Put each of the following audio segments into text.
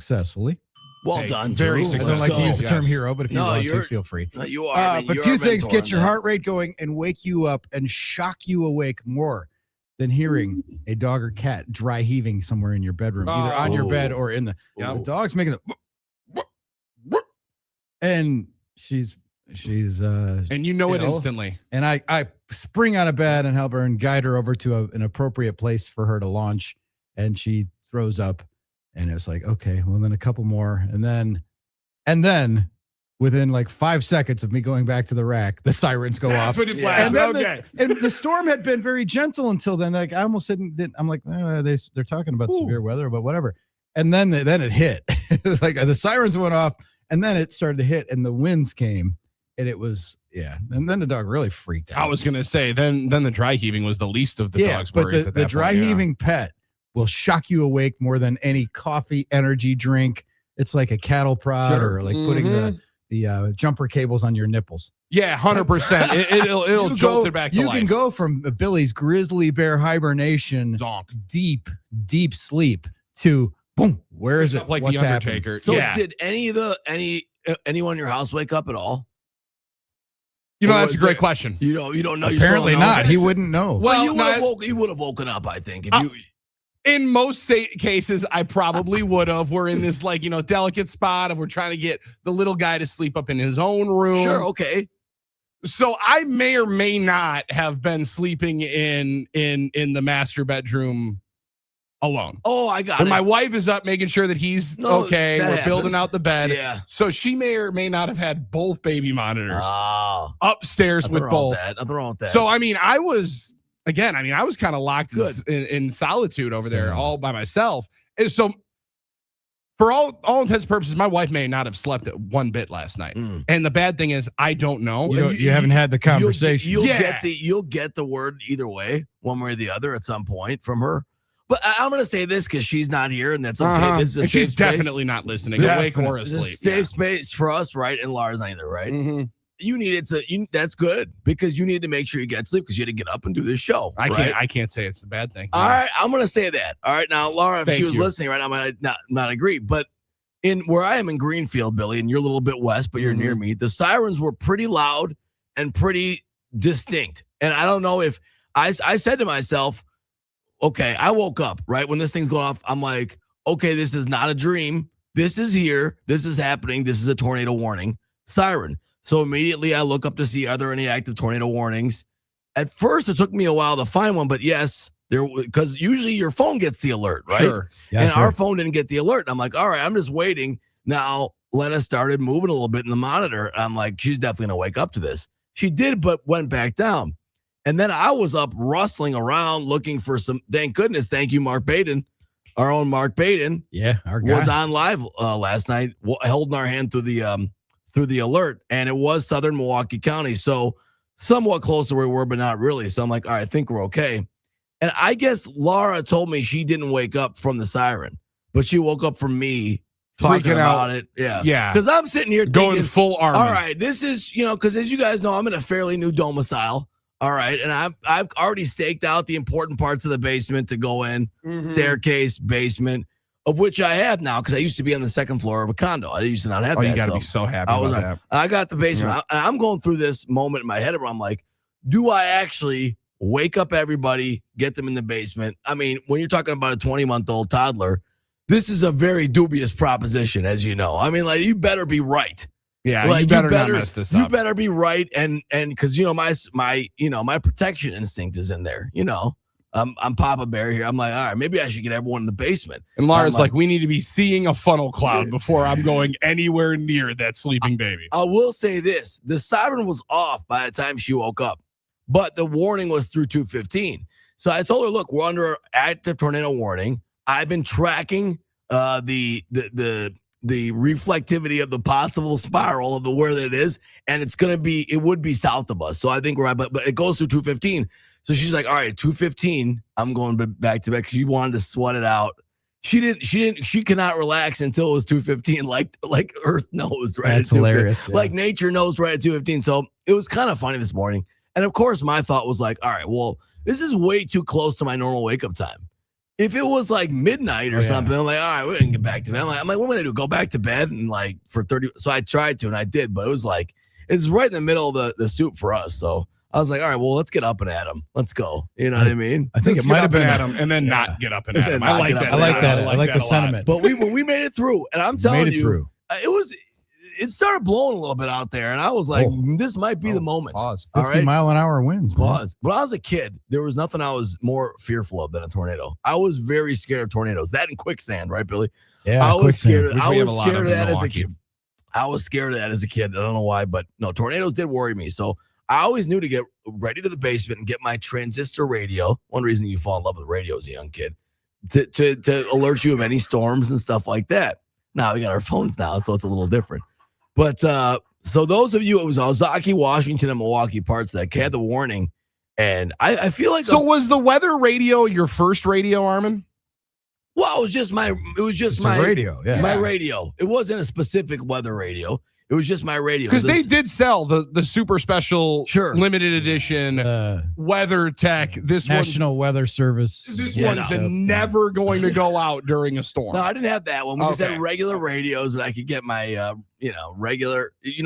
successfully. Well done. Very Drew. successful. I don't like to use the term Yes. hero, but if you want to, feel free. No, you are. But few things get your heart rate going and wake you up and shock you awake more than hearing a dog or cat dry heaving somewhere in your bedroom, either on your bed or in the dog's making the and she's and you know it instantly. And I spring out of bed and help her and guide her over to an appropriate place for her to launch, and she throws up, and it's like, okay, well then a couple more, and then within like 5 seconds of me going back to the rack, the sirens go off. And then and the storm had been very gentle until then. Like I almost didn't. I'm like, they're talking about severe weather, but whatever. And then it hit. Like the sirens went off, and then it started to hit, and the winds came, and it was And then the dog really freaked out. I was gonna say then the dry heaving was the least of the dog's worries. But the dry heaving pet will shock you awake more than any coffee, energy drink. It's like a cattle prod or like putting the jumper cables on your nipples. Yeah, 100%. It'll jolt it back to life. You can go from Billy's grizzly bear hibernation, deep sleep to boom. Where is it? Like what's the Undertaker. So did anyone in your house wake up at all? That's a great question. You don't know. Apparently not. He wouldn't know. Well, you would have woken up, I think. If you. In most cases, I probably would have. We're in this delicate spot of we're trying to get the little guy to sleep up in his own room. Sure, okay. So I may or may not have been sleeping in the master bedroom alone. Oh, I got it. My wife is up making sure that he's okay. We're happens. Building out the bed. Yeah. So she may or may not have had both baby monitors upstairs with both. Nothing wrong with that. So I was kind of locked in solitude over there all by myself. And so for all intents and purposes, my wife may not have slept one bit last night. And the bad thing is I don't know. You haven't had the conversation. You'll get the word either way, one way or the other at some point from her. But I'm going to say this because she's not here, and that's okay. This is a safe she's space. definitely not listening. Awake or asleep. It's a safe space for us, right? And Lara's neither, right? Mm-hmm. You need it that's good because you need to make sure you get sleep because you had to get up and do this show. I can't say it's a bad thing. All right, I'm going to say that. All right, now Lara, if she was listening, right, I might not agree, but in where I am in Greenfield, Billy, and you're a little bit west, but you're near me. The sirens were pretty loud and pretty distinct, and I don't know if I said to myself, okay, I woke up right when this thing's going off. I'm like, okay, this is not a dream. This is here. This is happening. This is a tornado warning siren. So immediately I look up to see, are there any active tornado warnings? At first, it took me a while to find one, but yes, because usually your phone gets the alert, right? Sure. Yeah, and our phone didn't get the alert. I'm like, all right, I'm just waiting. Now, Lena started moving a little bit in the monitor. I'm like, she's definitely going to wake up to this. She did, but went back down. And then I was up rustling around looking for some, thank goodness, thank you, Mark Baden. Our own Mark Baden. Yeah, our guy. Was on live last night, holding our hand through the alert, and it was southern Milwaukee County, so somewhat close to where we were, but not really. So I'm like, all right, I think we're okay. And I guess Lara told me she didn't wake up from the siren, but she woke up from me talking about it. Yeah. Because I'm sitting here going thinking, full Armen. All right, this is, because as you guys know, I'm in a fairly new domicile. All right, and I've already staked out the important parts of the basement to go in, staircase, basement, of which I have now because I used to be on the second floor of a condo. I used to not have that. You got to be so happy about that. I got the basement. I'm going through this moment in my head where I'm like, do I actually wake up everybody, get them in the basement? I mean, when you're talking about a 20-month-old toddler, this is a very dubious proposition, as you know. I mean, like, you better be right. Yeah, like, you better not mess this up. You better be right, and because my protection instinct is in there. I'm Papa Bear here. I'm like, all right, maybe I should get everyone in the basement. And Lara's like, we need to be seeing a funnel cloud before I'm going anywhere near that sleeping baby. I will say this: the siren was off by the time she woke up, but the warning was through 2:15. So I told her, look, we're under active tornado warning. I've been tracking the reflectivity of the possible spiral of where that is, and it would be south of us. So I think we're but it goes through 2:15. So she's like, all right, 2:15, I'm going back to bed because she wanted to sweat it out. She cannot relax until it was 2:15, like Earth knows, right? That's hilarious. Yeah. Like nature knows right at 2:15. So it was kind of funny this morning. And of course, my thought was like, all right, well, this is way too close to my normal wake up time. if it was like midnight or something, I'm like, all right, we can get back to bed. I'm like, what am I gonna do? Go back to bed and like for 30. So I tried to, and I did, but it was like it's right in the middle of the soup for us. So I was like, all right, well, let's get up and at him. Let's go. You know what I mean? I think Let's it might have been at him and then not get up and at him. I like that. I like the sentiment. But we made it through, and I'm telling you, through. It started blowing a little bit out there, and I was like, this might be the moment. Pause. 50-mile-an-hour winds. Pause. When I was a kid, there was nothing I was more fearful of than a tornado. I was very scared of tornadoes. That and quicksand, right, Billy? Yeah, I was scared. I was scared of that as a kid. I was scared of that as a kid. I don't know why, but no, tornadoes did worry me. So I always knew to get ready to the basement and get my transistor radio. One reason you fall in love with radio as a young kid, to alert you of any storms and stuff like that. Now we got our phones now, so it's a little different. But so those of you, it was Ozaki, Washington, and Milwaukee parts that had the warning, and I feel like. So was the weather radio your first radio, Armen? Well, it was just my radio. Yeah, my radio. It wasn't a specific weather radio. It was just my radio. Because they did sell the super special limited edition weather tech. This National Weather Service. This one's never going to go out during a storm. No, I didn't have that one. We just had regular radios that I could get my regular. It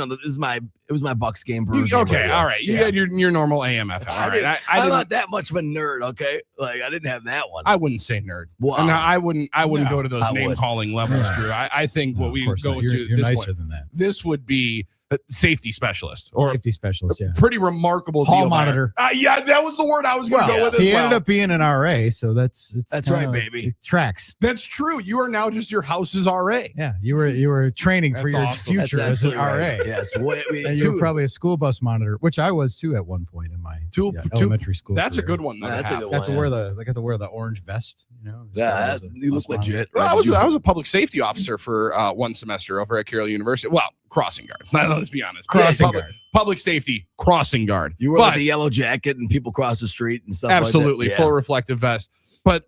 was my Bucks game. Brewers all radio. right. You had your normal AM FM. All right. I'm not that much of a nerd. Okay, like I didn't have that one. I wouldn't say nerd. Well, and I wouldn't go to those name calling levels, Drew. I think what we go to you're this nicer point, than that. This would be a safety specialist or safety specialist. Yeah, pretty remarkable hall monitor. Yeah, that was the word I was going to go with. He ended up being an RA, so that's right, baby. It tracks. That's true. You are now just your house's RA. Yeah, you were training for your future as an RA. Right. Yes, and you were probably a school bus monitor, which I was too at one point in my elementary school. That's career. a good one. That's a good one. Got to wear the orange vest. Yeah, you look legit. Well, I was a public safety officer for one semester over at Carroll University. Well, crossing guard. Let's be honest. Public safety crossing guard. You wore the yellow jacket and people cross the street and stuff. Absolutely, like that. Full reflective vest. But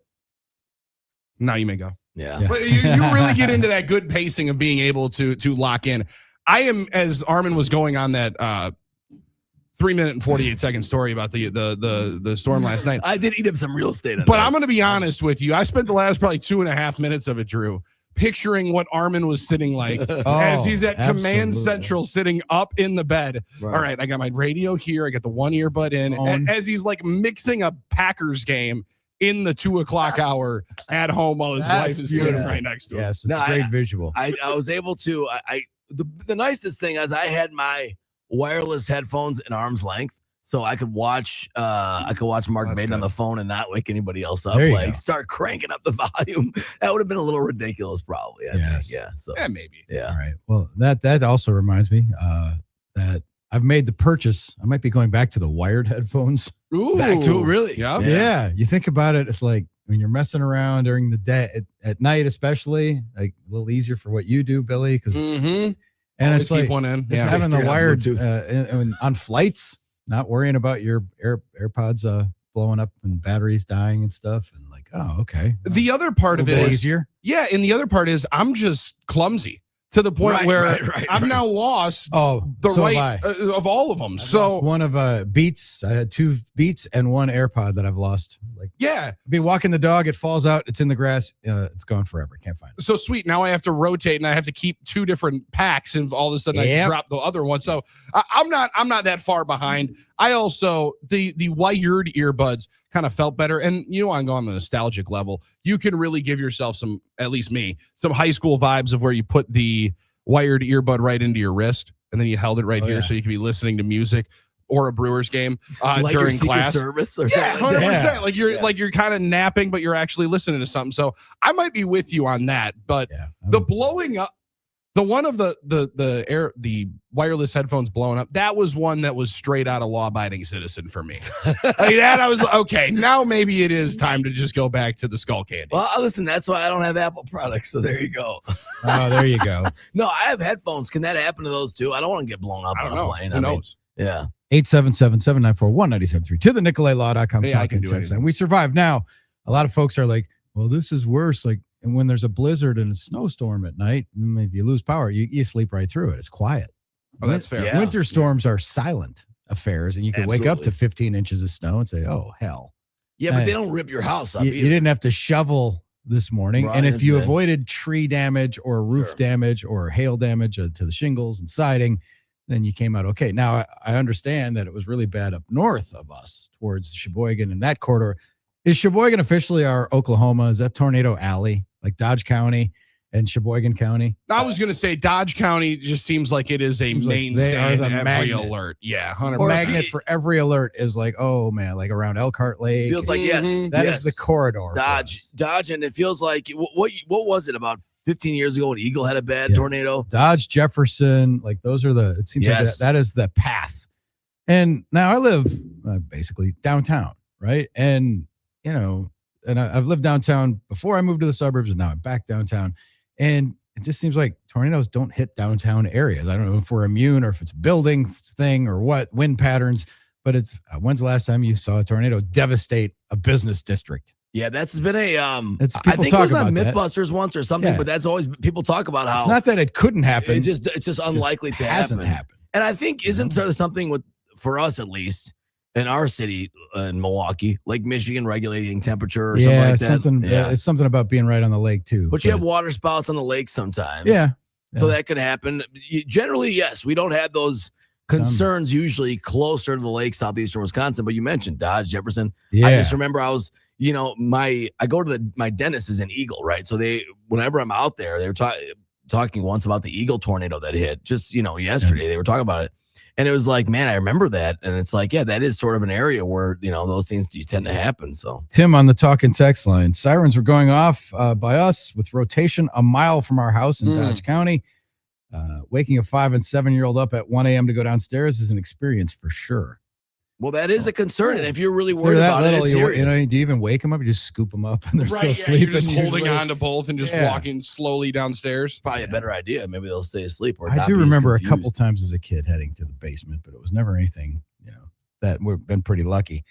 now you may go. Yeah. But you really get into that good pacing of being able to lock in. I am, as Armen was going on that 3-minute and 48-second story about the storm last night. I did eat up some real estate. But I'm going to be honest with you. I spent the last probably 2.5 minutes of it, Drew, picturing what Armen was sitting like as he's at Command Central sitting up in the bed. Right. All right, I got my radio here. I got the one earbud in as he's like mixing a Packers game in the 2:00 hour at home while his wife is sitting right next to him. Yes, it's a great visual. I was able to, the nicest thing is I had my wireless headphones in arm's length. So I could watch Mark Maiden on the phone and not wake anybody else up. Like start cranking up the volume. That would have been a little ridiculous, probably. I think. Yeah. So maybe. Yeah. All right. Well, that also reminds me that I've made the purchase. I might be going back to the wired headphones. Ooh, back to it, really? Yeah. You think about it, it's like when you're messing around during the day, at night especially, like a little easier for what you do, Billy, because and always it's like keep one in. Having the wired on flights. Not worrying about your AirPods blowing up and batteries dying and stuff. And like, oh, okay. The other part of it is easier. Yeah. And the other part is I'm just clumsy to the point where I'm now lost of all of them. I've one of Beats. I had 2 Beats and 1 AirPod that I've lost. Like, be walking the dog. It falls out. It's in the grass. It's gone forever. Can't find it. So sweet. Now I have to rotate and I have to keep 2 different packs and all of a sudden I can drop the other one. So I'm not that far behind. I also, the wired earbuds kind of felt better. And I go on the nostalgic level. You can really give yourself some, at least me, some high school vibes of where you put the wired earbud right into your wrist and then you held it right here so you can be listening to music or a Brewers game like during your class. Service or 100%. Like you're kind of napping, but you're actually listening to something. So I might be with you on that. But the blowing up, the one of the wireless headphones blowing up, that was one that was straight out of Law-Abiding Citizen for me. I was okay. Now maybe it is time to just go back to the skull candy. Well, listen, that's why I don't have Apple products. So there you go. Oh, there you go. No, I have headphones. Can that happen to those too? I don't want to get blown up on a plane. Who knows? Yeah. 877-794-1973 to the NicolaLaw.com. I can do it. And we survived. Now, a lot of folks are like, well, this is worse. Like, and when there's a blizzard and a snowstorm at night, if you lose power, you sleep right through it. It's quiet. Oh, that's fair. Yeah. Winter storms are silent affairs, and you can wake up to 15 inches of snow and say, oh, hell. Yeah, but they don't rip your house up. You didn't have to shovel this morning. And if you avoided tree damage or roof damage or hail damage to the shingles and siding, then you came out okay. Now, I understand that it was really bad up north of us towards Sheboygan and that corridor. Is Sheboygan officially our Oklahoma? Is that Tornado Alley, like Dodge County and Sheboygan County? I was going to say Dodge County just seems like it is a mainstay in every alert. Yeah, 100%. Or magnet for every alert is like, oh man, like around Elkhart Lake. Feels like that is the corridor. Dodge, and it feels like what was it about 15 years ago when Eagle had a bad tornado? Dodge, Jefferson, like those are it seems like that is the path. And now I live basically downtown, right? And and I've lived downtown before I moved to the suburbs, and now I'm back downtown. And it just seems like tornadoes don't hit downtown areas. I don't know if we're immune or if it's a building thing or what, wind patterns, but it's when's the last time you saw a tornado devastate a business district? Yeah, that's been a I think it was on Mythbusters once or something, but that's always people talk about how it's not that it couldn't happen. It's just unlikely to hasn't happened. And I think isn't there something for us at least in our city in Milwaukee, Lake Michigan regulating temperature or something like that. It's something about being right on the lake too. But you have water spouts on the lake sometimes. Yeah. So that could happen. Generally, yes, we don't have those concerns usually closer to the lake, southeastern Wisconsin. But you mentioned Dodge, Jefferson. Yeah. I just remember I was, I go to my dentist is in Eagle, right? So whenever I'm out there, they were talking once about the Eagle tornado that hit just, yesterday. They were talking about it. And it was like, man, I remember that. And it's like, yeah, that is sort of an area where, those things do tend to happen. So Tim on the talk and text line, sirens were going off by us with rotation a mile from our house in Dodge County. Waking a 5 and 7-year-old up at 1 a.m. to go downstairs is an experience for sure. Well, that is a concern. And if you're really worried about it, it's serious. Do you even wake them up? You just scoop them up and they're still sleeping. You're just holding on to both and just walking slowly downstairs. Probably a better idea. Maybe they'll stay asleep. Or I do remember a couple times as a kid heading to the basement, but it was never anything, that we've been pretty lucky.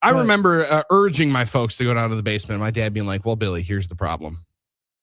I remember urging my folks to go down to the basement. My dad being like, well, Billy, here's the problem.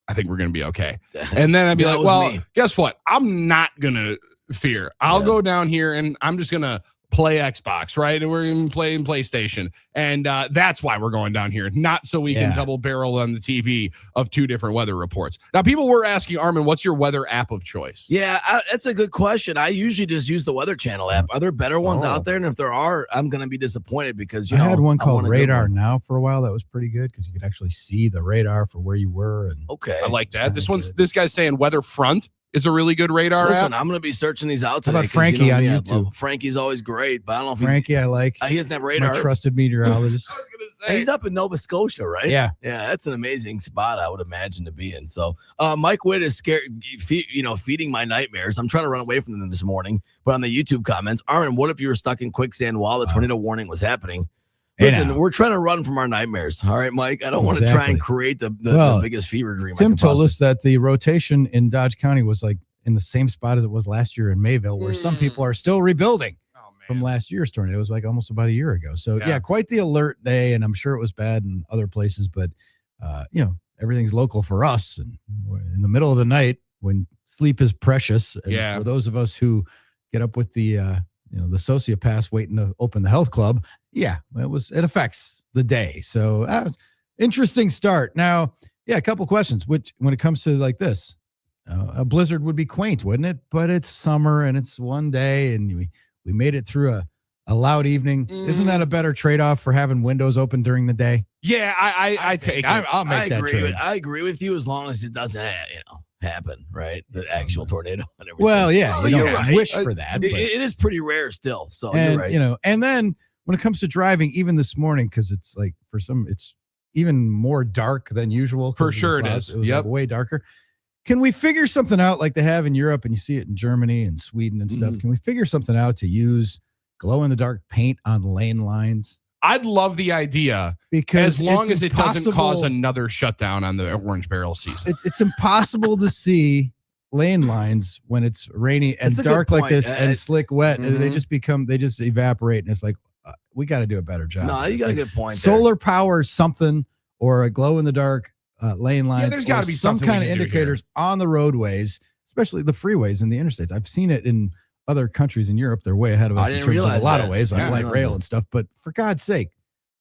I think we're going to be okay. And then I'd be like, well, guess what? I'm not going to fear. I'll go down here and I'm just going to play Xbox, right? And we're even playing PlayStation. And that's why we're going down here. Not so we can double barrel on the TV of 2 different weather reports. Now, people were asking, Armen, what's your weather app of choice? Yeah, that's a good question. I usually just use the Weather Channel app. Are there better ones out there? And if there are, I'm going to be disappointed because, I had one called Radar Now for a while. That was pretty good because you could actually see the radar for where you were. And I like that. This guy's saying Weather Front is a really good radar app. I'm going to be searching these out today. How about Frankie on YouTube? Frankie's always great, but I don't know if Frankie I like. He doesn't have radar. My trusted meteorologist. I was going to say. He's up in Nova Scotia, right? Yeah. Yeah, that's an amazing spot, I would imagine, to be in. So Mike Witt is scared, feeding my nightmares. I'm trying to run away from them this morning. But on the YouTube comments, Armen, what if you were stuck in quicksand while the tornado warning was happening? Listen, we're trying to run from our nightmares. All right, Mike. I don't want to try and create the biggest fever dream. Tim told us that the rotation in Dodge County was like in the same spot as it was last year in Mayville, where some people are still rebuilding from last year's tornado. It was like almost about a year ago. So quite the alert day. And I'm sure it was bad in other places, but everything's local for us. And in the middle of the night when sleep is precious. And for those of us who get up with the sociopaths waiting to open the health club. Yeah, it affects the day. So interesting start. Now, a couple questions, which when it comes to like this, a blizzard would be quaint, wouldn't it? But it's summer and it's one day and we made it through a loud evening. Isn't that a better trade-off for having windows open during the day? Yeah, I take it. I'll make that trade. I agree with you as long as it doesn't happen, right? The actual tornado and everything. Well, yeah, you don't wish for that. It is pretty rare still. So you're right. And then when it comes to driving, even this morning, because it's like for some, it's even more dark than usual. For sure it is. It was like way darker. Can we figure something out like they have in Europe and you see it in Germany and Sweden and stuff? Can we figure something out to use glow-in-the-dark paint on lane lines? I'd love the idea because as long as it doesn't cause another shutdown on the orange barrel season. It's impossible to see lane lines when it's rainy and dark like this and slick wet. They just evaporate and it's like, we got to do a better job. No, you got a good point. Solar power something or a glow-in-the-dark lane lines. There's got to be some kind of indicators on the roadways, especially the freeways and the interstates. I've seen it in other countries in Europe. They're way ahead of us in terms of a lot of ways, like light rail and stuff. But for God's sake,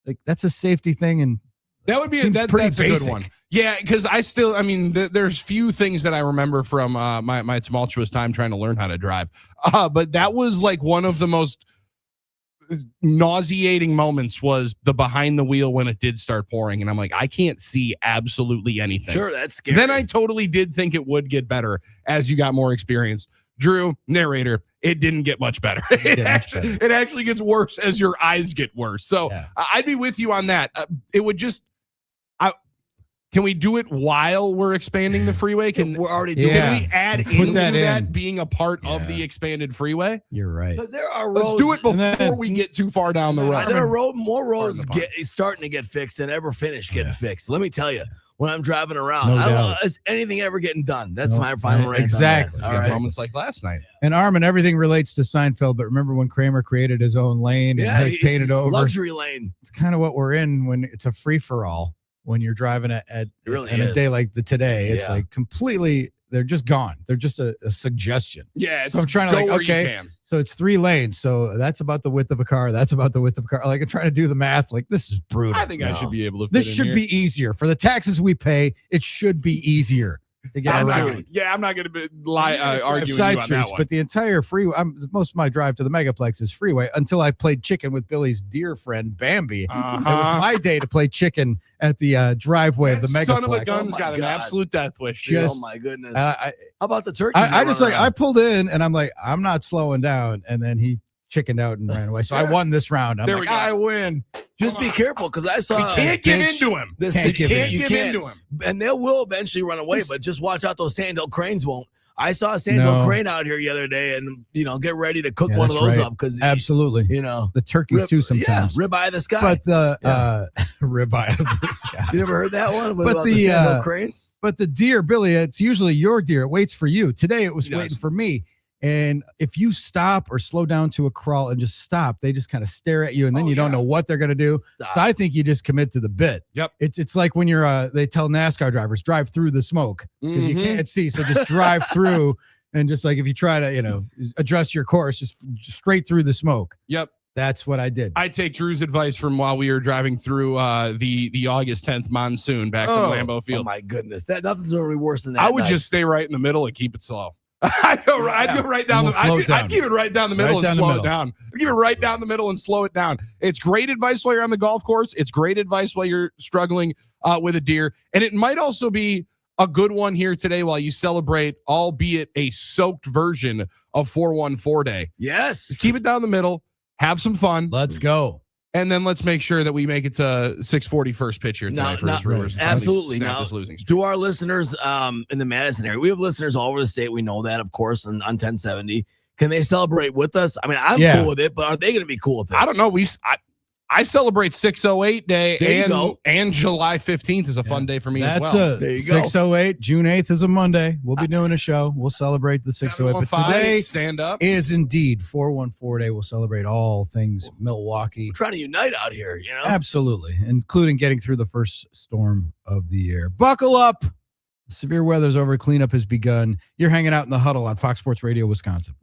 Like that's a safety thing, and that would be that's a good one. Yeah, because there's few things that I remember from my tumultuous time trying to learn how to drive, but that was like one of the most nauseating moments was the behind the wheel when it did start pouring, and I'm like, I can't see absolutely anything. Sure, that's scary. Then I totally did think it would get better as you got more experience. Drew, narrator, it didn't get much better. It actually gets worse as your eyes get worse. So I'd be with you on that. It would just, can we do it while we're expanding the freeway? We're already doing Can we add into that being a part of the expanded freeway? You're right. Because there are roads. Let's do it before we get too far down the road. There are more roads starting to get fixed than ever finish getting fixed. Let me tell you, when I'm driving around, I don't know, is anything ever getting done? That's my final rant. Exactly. All right. Moments like last night. And Armen, everything relates to Seinfeld, but remember when Kramer created his own lane and painted over? Luxury lane. It's kind of what we're in when it's a free-for-all. When you're driving at a day like today, it's like completely, they're just gone. They're just a suggestion. Yeah. So I'm trying to so it's 3 lanes. So that's about the width of a car. That's about the width of a car. Like I'm trying to do the math. Like this is brutal. I think I should be able to fit This should be easier. For the taxes we pay, it should be easier to get around. I'm not going to argue side you on streets, that one. but the entire freeway, most of my drive to the Megaplex is freeway until I played chicken with Billy's dear friend Bambi. It was my day to play chicken at the driveway of the Megaplex. Son of a gun's got an absolute death wish. Oh my goodness! How about the turkey? I pulled in and I'm like, I'm not slowing down, and then he chickened out and ran away. So I won this round. I'm like, I win. Just be careful because I saw. You can't give into him. Can't give into him. And they will eventually run away, but just watch out. Those sandhill cranes won't. I saw a sandhill crane out here the other day, and get ready to cook one of those up because absolutely, the turkeys too sometimes. Ribeye of the sky. But the ribeye of the sky. You never heard that one? But the sandhill cranes. But the deer, Billy, it's usually your deer. It waits for you. Today it was waiting for me. And if you stop or slow down to a crawl and just stop, they just kind of stare at you, and then you don't know what they're going to do. So I think you just commit to the bit. Yep. It's like when you're they tell NASCAR drivers drive through the smoke because you can't see, so just drive through, and just like if you try to adjust your course, just straight through the smoke. Yep. That's what I did. I take Drew's advice from while we were driving through the August 10th monsoon back from Lambeau Field. Oh my goodness, nothing's really worse than that. I would just stay right in the middle and keep it slow. I'd go right down I'd give it right down the middle and slow it down. I'd give it right down the middle and slow it down. It's great advice while you're on the golf course. It's great advice while you're struggling with a deer. And it might also be a good one here today while you celebrate, albeit a soaked version of 414 Day. Yes. Just keep it down the middle. Have some fun. Let's go. And then let's make sure that we make it to 6:40 first pitch here tonight for his Brewers. Absolutely. Now, to our listeners in the Madison area, we have listeners all over the state. We know that, of course, on 1070. Can they celebrate with us? I mean, I'm cool with it, but are they going to be cool with it? I don't know. I celebrate 608 Day, and July 15th is a fun day for me as well. There you go. 608, June 8th is a Monday. We'll be doing a show. We'll celebrate the 608. But today is indeed 414 Day. We'll celebrate all things Milwaukee. We're trying to unite out here, Absolutely, including getting through the first storm of the year. Buckle up. Severe weather's over. Cleanup has begun. You're hanging out in the Huddle on Fox Sports Radio, Wisconsin.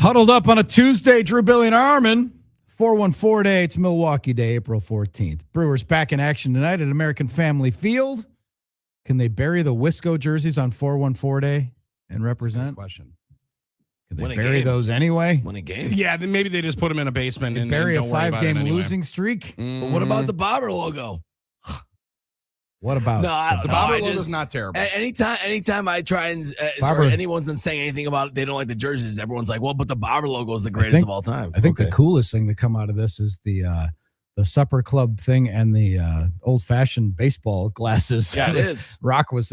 Huddled up on a Tuesday, Drew, Billy, and Armen. 414 Day. It's Milwaukee Day, April 14th. Brewers back in action tonight at American Family Field. Can they bury the Wisco jerseys on 414 Day and represent? Good question. Can they bury those anyway? Win a game? Yeah, then maybe they just put them in a basement and bury a don't worry about 5-game it anyway. losing streak. But what about the Bobber logo? What about the Bobber logo is not terrible. Anytime I try and anyone's been saying anything about it, they don't like the jerseys. Everyone's like, well, but the Bobber logo is the greatest of all time. I think the coolest thing to come out of this is the supper club thing and the old-fashioned baseball glasses. Yeah, it is. Rock was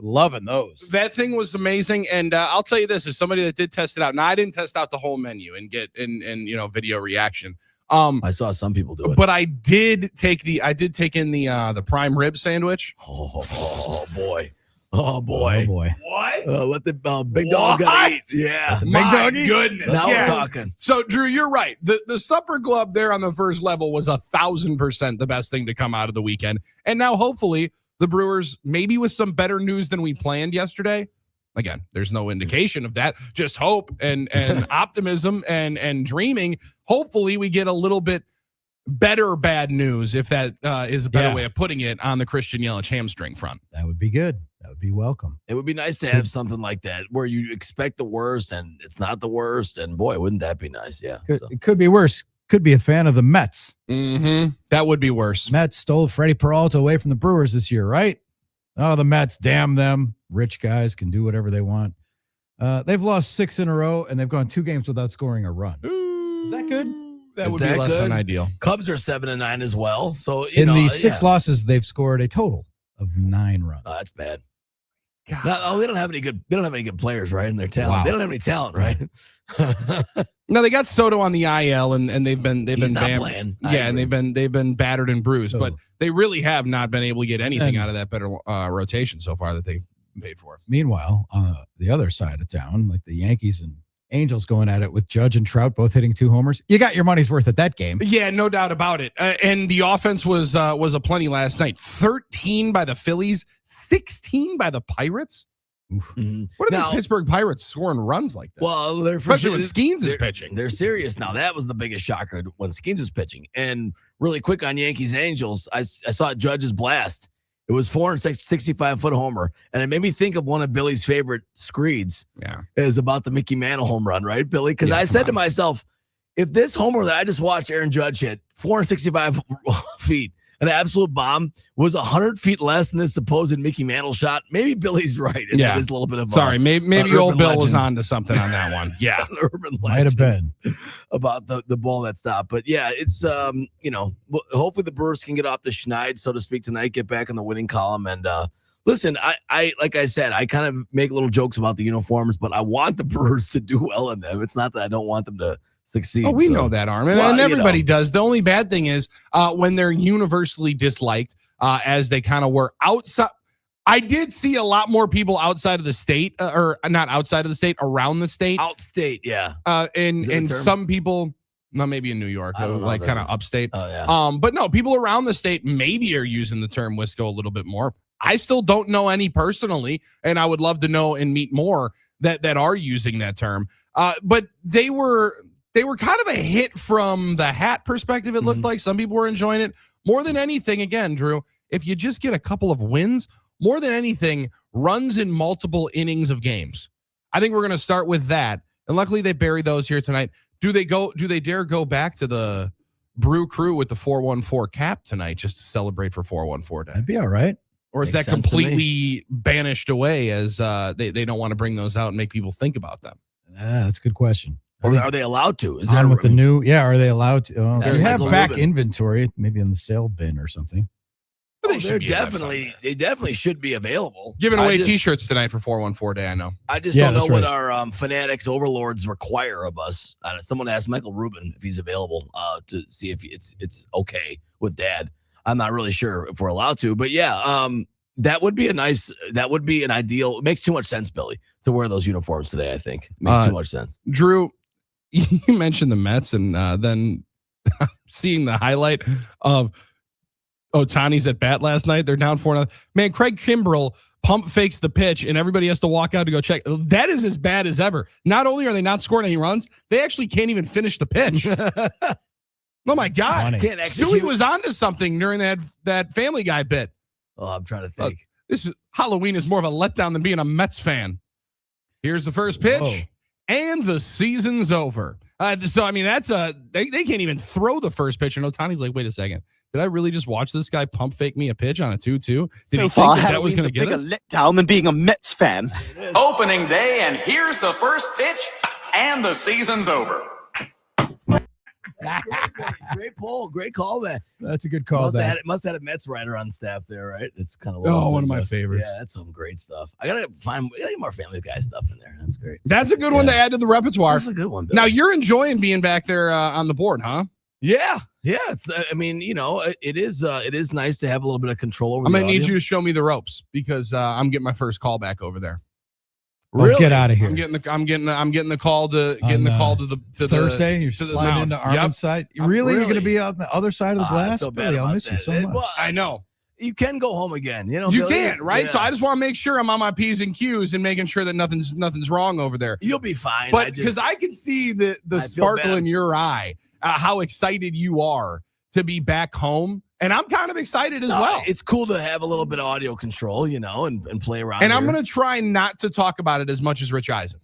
loving those. That thing was amazing, and I'll tell you this: as somebody that did test it out. Now, I didn't test out the whole menu and get in video reaction. I saw some people do it, but I did take in the prime rib sandwich. Oh boy! What? Let the big dog eat. Yeah, big dog eat. Goodness. Now we're talking. So, Drew, you're right. The supper club there on the first level was 1,000% the best thing to come out of the weekend, and now hopefully the Brewers, maybe with some better news than we planned yesterday. Again, there's no indication of that. Just hope and optimism and dreaming. Hopefully, we get a little bit better bad news, if that is a better way of putting it, on the Christian Yelich hamstring front. That would be good. That would be welcome. It would be nice to have something like that where you expect the worst and it's not the worst. And boy, wouldn't that be nice? Yeah. It could be worse. Could be a fan of the Mets. Mm-hmm. That would be worse. Mets stole Freddie Peralta away from the Brewers this year, right? Oh, the Mets, damn them. Rich guys can do whatever they want. They've lost 6 in a row, and they've gone 2 games without scoring a run. Is that good? That would be less than ideal. Cubs are 7-9 as well. So in the 6 losses, they've scored a total of 9 runs. Oh, that's bad. No, they don't have any good. They don't have any good players, right? In their talent, They don't have any talent, right? No, they got Soto on the IL, and they've been playing. Yeah, and they've been battered and bruised, but they really have not been able to get anything out of that better rotation so far that they paid for. Meanwhile, on the other side of town, like the Yankees and Angels going at it with Judge and Trout both hitting 2 homers. You got your money's worth at that game. Yeah, no doubt about it. And the offense was a plenty last night. 13 by the Phillies, 16 by the Pirates. Mm-hmm. What are these Pittsburgh Pirates scoring runs like that? Well, they're especially when Skeens is pitching. They're serious now. That was the biggest shocker when Skeens was pitching. And really quick on Yankees Angels, I saw Judge's blast. It was 465-foot homer, and it made me think of one of Billy's favorite screeds. Yeah, is about the Mickey Mantle home run, right, Billy? Because I said to myself, if this homer that I just watched Aaron Judge hit 465 feet, an absolute bomb, was 100 feet less than this supposed Mickey Mantle shot, maybe Billy's right. And that is a little bit of maybe old Bill was on to something on that one. Yeah, an urban might have been about the ball that stopped. But yeah, it's hopefully the Brewers can get off the schneid, so to speak, tonight, get back in the winning column. And listen, I like I said, I kind of make little jokes about the uniforms, but I want the Brewers to do well in them. It's not that I don't want them to succeed. Oh, we know that, Armen, and everybody does. The only bad thing is when they're universally disliked, as they kind of were outside. I did see a lot more people outside of the state, or not outside of the state, around the state. Outstate, yeah. And some people, not maybe in New York, like kind of upstate. Oh, yeah. But no, people around the state maybe are using the term Wisco a little bit more. I still don't know any personally, and I would love to know and meet more that are using that term. But they were kind of a hit from the hat perspective. It looked like some people were enjoying it more than anything. Again, Drew, if you just get a couple of wins, more than anything, runs in multiple innings of games. I think we're going to start with that. And luckily they buried those here tonight. Do they dare go back to the Brew Crew with the 414 cap tonight just to celebrate for 414 Day? That'd be all right. Or is that completely banished away as they don't want to bring those out and make people think about them? That's a good question. Or are they allowed to? Is on with the new? Yeah, are they allowed to? They have back Rubin. Inventory, maybe in the sale bin or something. They definitely should be available. Giving away T-shirts tonight for 414 Day. I know. I just don't know what our fanatics overlords require of us. Someone asked Michael Rubin if he's available to see if it's okay with Dad. I'm not really sure if we're allowed to, but yeah, that would be an ideal. It makes too much sense, Billy, to wear those uniforms today. I think it makes too much sense. Drew, you mentioned the Mets, and then seeing the highlight of Ohtani's at bat last night. They're down 4-0. Man, Craig Kimbrell pump fakes the pitch, and everybody has to walk out to go check. That is as bad as ever. Not only are they not scoring any runs, they actually can't even finish the pitch. Oh my God. Stewie was onto something during that Family Guy bit. Oh, I'm trying to think. Halloween is more of a letdown than being a Mets fan. Here's the first pitch, and the season's over. So, I mean, that's they can't even throw the first pitch. And Ohtani's like, wait a second. Did I really just watch this guy pump fake me a pitch on a 2-2? Did he think that was going to get us? A letdown than being a Mets fan. Opening day, and here's the first pitch, and the season's over. Great poll. Great call, man. That's a good call. Must have had a Mets writer on staff there, right? It's kind of one of my favorites. Yeah, that's some great stuff. I gotta find more Family Guy stuff in there. That's great. That's a good one to add to the repertoire. That's a good one. Bill. Now you're enjoying being back there on the board, huh? Yeah. It's. I mean, it is nice to have a little bit of control over. I'm gonna need you to show me the ropes because I'm getting my first call back over there. Really? Get out of here! I'm getting the call to the Thursday. You're to the sliding into Armen's side. Really? You're going to be on the other side of the glass? Billy, I'll miss you so much. Well, I know. You can go home again. You Billy, can, right? Yeah. So I just want to make sure I'm on my P's and Q's and making sure that nothing's wrong over there. You'll be fine. But because I can see the sparkle in your eye, how excited you are to be back home. And I'm kind of excited as well. It's cool to have a little bit of audio control, and play around. And I'm going to try not to talk about it as much as Rich Eisen.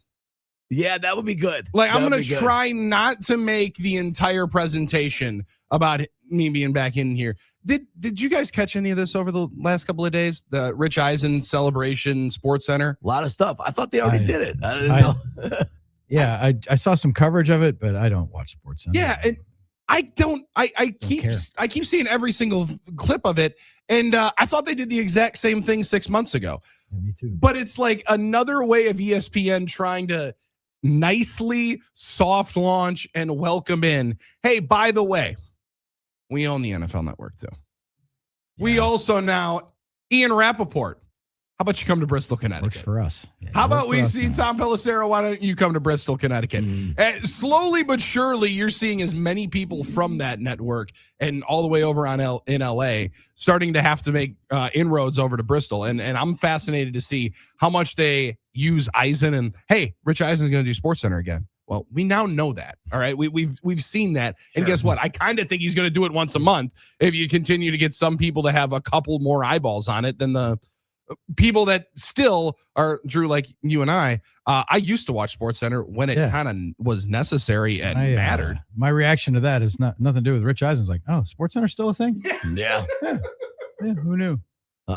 Yeah, that would be good. I'm going to try not to make the entire presentation about me being back in here. Did you guys catch any of this over the last couple of days? The Rich Eisen Celebration Sports Center? A lot of stuff. I thought they already did it. I didn't know. Yeah, I saw some coverage of it, but I don't watch Sports Center. Yeah, and I keep seeing every single clip of it, and I thought they did the exact same thing 6 months ago. Yeah, me too. But it's like another way of ESPN trying to nicely soft launch and welcome in. Hey, by the way, we own the NFL Network too. Yeah. We also now Ian Rappaport. How about you come to Bristol, Connecticut? Works for us. Yeah, how about we see Tom Pelissero? Why don't you come to Bristol, Connecticut? Slowly but surely, you're seeing as many people from that network and all the way over in LA starting to have to make inroads over to Bristol. And I'm fascinated to see how much they use Eisen. And hey, Rich Eisen is going to do SportsCenter again. Well, we now know that. All right, we've seen that. And guess what? I kind of think he's going to do it once a month if you continue to get some people to have a couple more eyeballs on it than the people that still are, Drew, like you and I used to watch SportsCenter when it kind of was necessary and mattered. My reaction to that is nothing to do with Rich Eisen's like, oh, SportsCenter's still a thing? Yeah. Who knew?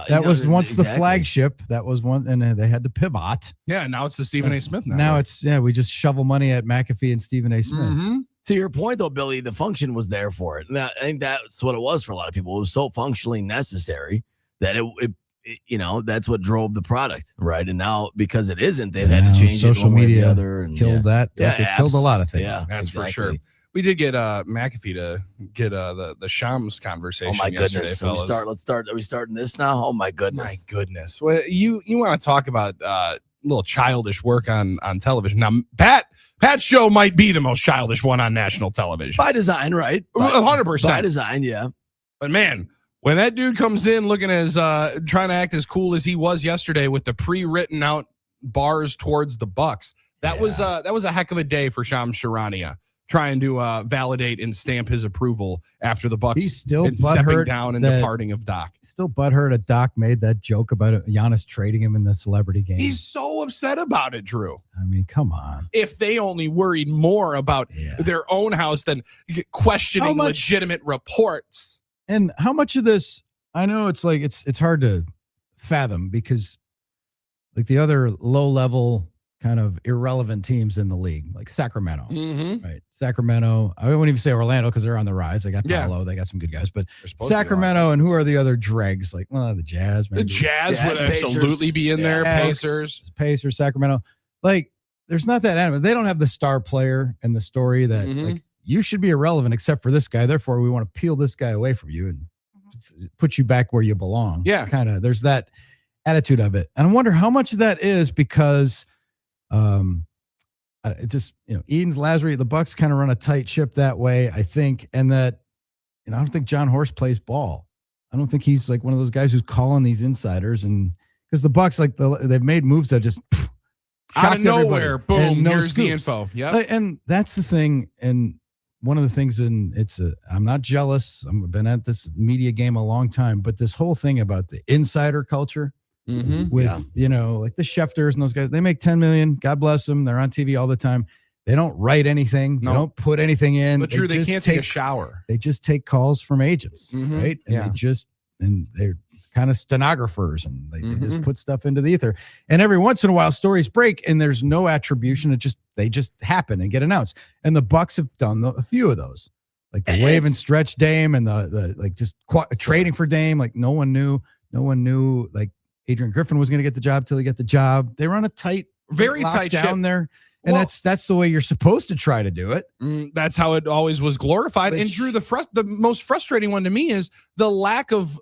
That was once the flagship. That was one, and they had to pivot. Yeah, now it's the Stephen A. Smith network. Now it's, we just shovel money at McAfee and Stephen A. Smith. Mm-hmm. To your point, though, Billy, the function was there for it. Now, I think that's what it was for a lot of people. It was so functionally necessary that it that's what drove the product, right? And now because it isn't, they've had to change social it one media way or the other. And killed that. It killed a lot of things. Yeah, that's for sure. We did get McAfee to get the Shams conversation. Oh my yesterday, goodness! fellas. Let's start. Are we starting this now? Oh my goodness! My goodness! Well, you want to talk about little childish work on television? Now, Pat's show might be the most childish one on national television by design, right? 100% by design, yeah. But man, when that dude comes in looking as trying to act as cool as he was yesterday with the pre-written out bars towards the Bucks, that was a heck of a day for Shams Charania, trying to validate and stamp his approval after the Bucks. He's still stepping down and departing of Doc. Still butthurt that Doc made that joke about Giannis trading him in the celebrity game. He's so upset about it, Drew. I mean, come on. If they only worried more about their own house than questioning legitimate reports. And how much of this, I know it's like, it's hard to fathom because like the other low level kind of irrelevant teams in the league, like Sacramento, right? Sacramento. I wouldn't even say Orlando because they're on the rise. They got Paolo, they got some good guys, but Sacramento and who are the other dregs? Like, well, the Jazz, maybe. The Jazz would absolutely be in there. Pacers, Sacramento. Like, there's not that animal. They don't have the star player and the story that like you should be irrelevant except for this guy. Therefore, we want to peel this guy away from you and put you back where you belong. Yeah, kind of. There's that attitude of it, and I wonder how much of that is because. It just, Eden's Lazary, the Bucks kind of run a tight ship that way, I think. And that, I don't think John Horst plays ball. I don't think he's like one of those guys who's calling these insiders. And because the Bucks they've made moves that just out of nowhere, everybody. boom, No here's the scoops. info. Yeah, and that's the thing. And one of the things, I'm not jealous. I've been at this media game a long time, but this whole thing about the insider culture with like the Schefters and those guys, they make $10 million. God bless them. They're on TV all the time. They don't write anything. No. They don't put anything in. But true, they just can't take a shower. They just take calls from agents, right? And Yeah. they're kind of stenographers, and they just put stuff into the ether. And every once in a while, stories break, and there's no attribution. They just happen and get announced. And the Bucks have done a few of those, like the wave and stretch Dame, and the like just trading for Dame. Like no one knew like Adrian Griffin was going to get the job till he got the job. They run a Very tight down ship. there. And that's the way you're supposed to try to do it. That's how it always was glorified. And Drew, the most frustrating one to me is the lack of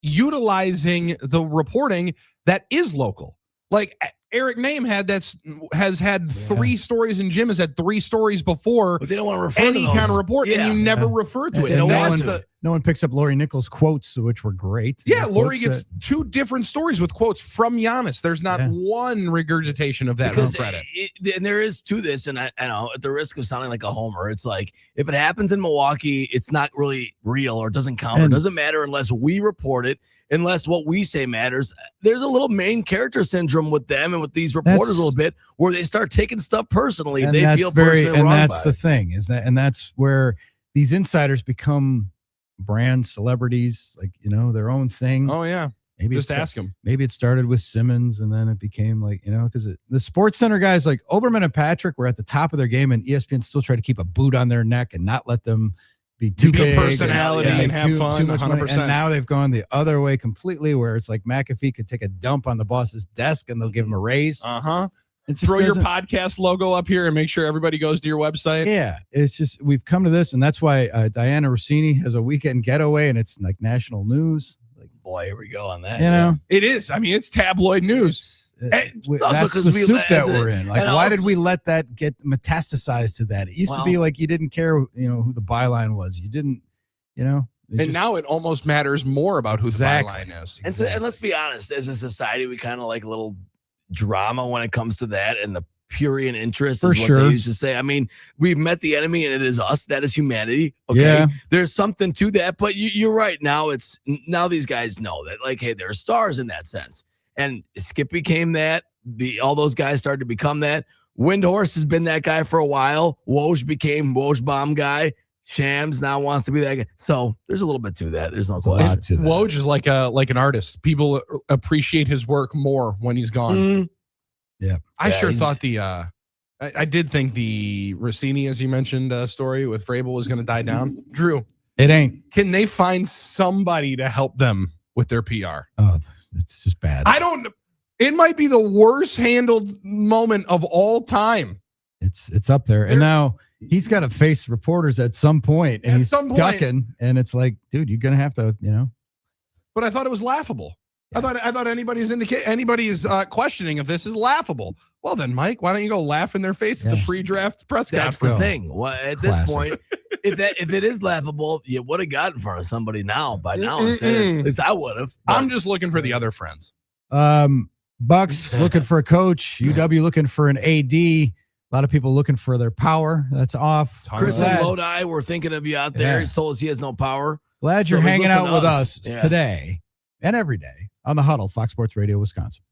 utilizing the reporting that is local. Like Eric Name has had 3 stories, and Jim has had 3 stories before. But they don't want to refer any to those. kind of report, and you never refer to it. And no one picks up Lori Nichols' quotes, which were great. Yeah, Lori gets 2 different stories with quotes from Giannis. There's not one regurgitation of that credit. And there is to this, and I know at the risk of sounding like a homer, it's like if it happens in Milwaukee, it's not really real or doesn't count or doesn't matter unless we report it, unless what we say matters. There's a little main character syndrome with them and with these reporters a little bit, where they start taking stuff personally. They feel personally wrong. And that's the thing and that's where these insiders become brand celebrities, like their own thing. Oh yeah, maybe just ask them. Maybe it started with Simmons, and then it became like because the Sports Center guys like Oberman and Patrick were at the top of their game, and ESPN still tried to keep a boot on their neck and not let them be too big personality and have fun. Too much 100%. money. And now they've gone the other way completely, where it's like McAfee could take a dump on the boss's desk and they'll give him a raise. Throw your podcast logo up here and make sure everybody goes to your website. Yeah, it's just we've come to this, and that's why Diana Rossini has a weekend getaway, and it's like national news. Like, boy, here we go on that. It is. I mean, it's tabloid news. That's the soup that we're in. Like, why did we let that get metastasized to that? It used to be like you didn't care, who the byline was. You didn't, now it almost matters more about who the byline is. And let's be honest, as a society, we kind of like a little drama when it comes to that, and the prurient interest is what they used to say. I mean, we've met the enemy, and it is us. That is humanity. Okay, yeah. There's something to that, but you're right. Now these guys know that, like, hey, they're stars in that sense. And Skip became that. All those guys started to become that. Windhorse has been that guy for a while. Woj became Woj bomb guy. Shams now wants to be that guy. So there's a little bit to that. There's not a lot to that. Woj is like an artist. People appreciate his work more when he's gone. Yeah. I thought I did think the Rossini, as you mentioned, story with Vrabel was going to die down. Drew, it ain't. Can they find somebody to help them with their PR? Oh, it's just bad. It might be the worst handled moment of all time. It's up there. And now he's got to face reporters at some point, and he's ducking, and it's like, dude, you're gonna have to, But I thought it was laughable. Yeah. I thought anybody's questioning if this is laughable. Well, then, Mike, why don't you go laugh in their face at the pre-draft press conference? That's the thing. Well, at this point, if it is laughable, you would have got in front of somebody by now. At least I would have. I'm just looking for the other friends. Bucks looking for a coach. UW looking for an AD. A lot of people looking for their power. That's off. Chris and Lodi, we're thinking of you out there. He told us he has no power. Glad you're hanging out with us today and every day on the Huddle, Fox Sports Radio, Wisconsin.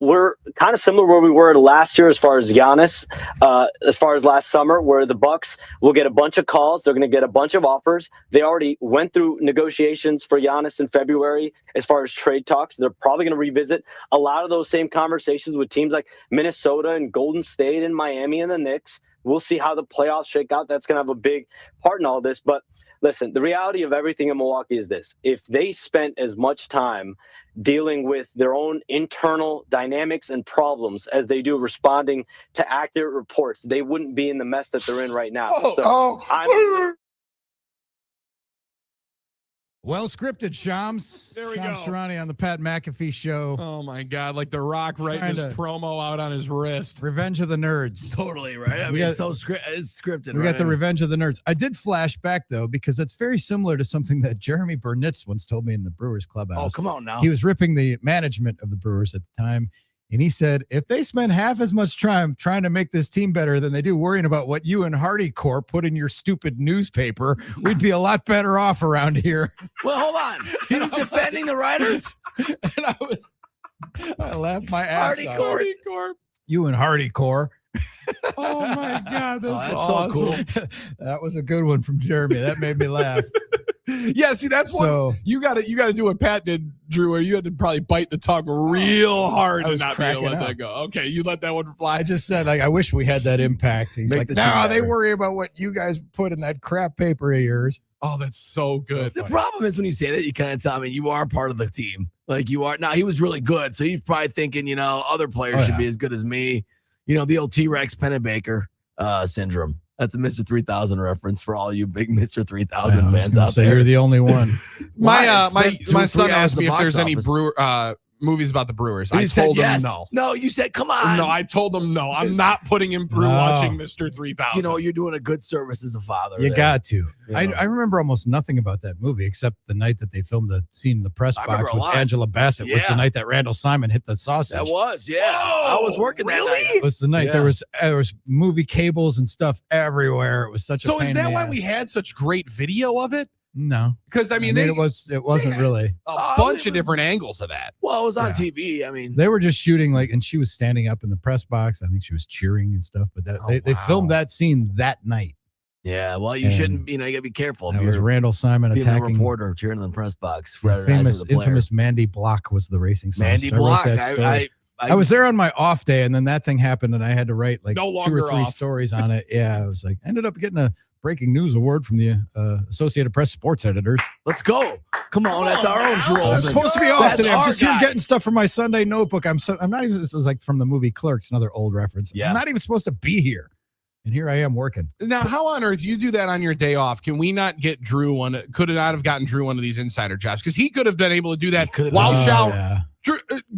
we're kind of similar where we were last year as far as Giannis, as far as last summer, where the Bucks will get a bunch of calls. They're going to get a bunch of offers. They already went through negotiations for Giannis in February as far as trade talks. They're probably going to revisit a lot of those same conversations with teams like Minnesota and Golden State and Miami and the Knicks. We'll see how the playoffs shake out. That's going to have a big part in all this. But listen, the reality of everything in Milwaukee is this. If they spent as much time dealing with their own internal dynamics and problems as they do responding to accurate reports, they wouldn't be in the mess that they're in right now. Well scripted, Shams. There we Shams go. Charania on the Pat McAfee show. Oh my God! Like The Rock writing his promo out on his wrist. Revenge of the Nerds. Totally right. I mean, it's scripted. We got the Revenge of the Nerds. I did flash back though, because it's very similar to something that Jeremy Burnitz once told me in the Brewers clubhouse. Oh, come on now. He was ripping the management of the Brewers at the time. And he said, if they spend half as much time trying to make this team better than they do worrying about what you and Hardy Corp put in your stupid newspaper, we'd be a lot better off around here. Well, hold on. He was defending the writers? And I laughed my ass Hardy off. Corp. You and Hardy Corp. Oh my God, that's awesome. so cool. That was a good one from Jeremy. That made me laugh. Yeah, see, that's what you got to do what Pat did, Drew, where you had to probably bite the tongue real hard and not be able to let that go. Okay, you let that one fly. I just said, like, I wish we had that impact. He's Make like, the no, team they better. worry about what you guys put in that crap paper of yours. Oh, that's so good. The problem is when you say that, you kind of tell me you are part of the team. Like you are. Now, he was really good. So he's probably thinking, other players should be as good as me. The old T-Rex Pennebaker syndrome. That's a Mr. 3000 reference for all you big Mr. 3000 fans out there. You're the only one. My son 3 hours asked at me the if there's box any office. movies about the Brewers. And I you said told him yes. no. No, you said, come on. No, I told him no. I'm not putting him through watching Mr. 3000. You're doing a good service as a father. You got to. Yeah. I remember almost nothing about that movie except the night that they filmed the scene in the press I box remember a with lot. Angela Bassett. Was the night that Randall Simon hit the sausage. That was, yeah. I was working that night. It was the night. Yeah. There was movie cables and stuff everywhere. It was such a So pain is in that the why ass. we had such great video of it? No, Because I mean it wasn't really. a bunch of different angles of that. Well, it was on TV. I mean, They were just shooting and she was standing up in the press box. I think she was cheering and stuff. But they filmed that scene that night. yeah. Well, you shouldn't. You got to be careful. That If was you're Randall Simon being a attacking. reporter cheering in the press box. The infamous Mandy Block was the racing song. Mandy Block. I was there on my off day, and then that thing happened, and I had to write like No 2 longer or 3 off. stories on it. Yeah, I was like, ended up getting a breaking news award from the Associated Press sports editors. Let's go. Come on, that's our own I'm Rolls. supposed to be off That's today. I'm our just here guy. getting stuff from my Sunday notebook. I'm not even. This is like from the movie Clerks, another old reference. Yeah. I'm not even supposed to be here, and here I am working. Now, how on earth you do that on your day off? Can we not get Drew one? Could it not have gotten Drew one of these insider jobs? Because he could have been able to do that while showering. Yeah.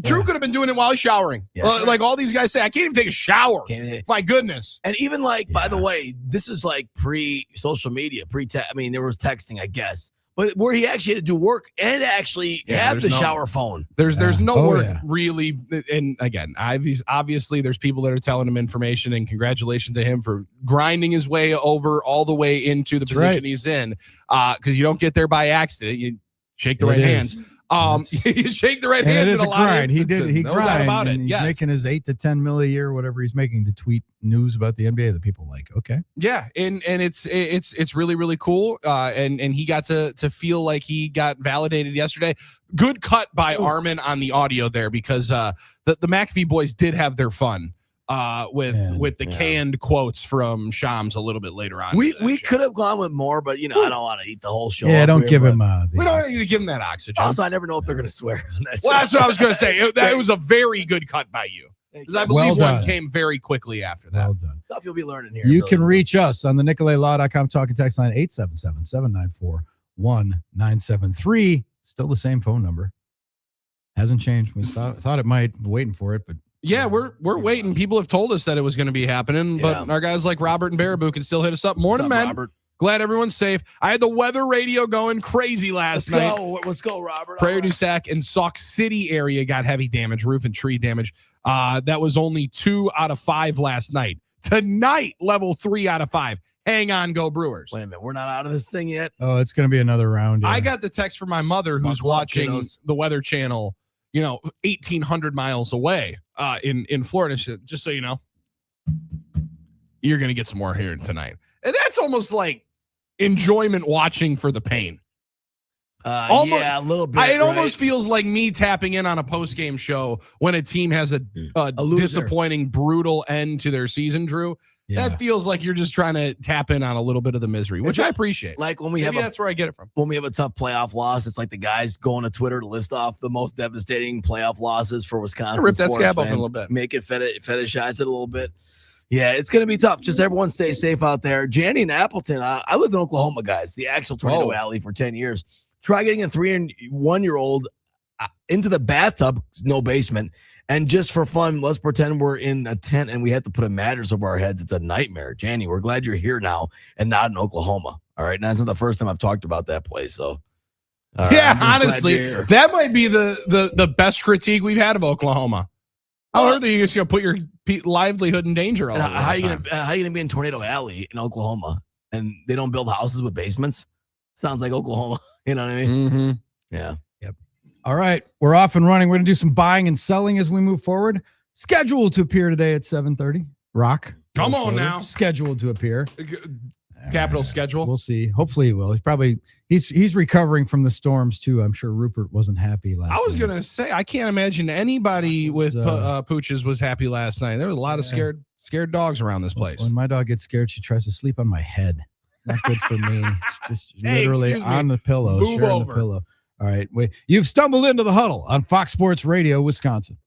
Drew could have been doing it while he's showering. Yeah. Like all these guys say, I can't even take a shower. My goodness. And even by the way, this is like pre-social media, I mean, there was texting, I guess, but where he actually had to do work and actually have the shower phone. There's no work yeah. really. And again, obviously there's people that are telling him information, and congratulations to him for grinding his way over all the way into the position he's in. Because you don't get there by accident. You shake the right hands. You shake the right hands in a lot grind. of He instances. did. He No doubt grind about it. and he's Yes. making his $8 to $10 million a year, whatever he's making, to tweet news about the NBA that people like. Okay. Yeah, and it's really, really cool. And he got to feel like he got validated yesterday. Good cut by Armen on the audio there, because the McAfee boys did have their fun with the canned quotes from Shams a little bit later on. We could have gone with more, but I don't want to eat the whole show. Yeah, up don't here, give but him. We don't need to give him that oxygen. Also, I never know if they're going to swear on that. Well, show. that's what I was going to say. It was a very good cut by you. Because I believe Well one done. came very quickly after that. Well done. Stuff you'll be learning here. You Billy. can reach us on the NicoletLaw.com talking text line 877-794-1973. Still the same phone number. Hasn't changed. We thought it might. Waiting for it, but Yeah, we're waiting. People have told us that it was going to be happening, but our guys like Robert and Baraboo can still hit us up. Morning, What's up, men. Robert? Glad everyone's safe. I had the weather radio going crazy last night. Let's go, Robert. Prairie du Sac and Sauk City area got heavy damage, roof and tree damage. That was only 2 out of 5 last night. Tonight, level 3 out of 5. Hang on, go Brewers. Wait a minute, we're not out of this thing yet. it's going to be another round. Yeah. I got the text from my mother who's Buckle up, watching kiddos. the Weather Channel 1,800 miles away in Florida. Just so you know, you're going to get some more here tonight. And that's almost like enjoyment watching for the pain. Yeah, a little bit. It almost feels like me tapping in on a post-game show when a team has a disappointing, brutal end to their season, Drew. Yeah. That feels like you're just trying to tap in on a little bit of the misery, which I appreciate. Like when that's where I get it from. When we have a tough playoff loss, it's like the guys going to Twitter to list off the most devastating playoff losses for Wisconsin. Rip that scab open a little bit. Make it fetishize it a little bit. Yeah, it's going to be tough. Just everyone stay safe out there. Janny and Appleton, I lived in Oklahoma, guys, the actual Tornado Alley for 10 years. Try getting a 3 and 1 year old into the bathtub, no basement. And just for fun, let's pretend we're in a tent and we have to put a mattress over our heads. It's a nightmare. Janny, we're glad you're here now and not in Oklahoma. All right. And that's not the first time I've talked about that place. So, yeah, honestly, that might be the best critique we've had of Oklahoma. I heard that you're just going to put your livelihood in danger. How are you going to be in Tornado Alley in Oklahoma and they don't build houses with basements? Sounds like Oklahoma. You know what I mean? Mm-hmm. Yeah. Yep. All right. We're off and running. We're going to do some buying and selling as we move forward. Scheduled to appear today at 7:30. Rock. Come on now. Scheduled to appear. Capital schedule. We'll see. Hopefully he will. He's recovering from the storms too. I'm sure Rupert wasn't happy last night. I was going to say, I can't imagine anybody with pooches was happy last night. There were a lot of scared dogs around this place. When my dog gets scared, she tries to sleep on my head. Not good for me. Just literally on the pillow. Move over. The pillow. All right. You've stumbled into the Huddle on Fox Sports Radio, Wisconsin.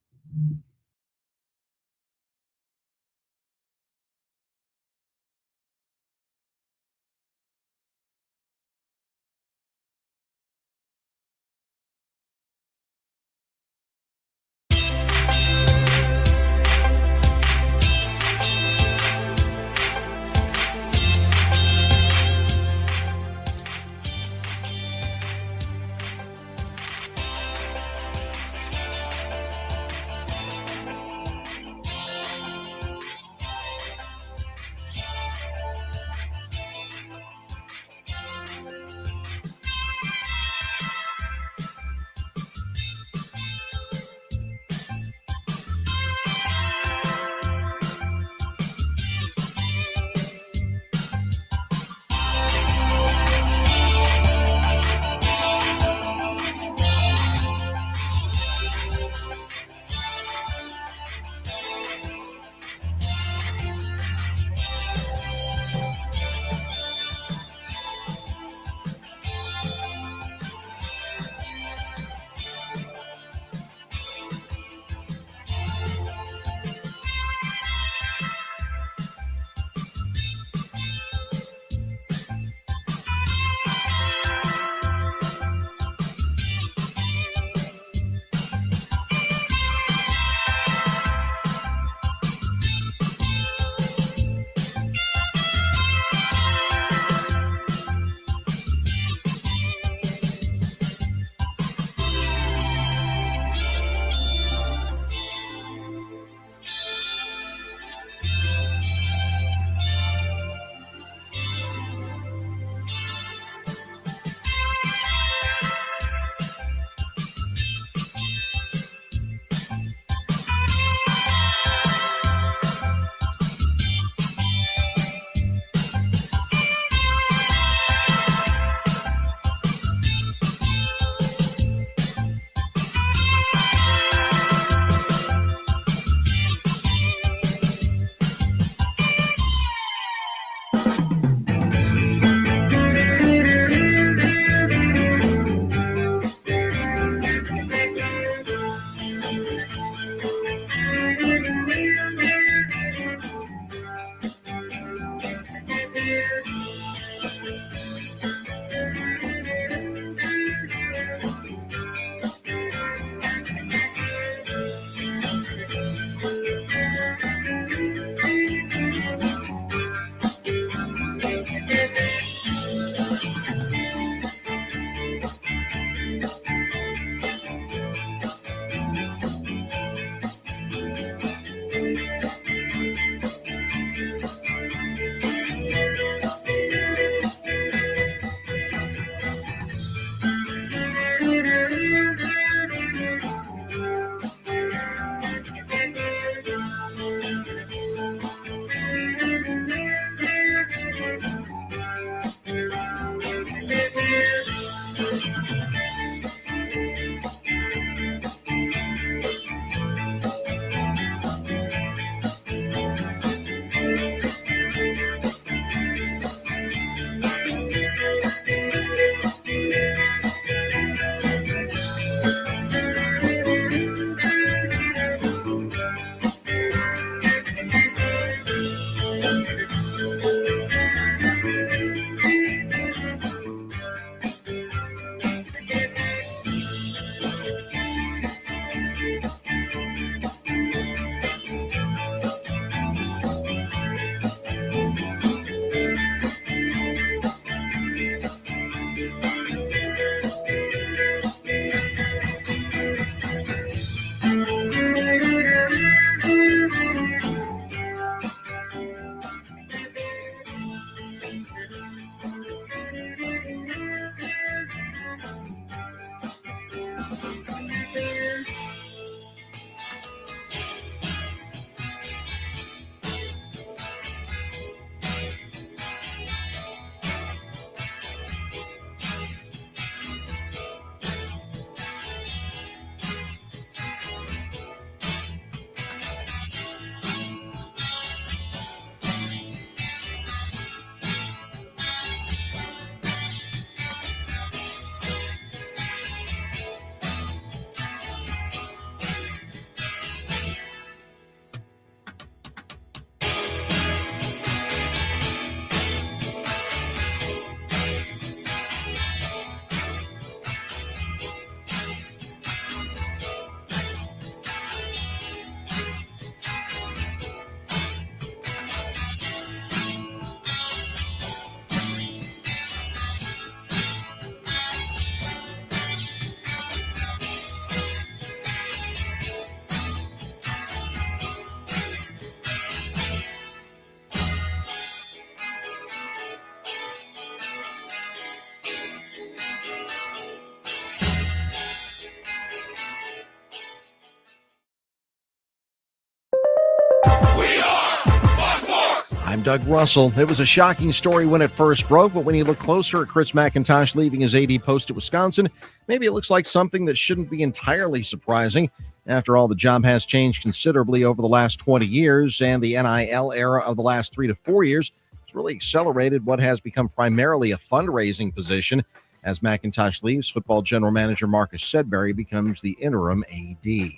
I'm Doug Russell. It was a shocking story when it first broke, but when you look closer at Chris McIntosh leaving his AD post at Wisconsin, maybe it looks like something that shouldn't be entirely surprising. After all, the job has changed considerably over the last 20 years, and the NIL era of the last 3 to 4 years has really accelerated what has become primarily a fundraising position. As McIntosh leaves, football general manager Marcus Sedbury becomes the interim AD.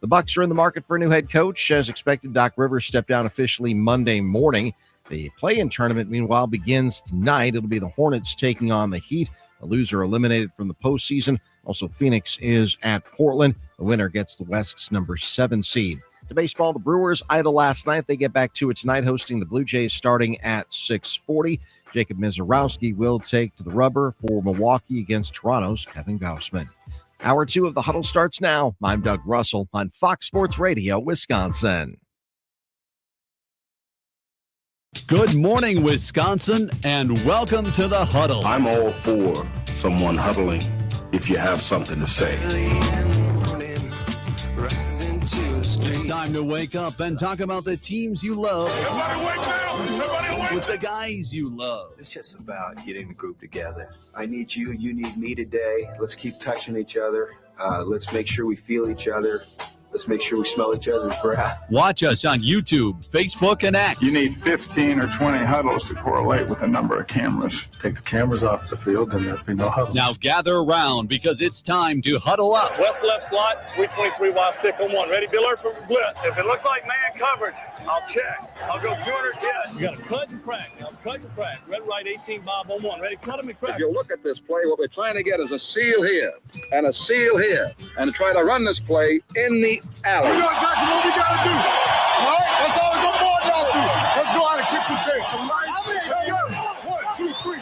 The Bucs are in the market for a new head coach. As expected, Doc Rivers stepped down officially Monday morning. The play-in tournament, meanwhile, begins tonight. It'll be the Hornets taking on the Heat. The loser eliminated from the postseason. Also, Phoenix is at Portland. The winner gets the West's number 7 seed. To baseball, the Brewers idle last night. They get back to it tonight, hosting the Blue Jays starting at 6:40. Jacob Mizorowski will take to the rubber for Milwaukee against Toronto's Kevin Gausman. Hour 2 of the Huddle starts now. I'm Doug Russell on Fox Sports Radio, Wisconsin. Good morning, Wisconsin, and welcome to the Huddle. I'm all for someone huddling if you have something to say. It's time to wake up and talk about the teams you love with the guys you love. It's just about getting the group together. I need you, you need me today. Let's keep touching each other. Let's make sure we feel each other. Let's make sure we smell each other's breath. Watch us on YouTube, Facebook, and X. You need 15 or 20 huddles to correlate with a number of cameras. Take the cameras off the field, and there'll be no huddles. Now gather around because it's time to huddle up. West left slot, 323 wide stick on 1. Ready, Bill Schroeder for blitz. If it looks like man coverage, I'll check. I'll go 200 yes. You got to cut and crack. Now cut and crack. Red, right, 18 Bob on 1. Ready, cut him and crack. If you look at this play, what we're trying to get is a seal here and a seal here, and try to run this play in the alley. We know exactly what we got to do. All right, that's all we're going to do. Let's go out and kick some tape. All right? 1, 2, 3.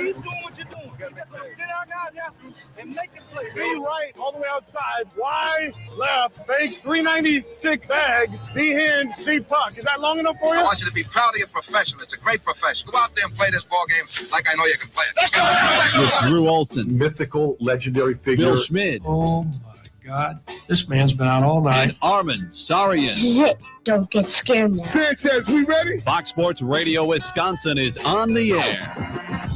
Keep doing what you're doing. Get our guys after and make it play. Be right, all the way outside. Wide, left, fake, 396 bag, D hand, C puck. Is that long enough for you? I want you to be proud of your profession. It's a great profession. Go out there and play this ball game like I know you can play it. With Drew Olson, Mythical, legendary figure. Bill Schmidt. Oh, my God. This man's been out all night. And Armen Sarian. This is it. Don't get scared now. Sanchez, we ready? Fox Sports Radio Wisconsin is on the air.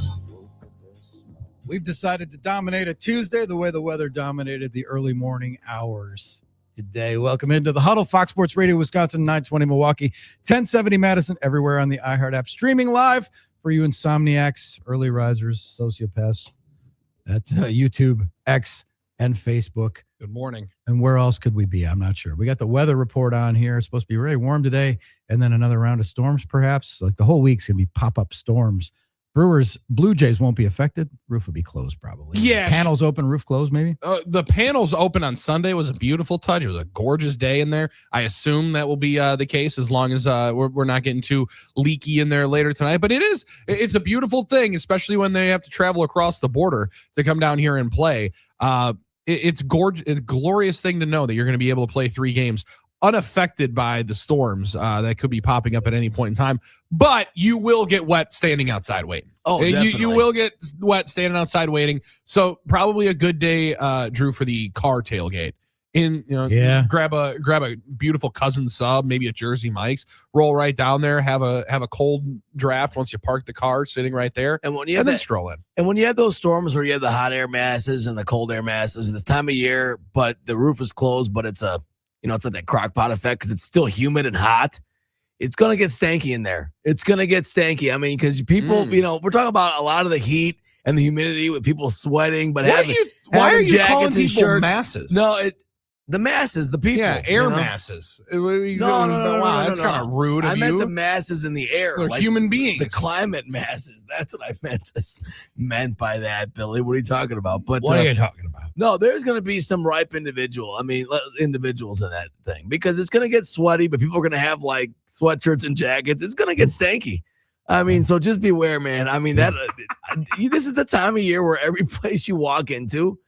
We've decided to dominate a Tuesday the way the weather dominated the early morning hours today. Welcome into the Huddle, Fox Sports Radio Wisconsin, 920 Milwaukee, 1070 Madison, everywhere on the iHeart app, streaming live for you insomniacs, early risers, sociopaths at YouTube, X, and Facebook. Good morning. And where else could we be? I'm not sure. We got the weather report on here. It's supposed to be very warm today, and then another round of storms, perhaps. Like the whole week's going to be pop-up storms. Brewers, Blue Jays won't be affected. Roof will be closed probably. Yeah. Panels open, roof closed maybe? The panels open on Sunday was a beautiful touch. It was a gorgeous day in there. I assume that will be the case as long as we're not getting too leaky in there later tonight. But it's a beautiful thing, especially when they have to travel across the border to come down here and play. It's gorgeous. It's a glorious thing to know that you're going to be able to play 3 games unaffected by the storms that could be popping up at any point in time, but you will get wet standing outside waiting. Oh, you will get wet standing outside waiting. So probably a good day, Drew, for the car tailgate. Grab a beautiful cousin sub, maybe a Jersey Mike's, roll right down there, have a cold draft once you park the car sitting right there, and then stroll in. And when you have those storms where you have the hot air masses and the cold air masses this time of year, but the roof is closed, but it's it's like that crock pot effect because it's still humid and hot. It's going to get stanky in there. It's going to get stanky. I mean, because people, we're talking about a lot of the heat and the humidity with people sweating, but why are you jackets calling and people shirts. masses? No, the masses, the people. Yeah, air masses. Wow, that's kind of rude of you. I meant the masses in the air. They're like human beings. The climate masses. That's what I meant by that, Billy. What are you talking about? But what are you talking about? No, there's going to be some ripe individuals in that thing because it's going to get sweaty, but people are going to have like sweatshirts and jackets. It's going to get stanky. I mean, so just beware, man. I mean, this is the time of year where every place you walk into,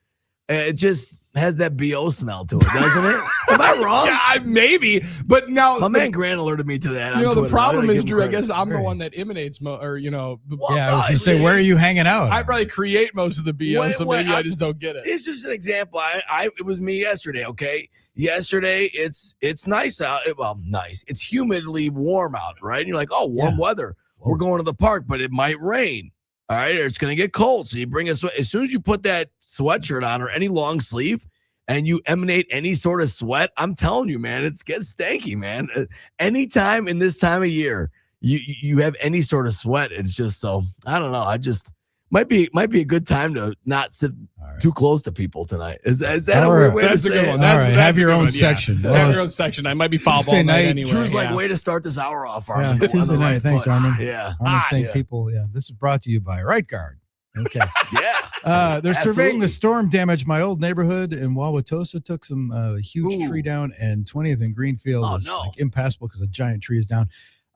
it just has that BO smell to it, doesn't it? Am I wrong? Yeah, maybe. But now my man Grant alerted me to that. The problem is, Drew, I guess I'm the one that emanates I was going to say, where are you hanging out? I probably create most of the BO, maybe I just don't get it. It's just an example. It was me yesterday, okay? Yesterday, it's nice out. Well, nice. It's humidly warm out, right? And you're like, oh, warm weather. We're going to the park, but it might rain. All right, or it's going to get cold. So you bring a sweat. As soon as you put that sweatshirt on or any long sleeve and you emanate any sort of sweat, I'm telling you, man, it gets stanky, man. Anytime in this time of year, you have any sort of sweat, it's just so, I don't know. I just might be a good time to not sit too close to people tonight. Is that a weird way to say it? That's a good one. That's have your own section. Yeah. Have your own section. I might be foul ball night anyway. Drew's like, way to start this hour off, Armen. Yeah, Tuesday night. Thanks, Armen. Yeah. Armen saying people, this is brought to you by Right Guard. Okay. Yeah. They're surveying the storm damage. My old neighborhood in Wauwatosa took some huge tree down, and 20th and Greenfield is like impassable because a giant tree is down.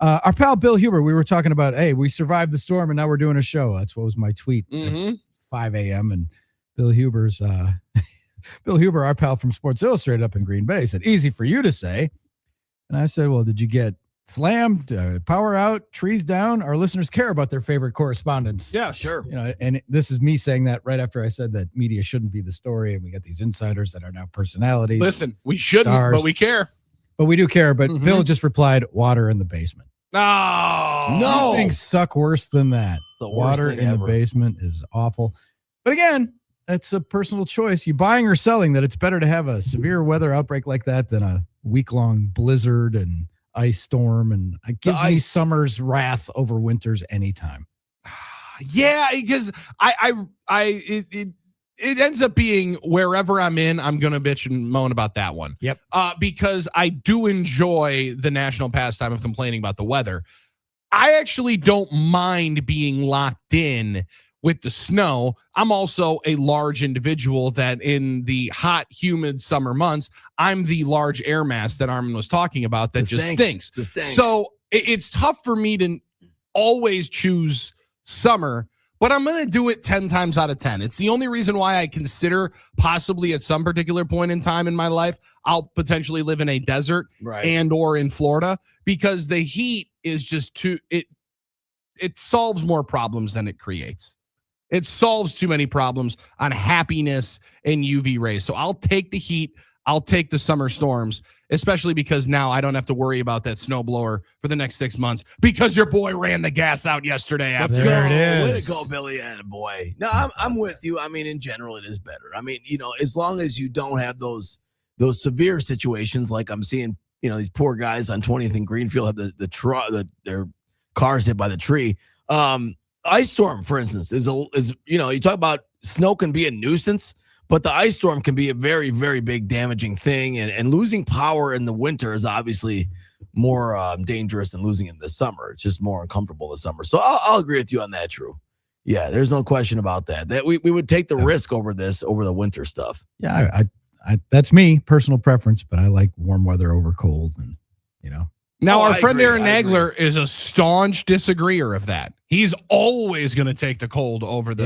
Our pal Bill Huber, we were talking about, hey, we survived the storm and now we're doing a show. That's what was my tweet. It's 5 a.m. and Bill Huber's Bill Huber, our pal from Sports Illustrated up in Green Bay, said, easy for you to say. And I said, well, did you get slammed, power out, trees down? Our listeners care about their favorite correspondents. Yeah, sure. And this is me saying that right after I said that media shouldn't be the story, and we got these insiders that are now personalities. Listen, we shouldn't, but we care. But we do care. But Bill just replied, water in the basement. Oh, no. Things suck worse than that. The water in the basement is awful. But again, that's a personal choice. You buying or selling that it's better to have a severe weather outbreak like that than a week-long blizzard and ice storm. And give me summer's wrath over winter's anytime. Yeah, because it ends up being wherever I'm in, I'm going to bitch and moan about that one. Yep. Because I do enjoy the national pastime of complaining about the weather. I actually don't mind being locked in with the snow. I'm also a large individual that in the hot, humid summer months, I'm the large air mass that Armen was talking about that just stinks. So it's tough for me to always choose summer, but I'm going to do it 10 times out of 10. It's the only reason why I consider possibly at some particular point in time in my life, I'll potentially live in a desert and or in Florida, because the heat is just it solves more problems than it creates. It solves too many problems on happiness and UV rays. So I'll take the heat. I'll take the summer storms, especially because now I don't have to worry about that snowblower for the next 6 months because your boy ran the gas out yesterday. There it is. Way to go, Billy. And boy. No, I'm with you. I mean, in general, it is better. I mean, as long as you don't have those severe situations like I'm seeing, these poor guys on 20th and Greenfield have their cars hit by the tree. Ice storm, for instance, is you talk about snow can be a nuisance, but the ice storm can be a very, very big damaging thing. And losing power in the winter is obviously more dangerous than losing it in the summer. It's just more uncomfortable in the summer. So I'll agree with you on that, Drew. Yeah, there's no question about that. That we would take the risk over the winter stuff. Yeah, I that's me, personal preference, but I like warm weather over cold, and Now, our friend Aaron Nagler is a staunch disagreeer of that. He's always going to take the cold over the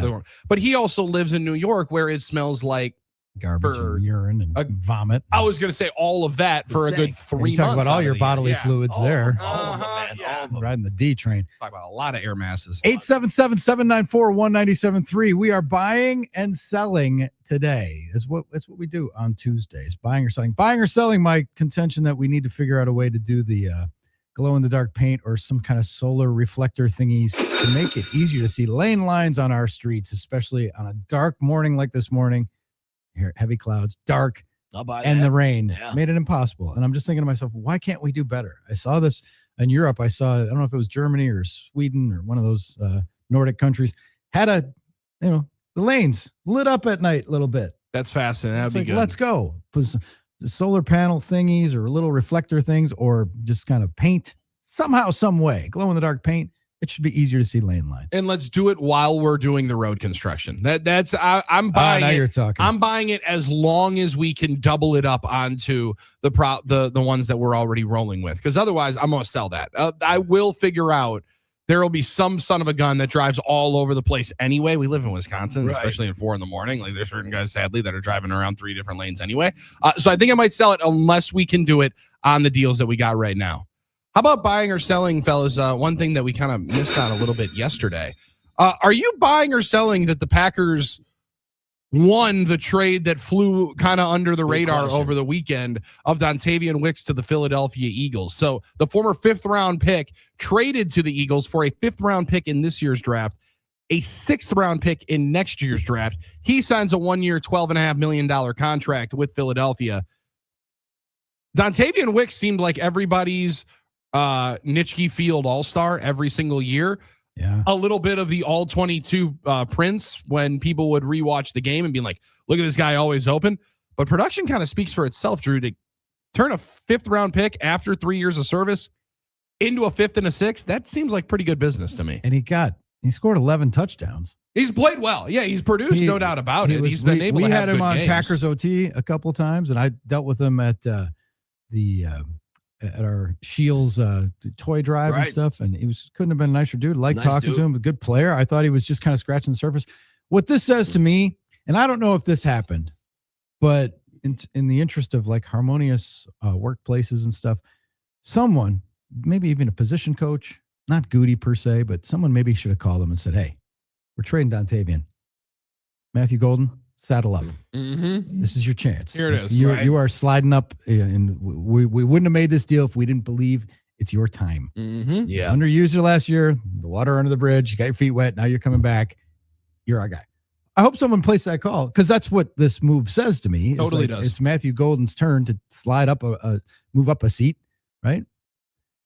warm. But he also lives in New York, where it smells like garbage and urine and vomit. I was going to say all of that for a good 3 months. You talk about all your bodily fluids there. All of them, man. All of them. Riding the D train. Talk about a lot of air masses. 877-794-1973. We are buying and selling today. That's what we do on Tuesdays. Buying or selling. Buying or selling, my contention that we need to figure out a way to do the glow-in-the-dark paint or some kind of solar reflector thingies to make it easier to see lane lines on our streets, especially on a dark morning like this morning. Here, heavy clouds, dark, and the rain made it impossible. And I'm just thinking to myself, why can't we do better? I saw this in Europe. I don't know if it was Germany or Sweden or one of those Nordic countries, had the lanes lit up at night a little bit. That's fascinating. That'd be good. Let's go. Put the solar panel thingies or little reflector things, or just kind of paint somehow, some way, glow in the dark paint. It should be easier to see lane lines. And let's do it while we're doing the road construction. I'm buying now it. You're talking. I'm buying it as long as we can double it up onto the ones that we're already rolling with. Because otherwise, I'm going to sell that. I will figure out. There will be some son of a gun that drives all over the place anyway. We live in Wisconsin, especially at 4 a.m. Like there's certain guys, sadly, that are driving around 3 different lanes anyway. So I think I might sell it unless we can do it on the deals that we got right now. How about buying or selling, fellas? One thing that we kind of missed on a little bit yesterday. Are you buying or selling that the Packers One, the trade that flew kind of under the radar over the weekend of Dontavian Wicks to the Philadelphia Eagles. So the former 5th-round pick traded to the Eagles for a 5th-round pick in this year's draft, a 6th-round pick in next year's draft. He signs a 1-year, $12.5 million contract with Philadelphia. Dontavian Wicks seemed like everybody's Nitschke Field all-star every single year. Yeah. A little bit of the all-22 Prince when people would rewatch the game and be like, look at this guy always open. But production kind of speaks for itself, Drew. To turn a 5th-round pick after 3 years of service into a 5th and a 6th, that seems like pretty good business to me. And he scored 11 touchdowns. He's played well. Yeah, he's produced, no doubt about it. He's been able to have good games. We had him on Packers OT a couple of times, and I dealt with him at at our Shields toy drive and stuff, and he couldn't have been a nicer dude. Like talking to him, a good player. I thought he was just kind of scratching the surface. What this says to me, and I don't know if this happened, but in the interest of like harmonious workplaces and stuff, someone, maybe even a position coach, not Goody per se, but someone maybe should have called him and said, "Hey, we're trading Dontavian. Matthew Golden, saddle up. This is your chance. Here it is. You are sliding up, and we wouldn't have made this deal if we didn't believe it's your time. Yeah. Underused it last year, the water under the bridge, you got your feet wet, now you're coming back. You're our guy." I hope someone placed that call, because that's what this move says to me. Totally does. It's Matthew Golden's turn to slide up move up a seat, right?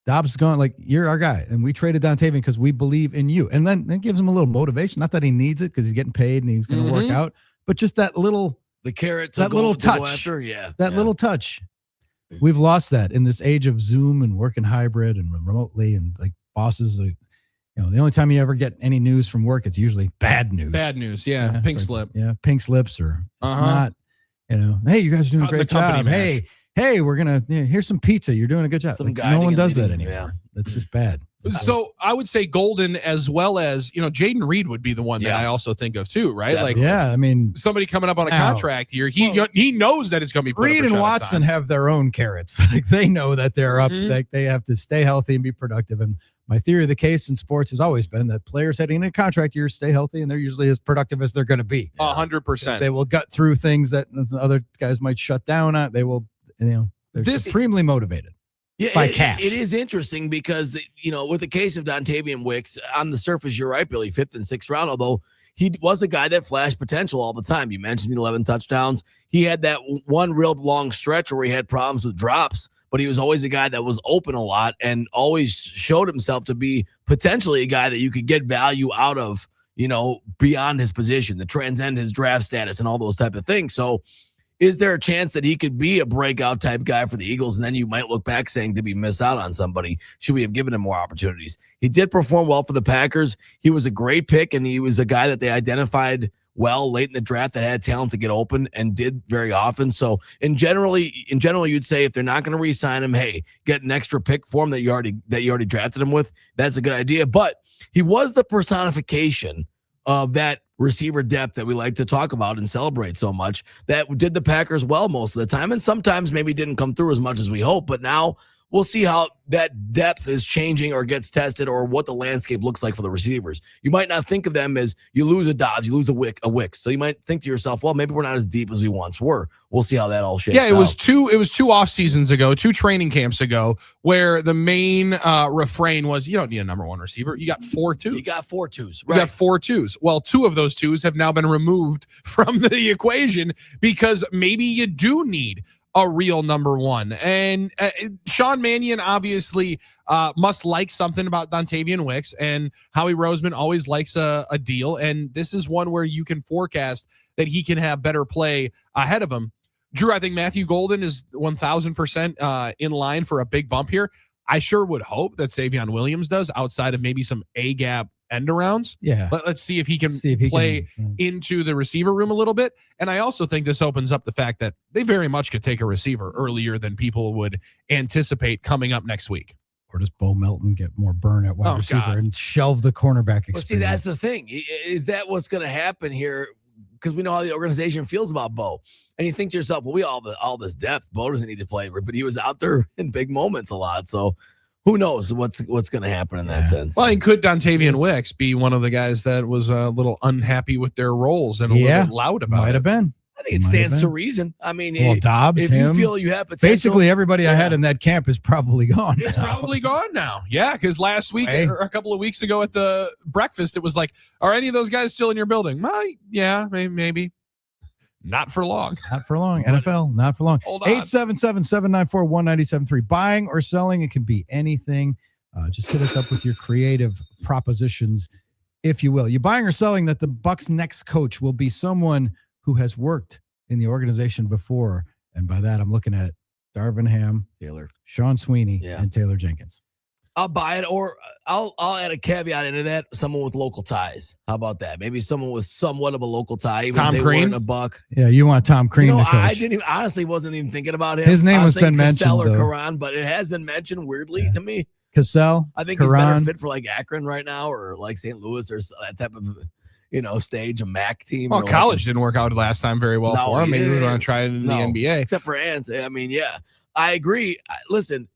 Dobbs is going like, you're our guy, and we traded Dontavian because we believe in you. And then it gives him a little motivation. Not that he needs it because he's getting paid and he's going to work out, but just that little carrot, that little touch, little touch. We've lost that in this age of Zoom and working hybrid and remotely, and like bosses. The only time you ever get any news from work, it's usually bad news. Bad news, yeah. Pink slip. Yeah, pink slips, or it's not. Hey, you guys are doing a great job. Hey, we're gonna here's some pizza. You're doing a good job. No one does that anymore. Yeah. That's just bad. So I would say Golden, as well as Jaden Reed, would be the one that I also think of too, right? Definitely. Like, I mean, somebody coming up on a contract here, he knows that it's going to be. Reed and Watson have their own carrots. Like, they know that they're up. Like, they have to stay healthy and be productive. And my theory of the case in sports has always been that players heading into contract years stay healthy, and they're usually as productive as they're going to be. 100%. They will gut through things that other guys might shut down on. They will, they're supremely motivated. Yeah, by cash. It is interesting because, with the case of Dontavian Wicks, on the surface, you're right, Billy, 5th and 6th round, although he was a guy that flashed potential all the time. You mentioned the 11 touchdowns. He had that one real long stretch where he had problems with drops, but he was always a guy that was open a lot and always showed himself to be potentially a guy that you could get value out of, beyond his position, to transcend his draft status and all those type of things. So, is there a chance that he could be a breakout type guy for the Eagles? And then you might look back saying, did we miss out on somebody? Should we have given him more opportunities? He did perform well for the Packers. He was a great pick, and he was a guy that they identified well late in the draft that had talent to get open and did very often. So in general, you'd say if they're not going to re-sign him, hey, get an extra pick for him that you already drafted him with. That's a good idea. But he was the personification of that receiver depth that we like to talk about and celebrate so much, that did the Packers well most of the time, and sometimes maybe didn't come through as much as we hope. But now we'll see how that depth is changing or gets tested, or what the landscape looks like for the receivers. You might not think of them as, you lose a Dobbs, you lose a Wicks. So you might think to yourself, well, maybe we're not as deep as we once were. We'll see how that all shakes out. Yeah, it was two off seasons ago, 2 training camps ago, where the main refrain was, you don't need a number 1 receiver. You got 4 twos. You got 4 twos. Right. You got 4 twos. Well, 2 of those twos have now been removed from the equation, because maybe you do need a real number 1. And Sean Mannion obviously must like something about Dontavian Wicks, and Howie Roseman always likes a deal. And this is one where you can forecast that he can have better play ahead of him. Drew, I think Matthew Golden is 1,000% in line for a big bump here. I sure would hope that Savion Williams does, outside of maybe some A-gap end arounds. Yeah. Let's see if he can play into the receiver room a little bit. And I also think this opens up the fact that they very much could take a receiver earlier than people would anticipate coming up next week. Or does Bo Melton get more burn at wide receiver and shelve the cornerback experience? Well, see, that's the thing. Is that what's going to happen here? Because we know how the organization feels about Bo. And you think to yourself, well, we all this depth. Bo doesn't need to play, but he was out there in big moments a lot. So who knows what's going to happen in that sense. Well, and could Dontavian Wicks be one of the guys that was a little unhappy with their roles and a little bit loud about it? Might have been. I think it stands to reason. I mean, Dobbs, if him, you feel you have potential, basically everybody I had in that camp is probably gone. It's probably gone now. Yeah, because last week or a couple of weeks ago at the breakfast, it was like, are any of those guys still in your building? Yeah, maybe. Not for long. Not for long. NFL, not for long. Hold on. 877-794-1973. Buying or selling, it can be anything. Just hit us up with your creative propositions, if you will. You buying or selling that the Bucs' next coach will be someone who has worked in the organization before, and by that I'm looking at Darvin Ham, Taylor, Sean Sweeney, and Taylor Jenkins. I'll buy it, or I'll add a caveat into that. Someone with local ties. How about that? Maybe someone with somewhat of a local tie, even Tom if they Crean? weren't a Buck. Yeah, you want Tom Crean to coach. I didn't even, honestly wasn't even thinking about him. His name has been Cassell mentioned, or though. Karan, but it has been mentioned weirdly to me. Cassell, I think he's better fit for like Akron right now, or like St. Louis, or that type of stage, a MAC team. Well, or college didn't work out last time very well for him. Maybe we're going to try it in the NBA. Except for Ants. I mean, yeah, I agree. Listen,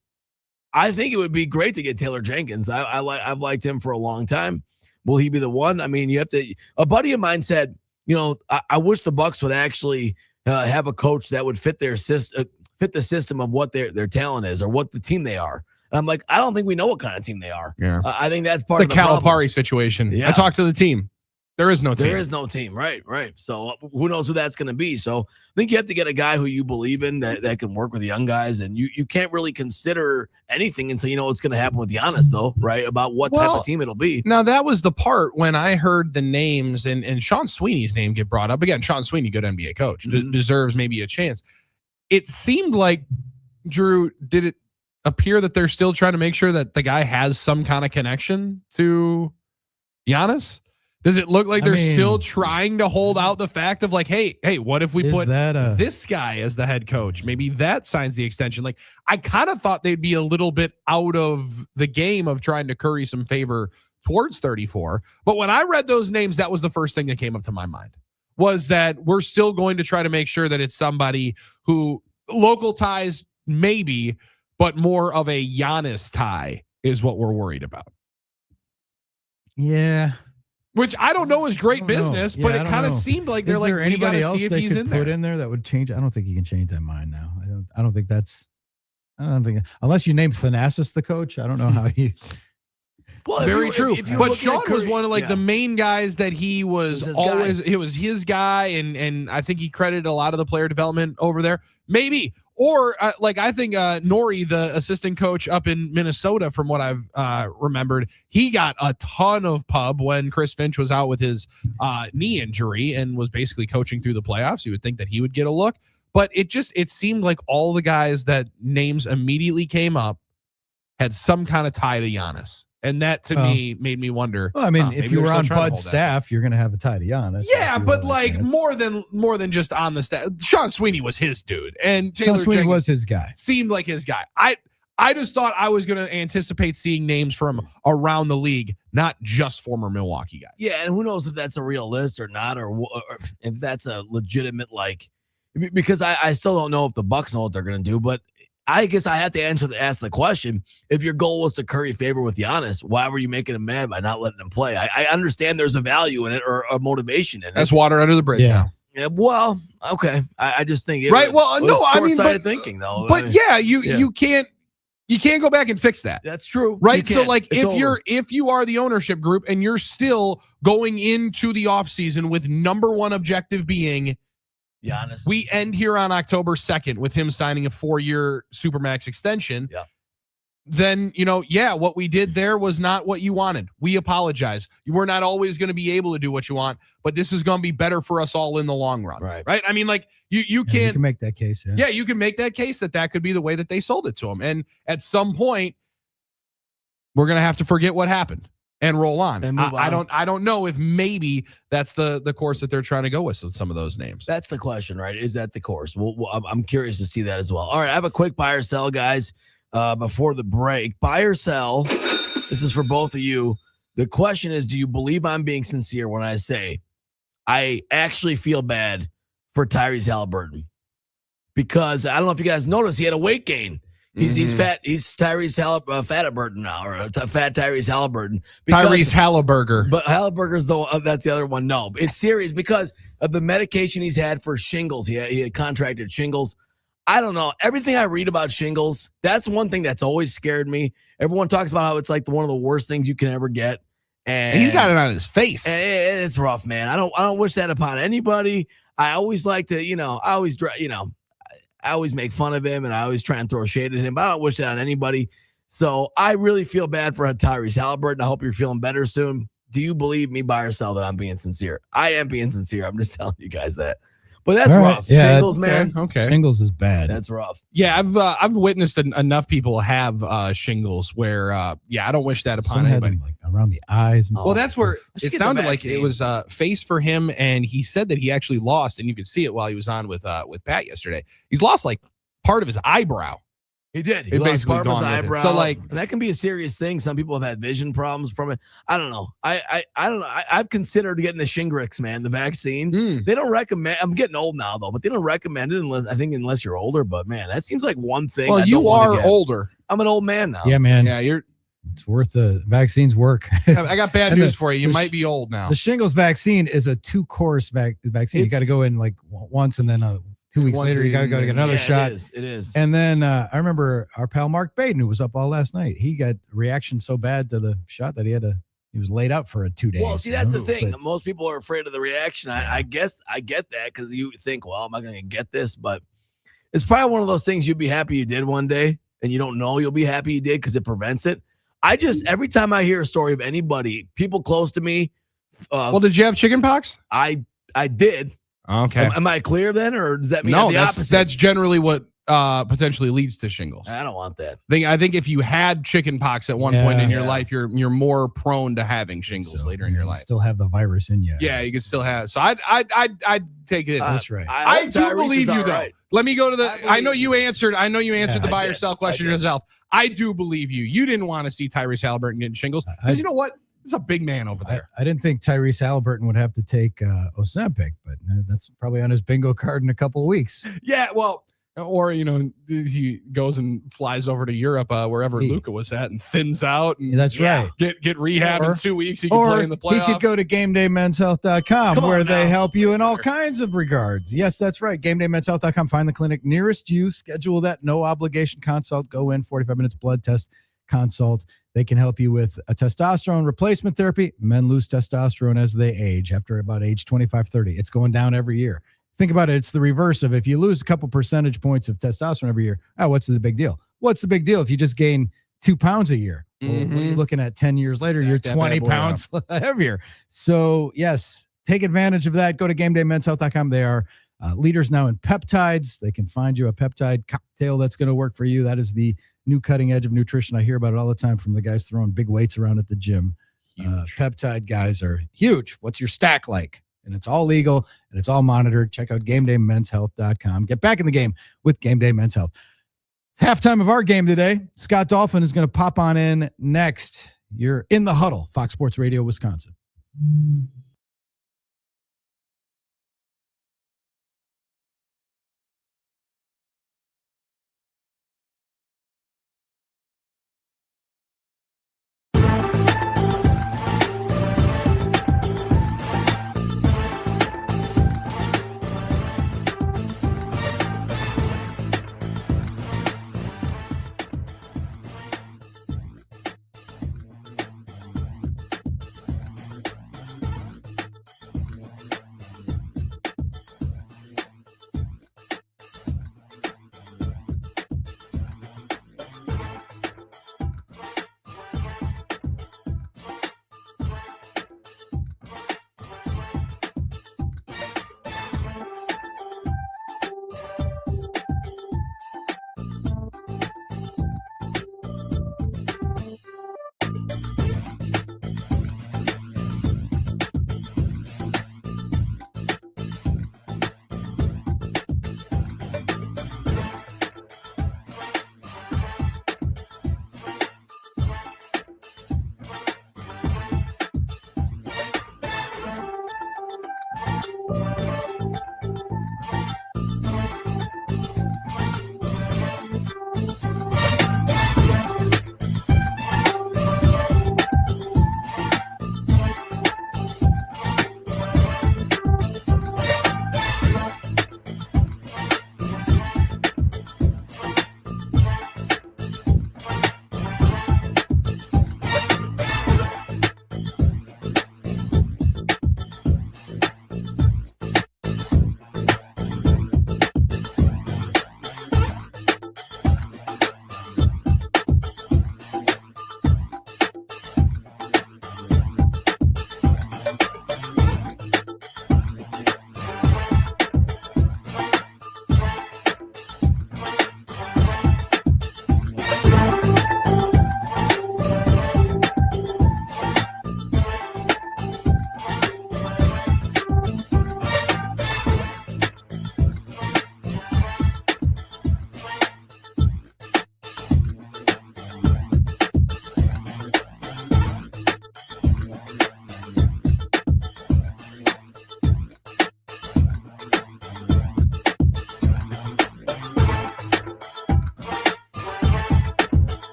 I think it would be great to get Taylor Jenkins. I've liked him for a long time. Will he be the one? I mean, you have to. A buddy of mine said, I wish the Bucs would actually have a coach that would fit their fit the system of what their talent is or what the team they are. And I'm like, I don't think we know what kind of team they are. Yeah, I think that's part of the Calipari problem. situation. Yeah. I talked to the team. There is no team. There is no team. Right. So who knows who that's going to be? So I think you have to get a guy who you believe in that can work with young guys. And you can't really consider anything until you know what's going to happen with Giannis, though, right? About what type of team it'll be. Now, that was the part when I heard the names and Sean Sweeney's name get brought up. Again, Sean Sweeney, good NBA coach, deserves maybe a chance. It seemed like, Drew, did it appear that they're still trying to make sure that the guy has some kind of connection to Giannis? Does it look like they're still trying to hold out the fact of like, hey, what if we put this guy as the head coach? Maybe that signs the extension. Like, I kind of thought they'd be a little bit out of the game of trying to curry some favor towards 34. But when I read those names, that was the first thing that came up to my mind, was that we're still going to try to make sure that it's somebody who local ties maybe, but more of a Giannis tie is what we're worried about. Yeah. Which I don't know is great business, but it kind of seemed like they're like, we got to see if he's in there. Put in there that would change. I don't think you can change that mind now. I don't think unless you name Thanasis the coach. I don't know how you. Well, very true. But Sean was Curry, one of the main guys that he was always. It was his guy, and I think he credited a lot of the player development over there. Maybe. Or I think Nori, the assistant coach up in Minnesota, from what I've remembered, he got a ton of pub when Chris Finch was out with his knee injury and was basically coaching through the playoffs. You would think that he would get a look, but it seemed like all the guys that names immediately came up had some kind of tie to Giannis. And that to me made me wonder. Well, I mean, if you were on Bud's staff, you're going to have a tie to Giannis. Yeah, but more than just on the staff. Sean Sweeney was his dude, and Taylor Sean Sweeney Jenkins was his guy. Seemed like his guy. I just thought I was going to anticipate seeing names from around the league, not just former Milwaukee guys. Yeah, and who knows if that's a real list or not, or if that's a legitimate because I still don't know if the Bucs know what they're going to do, but. I guess I have to ask the question. If your goal was to curry favor with Giannis, why were you making him mad by not letting him play? I understand there's a value in it or a motivation in it. That's water under the bridge now. Yeah, well, okay. I just think it right. Well, no, I mean, short-sighted thinking though. But you can't go back and fix that. That's true. Right. So if you are the ownership group and you're still going into the offseason with number one objective being Giannis. We end here on October 2nd with him signing a 4-year Supermax extension. Yeah. Then, what we did there was not what you wanted. We apologize. We're not always going to be able to do what you want, but this is going to be better for us all in the long run. Right. I mean, you can make that case. Yeah, you can make that case that could be the way that they sold it to him. And at some point, we're going to have to forget what happened and roll on. And move on. I don't know if maybe that's the course that they're trying to go with some of those names. That's the question, right? Is that the course? Well, I'm curious to see that as well. All right, I have a quick buy or sell, guys, before the break. Buy or sell. This is for both of you. The question is, do you believe I'm being sincere when I say I actually feel bad for Tyrese Haliburton? Because I don't know if you guys noticed, he had a weight gain. He's fat. He's Tyrese Halliburton now, or fat Tyrese Halliburton. Tyrese Halliburger. But Halliburger's that's the other one. No, it's serious because of the medication he's had for shingles. He had contracted shingles. I don't know. Everything I read about shingles, that's one thing that's always scared me. Everyone talks about how it's like one of the worst things you can ever get. And he's got it on his face. It's rough, man. I don't wish that upon anybody. I always like to, I always make fun of him and I always try and throw shade at him, but I don't wish that on anybody. So I really feel bad for Tyrese Halliburton. I hope you're feeling better soon. Do you believe me, buy or sell, that I'm being sincere? I am being sincere. I'm just telling you guys that. But that's rough. Yeah, shingles, man. Okay. Shingles is bad. That's rough. Yeah, I've witnessed enough people have shingles where I don't wish that upon Some had anybody. them, like around the eyes and stuff. Well, that's where should it get the sounded like vaccine. it was face for him, and he said that he actually lost, and you could see it while he was on with Pat yesterday. He's lost like part of his eyebrow. He did. He It lost basically part of his gone with it. eyebrow. So, like- and that can be a serious thing. Some people have had vision problems from it. I don't know. I don't know. I've considered getting the Shingrix, man, the vaccine. They don't recommend. I'm getting old now though, but they don't recommend it unless you're older. But man, that seems like one thing. Well, I you don't wanna are get. older. I'm an old man now. Yeah, man. Yeah, It's worth the vaccines work. I got bad And news for you. You might be old now. The shingles vaccine is a 2-course vaccine. You got to go in like once, and then 2 weeks Once later, you got to go to get another shot. It is. And then I remember our pal Mark Baden, who was up all last night. He got a reaction so bad to the shot that he was laid up for 2 days. Well, see, that's the thing. But Most people are afraid of the reaction. I guess I get that because you think, well, am I going to get this? But it's probably one of those things you'd be happy you did one day, and you don't know you'll be happy you did because it prevents it. Every time I hear a story of anybody, people close to me. Well, did you have chicken pox? I did. Okay. Am I clear then, or does that mean No, the that's opposite? generally what potentially leads to shingles. I don't want that. I think if you had chicken pox at one point in your life, you're more prone to having shingles later in your life. Still have the virus in you. Yeah, you can still have. So I'd take it. That's right. I do Tyrese believe is you all though. right. Let me go to the. I know you answered the buy I or did. sell question I did. yourself. I do believe you. You didn't want to see Tyrese Halliburton getting shingles because you know what? He's a big man over there. I didn't think Tyrese Halliburton would have to take Ozempic, but that's probably on his bingo card in a couple of weeks. Yeah, well, or he goes and flies over to Europe, wherever Luka was at, and thins out. And That's right. Get rehab in 2 weeks. He can Or play in the playoffs. he could go to GameDayMen'sHealth.com Come on where they now. help you in all kinds of regards. Yes, that's right. GameDayMen'sHealth.com. Find the clinic nearest you. Schedule that no obligation consult. Go in, 45 minutes blood test consult. They can help you with a testosterone replacement therapy. Men lose testosterone as they age after about age 25, 30. It's going down every year. Think about it. It's the reverse of if you lose a couple percentage points of testosterone every year. What's the big deal? What's the big deal if you just gain 2 pounds a year? Well, what are you looking at 10 years later? You're that 20 bad boy pounds heavier. So, yes, take advantage of that. Go to GameDayMen'sHealth.com. They are leaders now in peptides. They can find you a peptide cocktail that's going to work for you. That is the new cutting edge of nutrition. I hear about it all the time from the guys throwing big weights around at the gym. Peptide guys are huge. What's your stack like? And it's all legal and it's all monitored. Check out GameDayMen'sHealth.com. Get back in the game with Game Day Men's Health. Halftime of our game today. Scott Dolphin is going to pop on in next. You're in the Huddle, Fox Sports Radio, Wisconsin.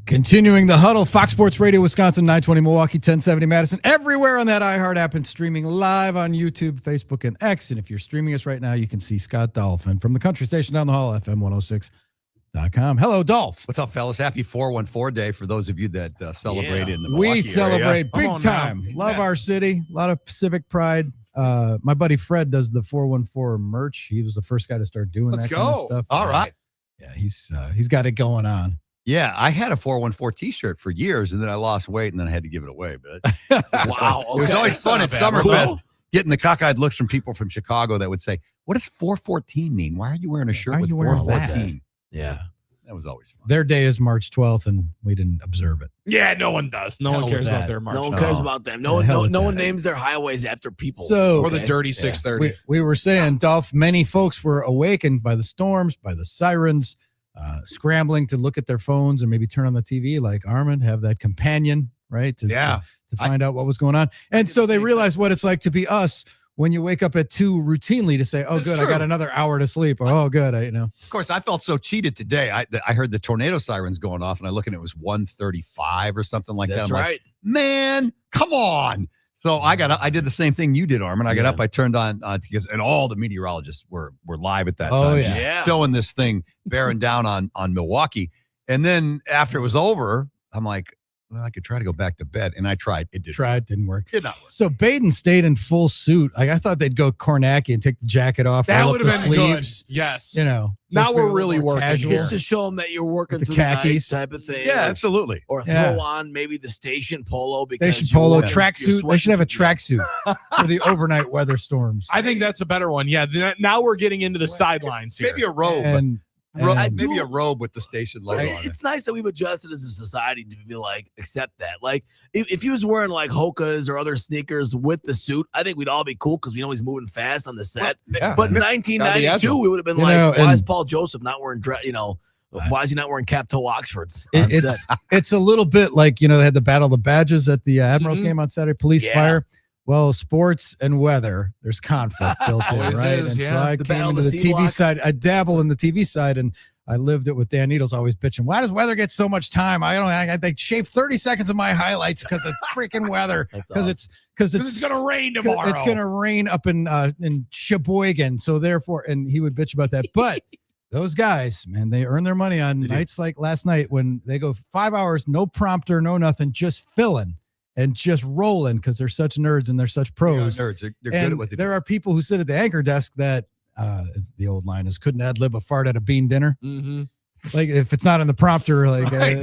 Continuing the Huddle, Fox Sports Radio, Wisconsin, 920 Milwaukee, 1070 Madison, everywhere on that iHeart app and streaming live on YouTube, Facebook, and X. And if you're streaming us right now, you can see Scott Dolphin from the country station down the hall, FM 106.com. Hello, Dolph. What's up, fellas? Happy 414 Day for those of you that celebrate in the Milwaukee We celebrate area. big time. Love our city. A lot of civic pride. My buddy Fred does the 414 merch. He was the first guy to start doing that kind of stuff. All right. Yeah, he's got it going on. Yeah, I had a 414 T-shirt for years, and then I lost weight, and then I had to give it away. But wow, it was always fun at Summerfest, getting the cockeyed looks from people from Chicago that would say, "What does 414 mean? Why are you wearing a shirt with 414?" Yeah, that was always fun. Their day is March 12th, and we didn't observe it. Yeah, no one does. No one cares about their March. No one cares about them. No one names their highways after people. Or the dirty 630. We were saying, Dolph, many folks were awakened by the storms, by the sirens, scrambling to look at their phones and maybe turn on the TV like Armen, have that companion, right? To find out what was going on. And so they realized what it's like to be us when you wake up at 2 routinely to say, oh, good, I got another hour to sleep. Or, oh, good, Of course, I felt so cheated today. I heard the tornado sirens going off, and I look and it was 1:35 or something like that. That's I'm right. like, man, come on. So I did the same thing you did, Armen. I got up, I turned on, and all the meteorologists were live at that time, showing this thing bearing down on Milwaukee. And then after it was over, I'm like, well, I could try to go back to bed, and I tried. It didn't work. Did not work. So Baden stayed in full suit. Like I thought they'd go Kornacki and take the jacket off. That would have been sleeves. good. Yes. Now we're really working. Casual. Just to show them that you're working With the through khakis. the night type of thing. Yeah, absolutely. Or throw on maybe the station polo because Station polo, tracksuit. They should have a tracksuit for the overnight weather storms. I think that's a better one. Yeah. Now we're getting into the sidelines here. Maybe a robe. And maybe a robe with the station logo on it. It's nice that we've adjusted as a society to be like, accept that. Like, if he was wearing like Hoka's or other sneakers with the suit, I think we'd all be cool because we know he's moving fast on the set. But in 1992, we would have been why is Paul Joseph not wearing dress? Why is he not wearing cap toe Oxfords? It's a little bit like, they had the Battle of the Badges at the Admirals game on Saturday, police fire. Well, sports and weather, there's conflict built in, right? So I came into the TV side. I dabble in the TV side, and I lived it with Dan Needles always bitching. Why does weather get so much time? They shave 30 seconds of my highlights because of freaking weather. Because it's gonna rain tomorrow. It's gonna rain up in Sheboygan. So therefore, and he would bitch about that. But those guys, man, they earn their money on nights like last night when they go 5 hours, no prompter, no nothing, just filling. And just rolling because they're such nerds and they're such pros. Nerds. They're good at what they do. There are people who sit at the anchor desk that, the old line is, couldn't ad-lib a fart at a bean dinner. Mm-hmm. Like if it's not in the prompter, like I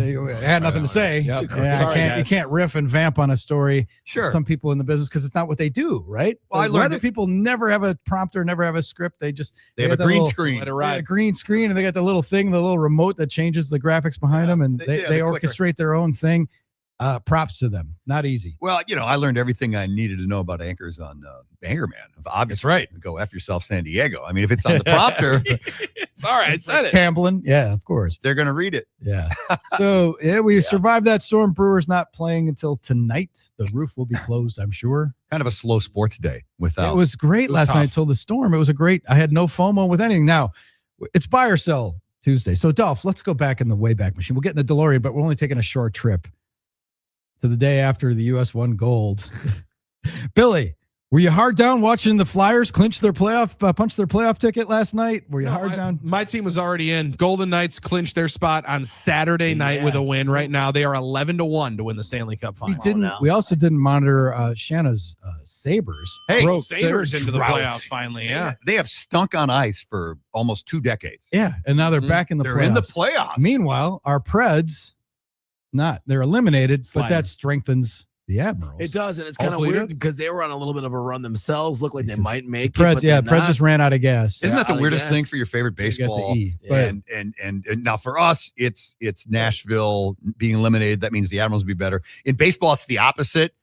had nothing to say. Yep. Yeah, you can't riff and vamp on a story. Sure. Some people in the business because it's not what they do, right? Well, other people never have a prompter, never have a script. They have a green screen. A green screen, and they got the little thing, the little remote that changes the graphics behind them, and they orchestrate their own thing. Props to them. Not easy. Well, I learned everything I needed to know about anchors on Anchorman. Obviously, right. Go F yourself, San Diego. I mean, if it's on the prompter, sorry, I said it. Camblin, yeah, of course. They're going to read it. Yeah. So, we survived that storm. Brewers not playing until tonight. The roof will be closed, I'm sure. Kind of a slow sports day without. It was great last night until the storm. It was I had no FOMO with anything. Now, it's buy or sell Tuesday. So, Dolph, let's go back in the Wayback Machine. We'll get in the DeLorean, but we're only taking a short trip to the day after the U.S. won gold. Billy, were you hard down watching the Flyers punch their playoff ticket last night? Were you hard down? My team was already in. Golden Knights clinched their spot on Saturday night with a win. Right now, they are 11-1 to win the Stanley Cup final. We also didn't monitor Shanna's Sabres. Hey, Sabres into the playoffs finally. Yeah, they have stunk on ice for almost 2 decades. Yeah, and now they're back in the playoffs. They're in the playoffs. Meanwhile, our Preds. They're eliminated, but that strengthens the Admirals. It does, and it's kind of weird because they were on a little bit of a run themselves. Looked like they might make Preds, it. Preds just ran out of gas. Isn't that the weirdest thing for your favorite baseball? And now for us, it's Nashville being eliminated. That means the Admirals will be better. In baseball, it's the opposite.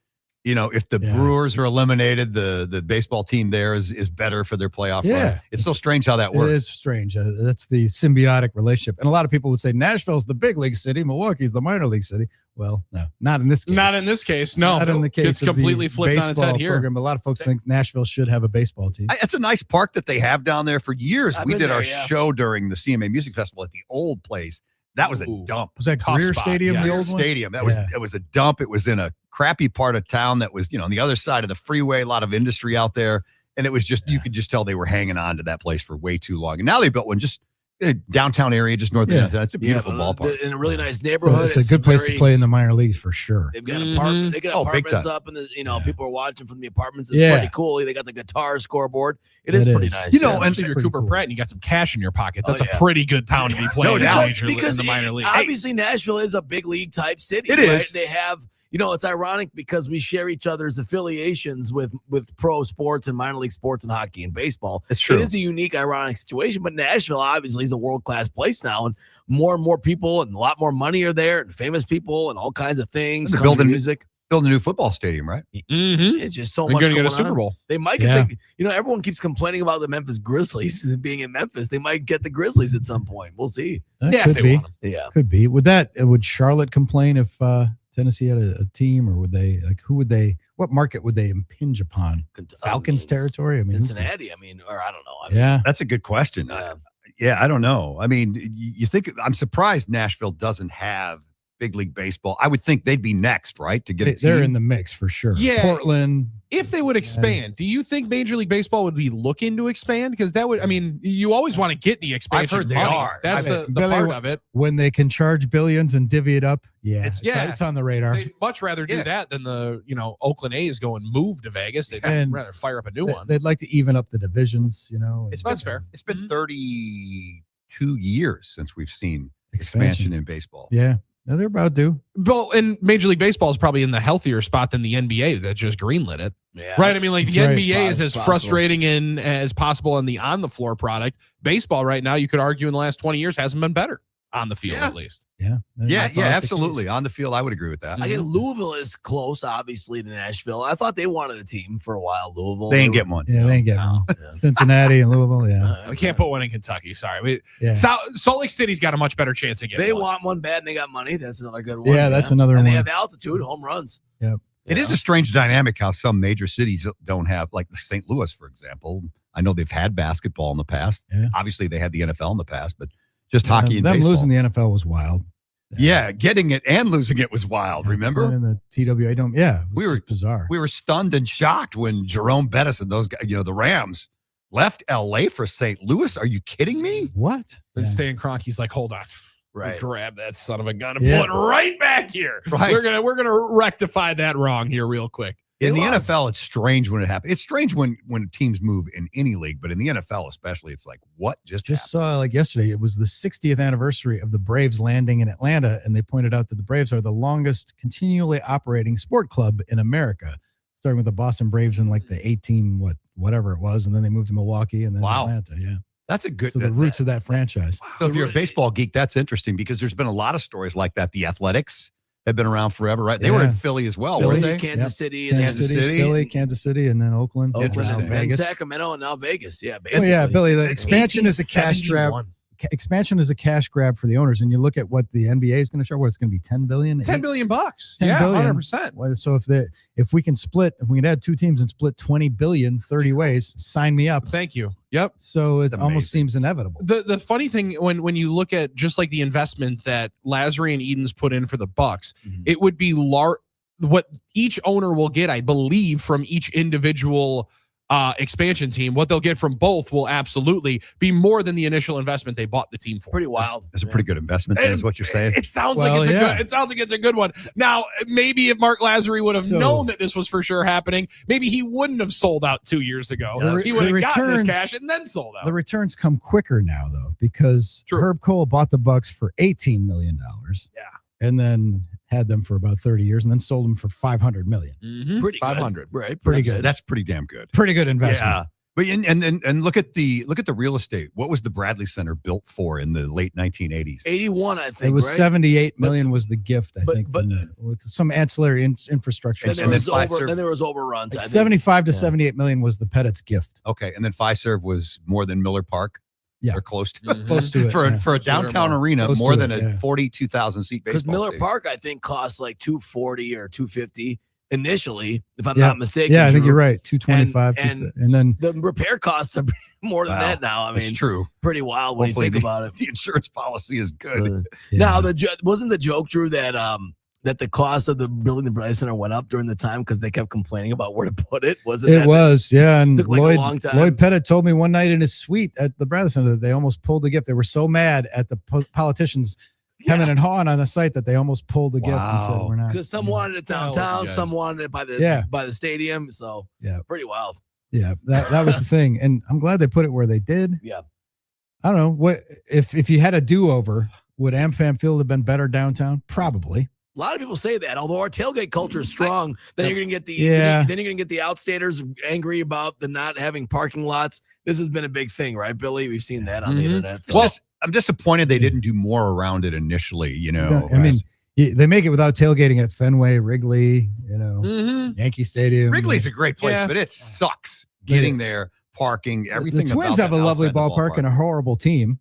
If the Brewers are eliminated, the baseball team there is better for their playoff run. It's so strange how that works. It is strange. That's the symbiotic relationship. And a lot of people would say Nashville's the big league city, Milwaukee's the minor league city. Well, no, not in this case. Not in this case, no. Not in the case. It's completely flipped on its head here. Program, but a lot of folks think Nashville should have a baseball team. It's a nice park that they have down there for years. We did our show during the CMA Music Festival at the old place That was a dump. Was that Greer Stadium, the old one? Stadium. That was it was a dump. It was in a crappy part of town that was, on the other side of the freeway, a lot of industry out there. And it was just, you could just tell they were hanging on to that place for way too long. And now they built one just downtown area, just north of downtown. It's a beautiful ballpark. In a really nice neighborhood. So it's a good place to play in the minor leagues for sure. They've got apartments. They got apartments up, and people are watching from the apartments. It's pretty cool. They got the guitar scoreboard. It is pretty nice. And if you're Cooper Pratt and you got some cash in your pocket, that's a pretty good town to be playing in the minor league. Obviously, Nashville is a big league type city. It is. They have. It's ironic because we share each other's affiliations with pro sports and minor league sports and hockey and baseball. It's true. It is a unique, ironic situation, but Nashville obviously is a world-class place now, and more people and a lot more money are there, and famous people and all kinds of things. Building music. Building a new football stadium, right? Mm-hmm. It's just so They're much going to going get a Super Bowl. They might get everyone keeps complaining about the Memphis Grizzlies being in Memphis. They might get the Grizzlies at some point. We'll see. Could if they be. want them. Yeah. Could be. Would Charlotte complain if Tennessee had a team, or would they what market would they impinge upon? Falcons territory? I mean, Cincinnati. Or I don't know. That's a good question. I don't know. You think, I'm surprised Nashville doesn't have big league baseball. I would think they'd be next, right? To get a team. They're in the mix for sure. Yeah. Portland. If they would expand, do you think Major League Baseball would be looking to expand? Because that would, you always want to get the expansion. I've heard money. they are. That's the part of it. When they can charge billions and divvy it up, it's on the radar. They'd much rather do that than the Oakland A's go and move to Vegas. They'd rather fire up a new one. They'd like to even up the divisions. That's fair. It's been 32 years since we've seen expansion in baseball. Yeah. No, they're about due. Well, and Major League Baseball is probably in the healthier spot than the NBA that just greenlit it. Yeah. Right? The NBA is as frustrating as possible in the on-the-floor product. Baseball right now, you could argue in the last 20 years, hasn't been better on the field at least. Yeah, absolutely. On the field, I would agree with that. I think Louisville is close, obviously, to Nashville. I thought they wanted a team for a while, Louisville. They ain't getting one. Yeah, they ain't getting one. Cincinnati and Louisville, we can't put one in Kentucky. Sorry. Salt Lake City's got a much better chance of getting They one. want one bad, and they got money. That's another good one. Yeah, that's another one. And they have altitude, home runs. Yep. It is a strange dynamic how some major cities don't have, like St. Louis, for example. I know they've had basketball in the past. Yeah. Obviously, they had the NFL in the past, but just hockey and them baseball. Losing the NFL was wild. Yeah, getting it and losing it was wild. Remember in the TWA Dome? Yeah, we were bizarre. We were stunned and shocked when Jerome Bettis and those guys, the Rams, left LA for St. Louis. Are you kidding me? What? And Stan Kroenke's like, hold on. Right. Grab that son of a gun and pull it right back here. Right. We're gonna rectify that wrong here real quick. In the NFL, it's strange when it happens. It's strange when teams move in any league, but in the NFL especially, it's like, what just saw yesterday, it was the 60th anniversary of the Braves landing in Atlanta, and they pointed out that the Braves are the longest continually operating sport club in America, starting with the Boston Braves in like the whatever it was, and then they moved to Milwaukee and then Atlanta. Yeah. That's a good. So the roots of that franchise. So if you're a baseball geek, that's interesting because there's been a lot of stories like that. The Athletics have been around forever, right? They were in Philly as well, weren't they? Kansas City, Kansas City, Philly, Kansas City, and then Oakland, and Vegas, Sacramento, and now Vegas. Yeah, basically. Billy. The expansion is a cash grab. Expansion is a cash grab for the owners, and you look at what the NBA is going to show. What it's going to be, $10 billion. $10 billion. $10 billion. billion. 100%. So if we can add two teams and split $20 billion 30 ways, sign me up. Thank you. Yep. So it almost seems inevitable. The funny thing when you look at just like the investment that Lazary and Edens put in for the Bucks, it would be what each owner will get, I believe, from each individual expansion team. What they'll get from both will absolutely be more than the initial investment they bought the team for. Pretty wild. That's a pretty good investment, is what you're saying. It sounds like it's a good one. Now, maybe if Mark Lazary would have known that this was for sure happening, maybe he wouldn't have sold out 2 years ago. He would have gotten his cash and then sold out. The returns come quicker now, though, because Herb Cole bought the Bucks for $18 million. Yeah. And then had them for about 30 years and then sold them for $500 million. Pretty 500. Good. Right. Pretty good. That's pretty damn good. Pretty good investment. Yeah. But and look at the real estate. What was the Bradley Center built for in the late 1980s? 81, I think. It was right? $78 million was the gift, I think, with some ancillary infrastructure. And then there was overruns. Like 75 to 78 million was the Pettit's gift. Okay, and then Fiserv was more than Miller Park. Yeah, or close to it. Close to it for a downtown arena, close more to than it, a 42,000 seat baseball. Because Miller stadium. Park, I think, costs like $240 or $250. initially, if I'm not mistaken. Yeah, I think you're right. 225, and then the repair costs are more than that now. I mean, it's true. Pretty wild when you think about it. The insurance policy is good. Now, wasn't the joke, Drew, that the cost of the building the Bradley Center went up during the time because they kept complaining about where to put it? It was, yeah. And took like a long time. Lloyd Pettit told me one night in his suite at the Bradley Center that they almost pulled the gift. They were so mad at the politicians hemming and hawing on the site that they almost pulled the gift and said, "We're not." Because some wanted it downtown, some wanted it by the stadium. So pretty wild. Yeah, that was the thing, and I'm glad they put it where they did. Yeah, I don't know what if you had a do-over, would AmFam Field have been better downtown? Probably. A lot of people say that. Although our tailgate culture is strong, then you're gonna get the outstaters angry about the not having parking lots. This has been a big thing, right, Billy? We've seen that on the internet. So. Well, I'm disappointed they didn't do more around it initially. I mean, they make it without tailgating at Fenway, Wrigley, Yankee Stadium. Wrigley's a great place, but it sucks getting there, parking, everything. The Twins have a lovely ballpark and a horrible team.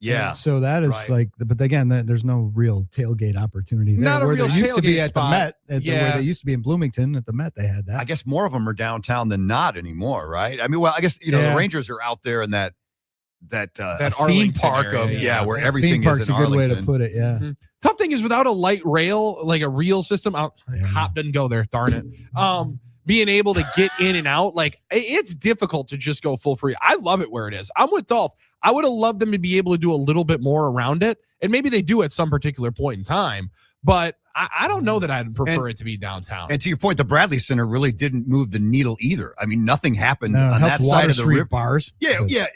Yeah. And so that is but again, there's no real tailgate opportunity there. Not a real used to be tailgate at spot. the Met, where they used to be in Bloomington at the Met. They had that. I guess more of them are downtown than not anymore, right? I mean, well, I guess the Rangers are out there in that theme park area, where everything theme park's is in a good Arlington. way to put it. Yeah. Mm-hmm. Tough thing is without a light rail, like a real system, Hop didn't go there. Darn it. Being able to get in and out, like it's difficult to just go full free. I love it where it is. I'm with Dolph. I would have loved them to be able to do a little bit more around it, and maybe they do at some particular point in time. But I don't know that I'd prefer it to be downtown. And to your point, the Bradley Center really didn't move the needle either. I mean, nothing happened on that side of the river. Bars. Yeah,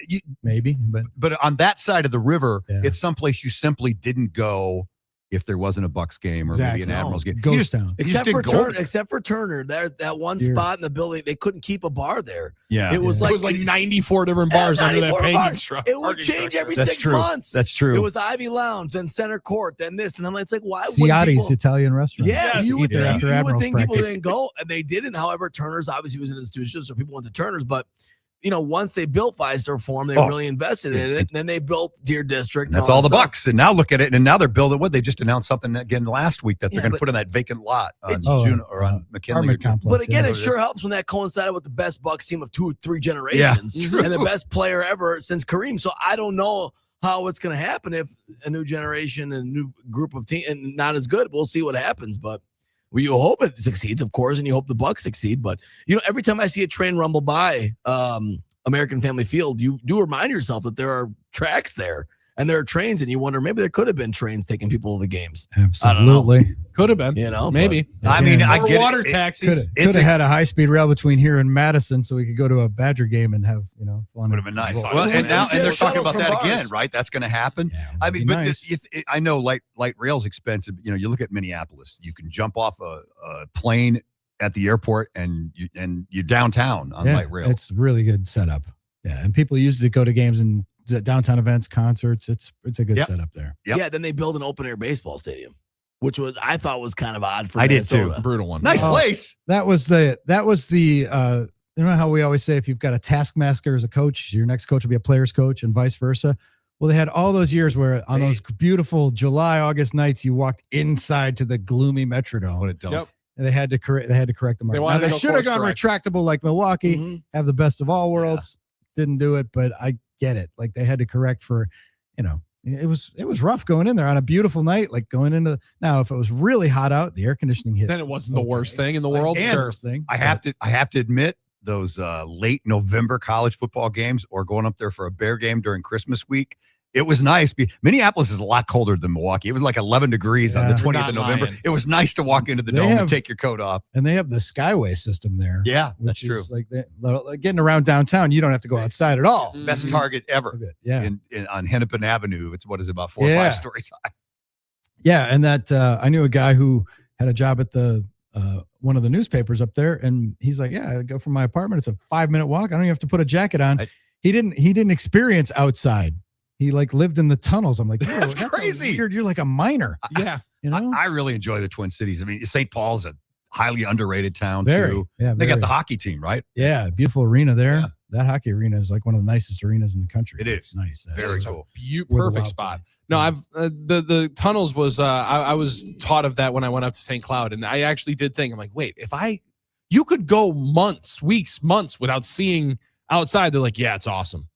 maybe, but on that side of the river, it's someplace you simply didn't go if there wasn't a Bucks game or maybe an Admirals game. Ghost town. Except for Turner, that one spot in the building, they couldn't keep a bar there. Yeah. It was like 94 different bars under that painting structure. It would change every 6 months. That's true. It was Ivy Lounge, then Center Court, then this, and then it's like, why? Ciotti's Italian restaurant. Yeah, you would think practice. people didn't go, and they didn't. However, Turner's obviously was an institution, so people went to Turner's, but once they built Fiserv Forum, they really invested in it. And then they built Deer District. That's all the Bucks. And now look at it. And now they're building they just announced something again last week that they're going to put in that vacant lot on June or on McKinley. Armen complex. But again, it sure helps when that coincided with the best Bucks team of 2 or 3 generations and the best player ever since Kareem. So I don't know how it's going to happen if a new generation and a new group of team and not as good. We'll see what happens, but you hope it succeeds, of course, and you hope the Bucks succeed. But every time I see a train rumble by American Family Field, you do remind yourself that there are tracks there and there are trains, and you wonder maybe there could have been trains taking people to the games. Absolutely, could have been. Maybe. I mean, I get water taxis. Could have had a high-speed rail between here and Madison, so we could go to a Badger game and have fun. Would have been nice. Well, and they're talking about that again, right? That's going to happen. Yeah, I mean, but nice. I know light rail's expensive. You look at Minneapolis. You can jump off a plane at the airport and you're downtown on light rail. It's really good setup. Yeah, and people usually go to games and downtown events, concerts. It's a good setup there. Yep. Yeah, then they build an open air baseball stadium, which I thought was kind of odd for I Minnesota. did too. Brutal one. Nice place. That was the you know how we always say if you've got a taskmaster as a coach, your next coach will be a player's coach and vice versa. Well, they had all those years where on those beautiful July, August nights, you walked inside to the gloomy Metrodome. What a dump. Yep. And they had to correct the market. They should have gone retractable like Milwaukee, have the best of all worlds. Didn't do it, but I get it. Like they had to correct for, it was rough going in there on a beautiful night. Like going into now, if it was really hot out, the air conditioning hit. Then it wasn't the worst thing in the world. I have to admit, those late November college football games or going up there for a Bear game during Christmas week. It was nice. Minneapolis is a lot colder than Milwaukee. It was like 11 degrees on the 20th of November. It was nice to walk into the dome and take your coat off. And they have the Skyway system there. Yeah, that's true. Like getting around downtown, you don't have to go outside at all. Best Target ever. Yeah. On Hennepin Avenue. It's about 4 or 5 stories high. Yeah, and that I knew a guy who had a job at the one of the newspapers up there, and he's like, "Yeah, I go from my apartment. It's a 5-minute walk. I don't even have to put a jacket on." He didn't experience outside. He lived in the tunnels. I'm like, that's crazy. You're like a miner. Yeah. I really enjoy the Twin Cities. I mean, St. Paul's a highly underrated town very, too. Yeah, they got the hockey team, right? Yeah. Beautiful arena there. that hockey arena is like one of the nicest arenas in the country. It is. It's nice. Very cool. Perfect spot. No, I've the tunnels was I was taught of that when I went up to St. Cloud, and I actually did think, I'm like, wait, you could go weeks, months without seeing outside. They're like, yeah, it's awesome.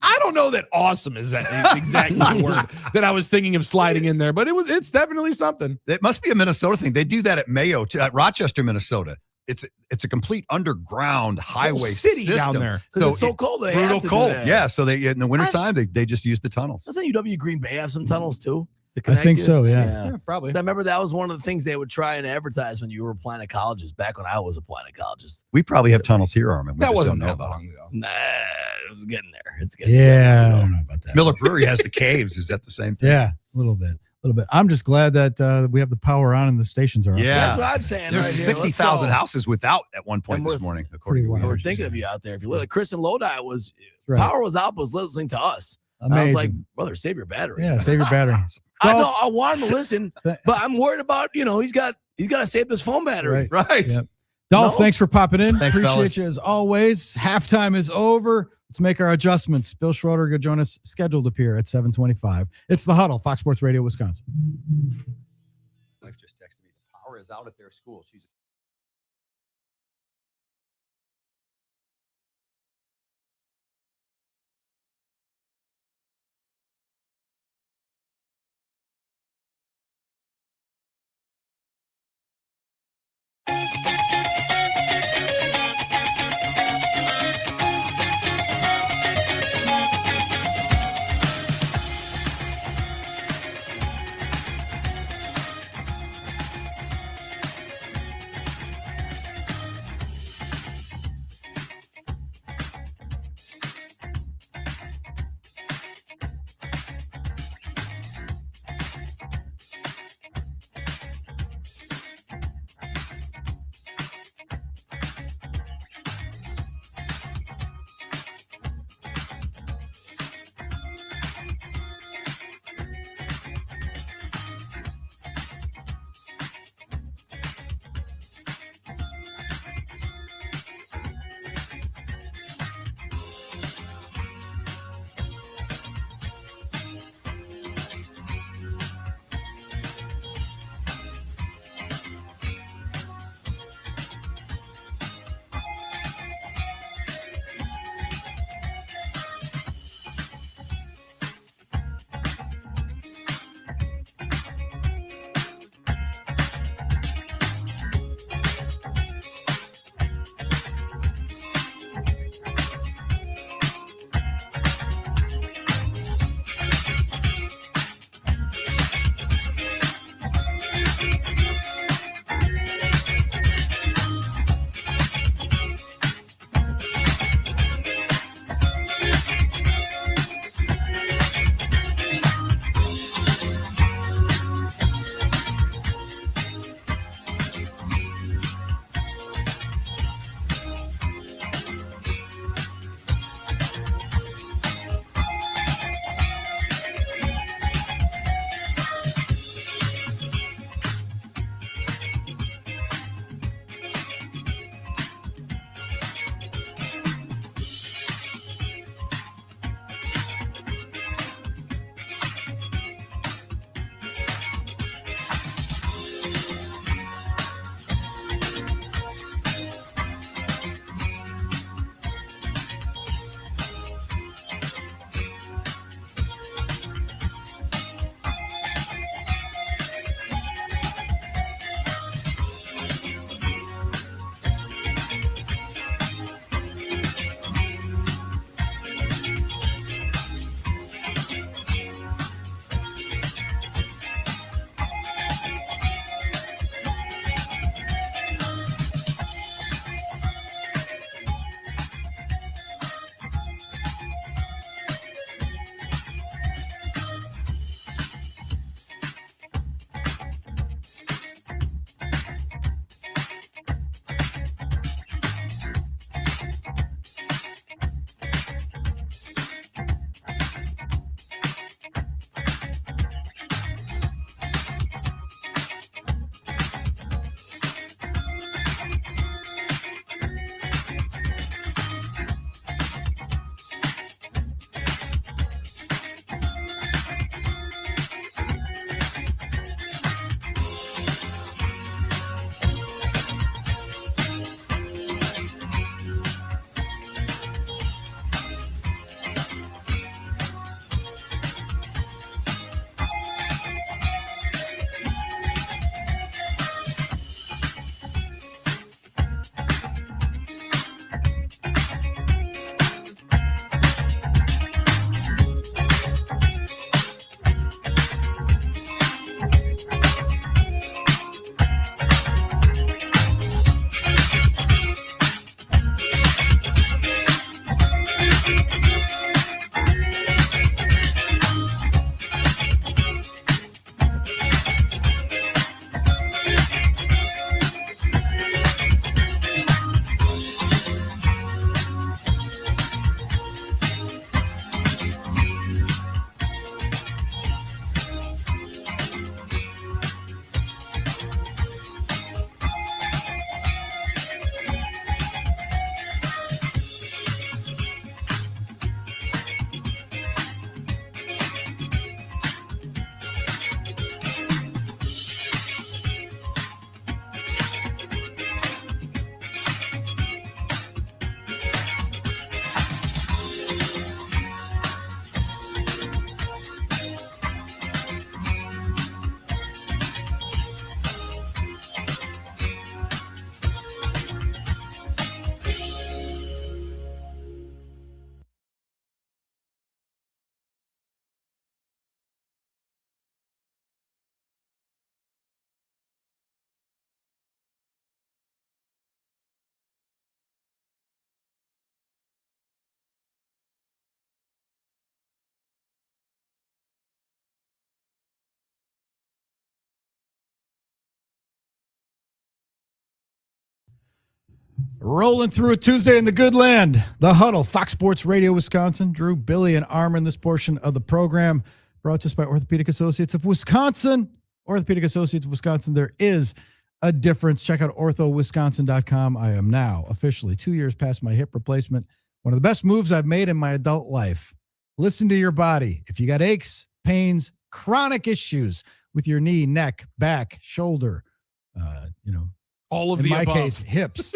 I don't know that awesome is that exactly the word that I was thinking of sliding in there, but it's definitely something. It must be a Minnesota thing. They do that at Mayo, at Rochester, Minnesota. It's a complete underground highway city system down there. So it's so cold. They brutal have to cold. Do that. Yeah. So in the wintertime, they just use the tunnels. Doesn't UW Green Bay have some tunnels too? I think so. Yeah. Probably. I remember that was one of the things they would try and advertise when you were applying to colleges back when I was applying to colleges. We probably have tunnels here, Armen. That wasn't that long ago. Nah, it was getting there. It's getting Yeah. I don't know about that. Miller Brewery has the caves. Is that the same thing? Yeah. A little bit. I'm just glad that we have the power on and the stations are on. Yeah. That's what I'm saying. There's right here. 60,000 Let's go. houses without at one point this morning, according to Pretty We're wild. thinking of you out there. If you look, like Chris and Lodi was Right. power was out, was listening to us. Amazing. I was like, brother, save your battery. Yeah. Save your battery. I know Dolph- I want him to listen, but I'm worried about, he's got to save this phone battery. Right. Yep. Dolph, No? thanks for popping in. Thanks, Appreciate fellas. you as always. Halftime is over. Let's make our adjustments. Bill Schroeder going to join us, scheduled to appear at 7:25. It's the Huddle, Fox Sports Radio, Wisconsin. My wife just texted me. The power is out at their school. She's Rolling through a Tuesday in the good land. The Huddle, Fox Sports Radio, Wisconsin. Drew, Billy, and Armen. This portion of the program brought to us by Orthopedic Associates of Wisconsin. Orthopedic Associates of Wisconsin. There is a difference. Check out orthowisconsin.com. I am now officially 2 years past my hip replacement. One of the best moves I've made in my adult life. Listen to your body. If you got aches, pains, chronic issues with your knee, neck, back, shoulder, all of in the my above. case, hips.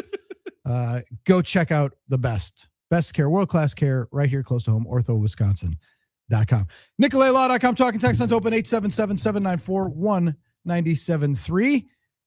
Go check out the best care, world-class care right here close to home, orthowisconsin.com. NicoletLaw.com, talking text lines open 877-794-1973.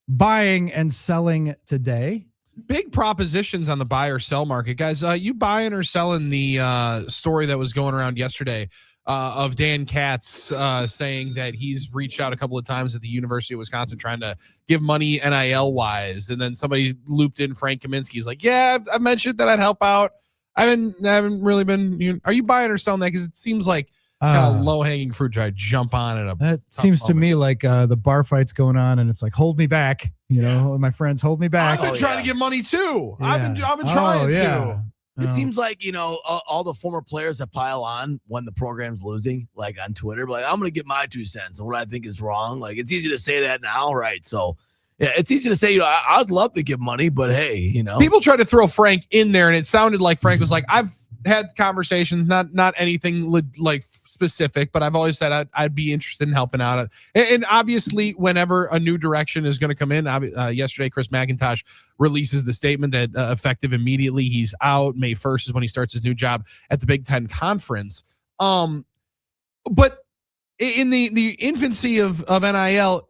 Buying and selling today. Big propositions on the buy or sell market. Guys, you buying or selling the story that was going around yesterday of Dan Katz saying that he's reached out a couple of times at the University of Wisconsin trying to give money NIL-wise, and then somebody looped in Frank Kaminsky. He's like, yeah, I've mentioned that I'd help out. I haven't really been. Are you buying or selling that? Because it seems like kind of low-hanging fruit to jump on at a. That seems to me like the bar fight's going on, and it's like, hold me back. My friends, hold me back. I've been trying to get money too. Yeah. I've been trying to. It seems like, all the former players that pile on when the program's losing, like on Twitter, like, I'm going to get my 2 cents on what I think is wrong. Like, it's easy to say that now, right? So, yeah, it's easy to say, I'd love to give money, but hey, People try to throw Frank in there, and it sounded like Frank was like, I've had conversations, not anything like specific, but I've always said I'd be interested in helping out. And obviously, whenever a new direction is going to come in, yesterday, Chris McIntosh releases the statement that effective immediately, he's out. May 1st is when he starts his new job at the Big Ten Conference. But in the infancy of NIL,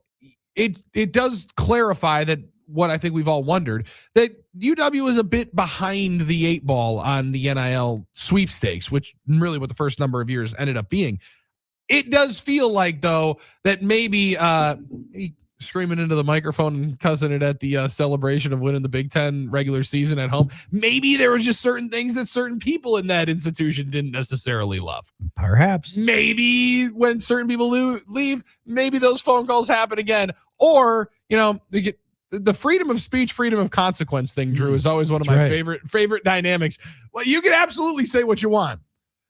it does clarify that what I think we've all wondered, that UW is a bit behind the 8 ball on the NIL sweepstakes, which really what the first number of years ended up being. It does feel like, though, that maybe screaming into the microphone and cussing it at the celebration of winning the Big Ten regular season at home, maybe there was just certain things that certain people in that institution didn't necessarily love. Perhaps. Maybe when certain people leave, maybe those phone calls happen again. Or, the freedom of speech, freedom of consequence thing, Drew, is always one of my favorite dynamics. Well, you can absolutely say what you want.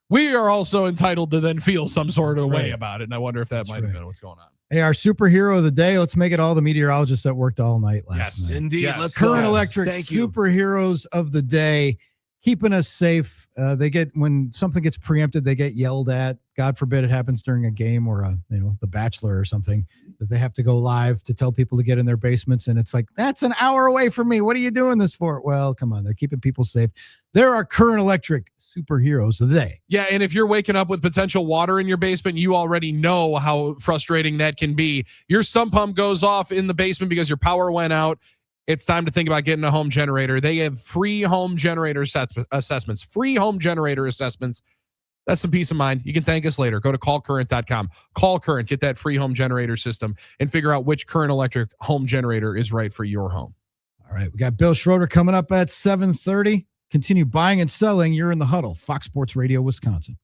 We are also entitled to then feel some sort of way about it. And I wonder if that might have been what's going on. Hey, our superhero of the day, let's make it all the meteorologists that worked all night last night. Indeed. Yes. Let's Current go. Electric superheroes of the day, keeping us safe. When something gets preempted, they get yelled at. God forbid it happens during a game or The Bachelor or something, that they have to go live to tell people to get in their basements. And it's like, that's an hour away from me. What are you doing this for? Well, come on. They're keeping people safe. There are Current Electric superheroes of the day. Yeah. And if you're waking up with potential water in your basement, you already know how frustrating that can be. Your sump pump goes off in the basement because your power went out. It's time to think about getting a home generator. They have free home generator assessments. Free home generator assessments. That's some peace of mind. You can thank us later. Go to callcurrent.com. Call Current. Get that free home generator system and figure out which Current Electric home generator is right for your home. All right. We got Bill Schroeder coming up at 7:30. Continue buying and selling. You're in the Huddle. Fox Sports Radio, Wisconsin.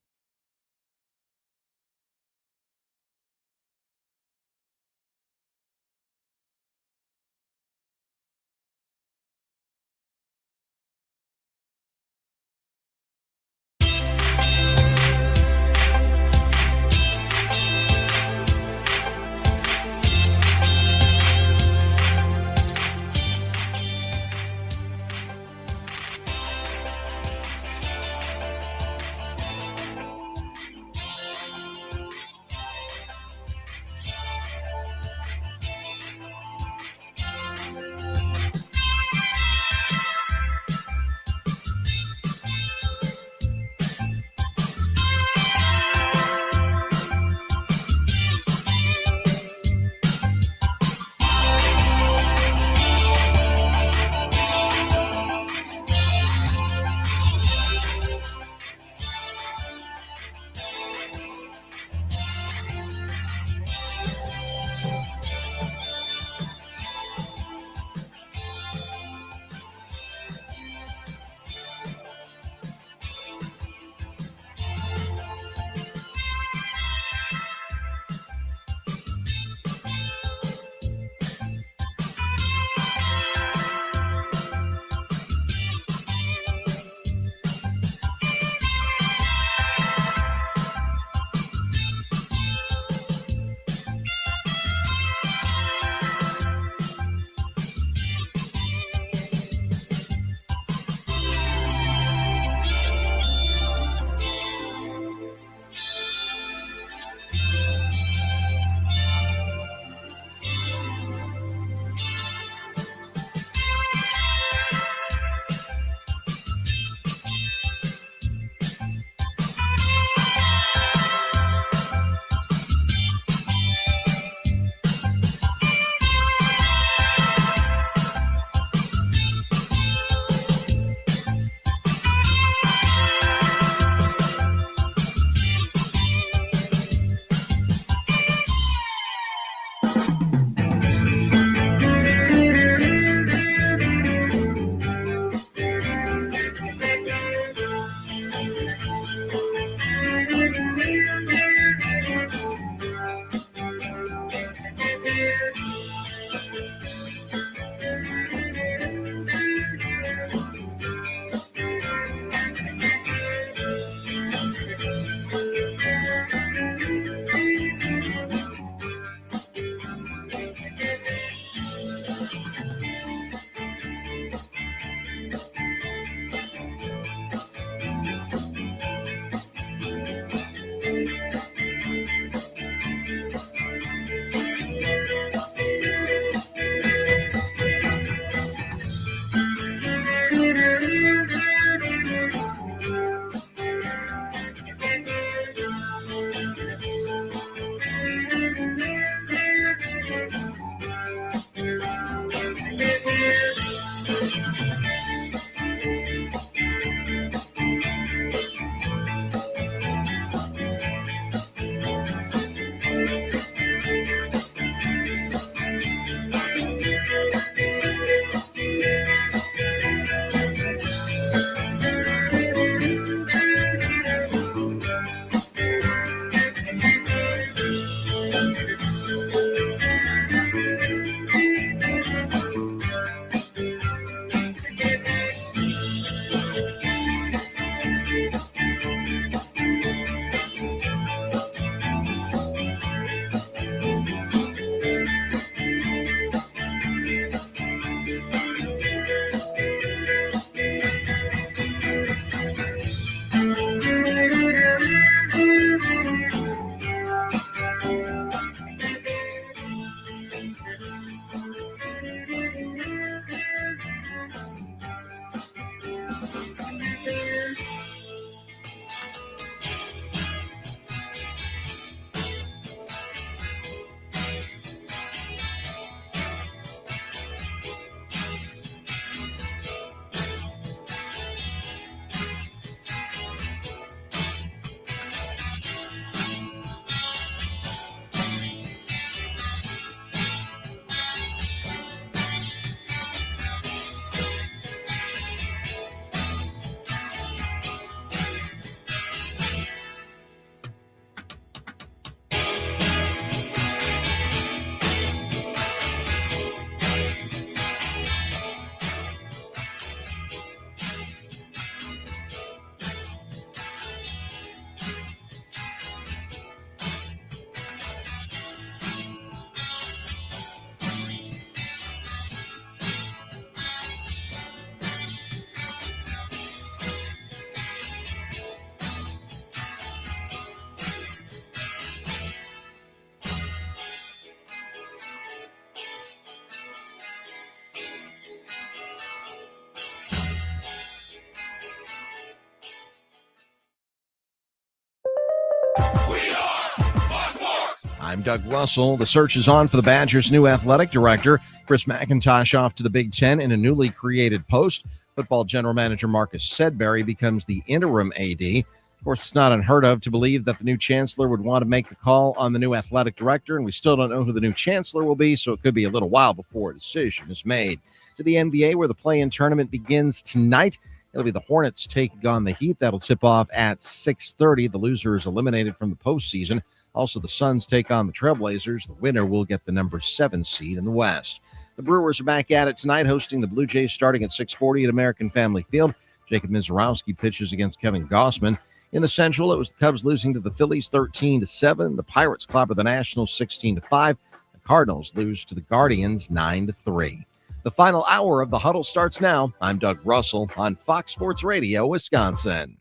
I'm Doug Russell. The search is on for the Badgers' new athletic director. Chris McIntosh off to the Big Ten in a newly created post. Football general manager Marcus Sedberry becomes the interim AD. Of course, it's not unheard of to believe that the new chancellor would want to make the call on the new athletic director, and we still don't know who the new chancellor will be, so it could be a little while before a decision is made. To the NBA, where the play-in tournament begins tonight. It'll be the Hornets taking on the Heat. That'll tip off at 6:30. The loser is eliminated from the postseason. Also, the Suns take on the Trailblazers. The winner will get the number 7 seed in the West. The Brewers are back at it tonight, hosting the Blue Jays starting at 6:40 at American Family Field. Jacob Mizorowski pitches against Kevin Gossman. In the Central, it was the Cubs losing to the Phillies 13-7. The Pirates clobber the Nationals 16-5. The Cardinals lose to the Guardians 9-3. The final hour of the Huddle starts now. I'm Doug Russell on Fox Sports Radio, Wisconsin.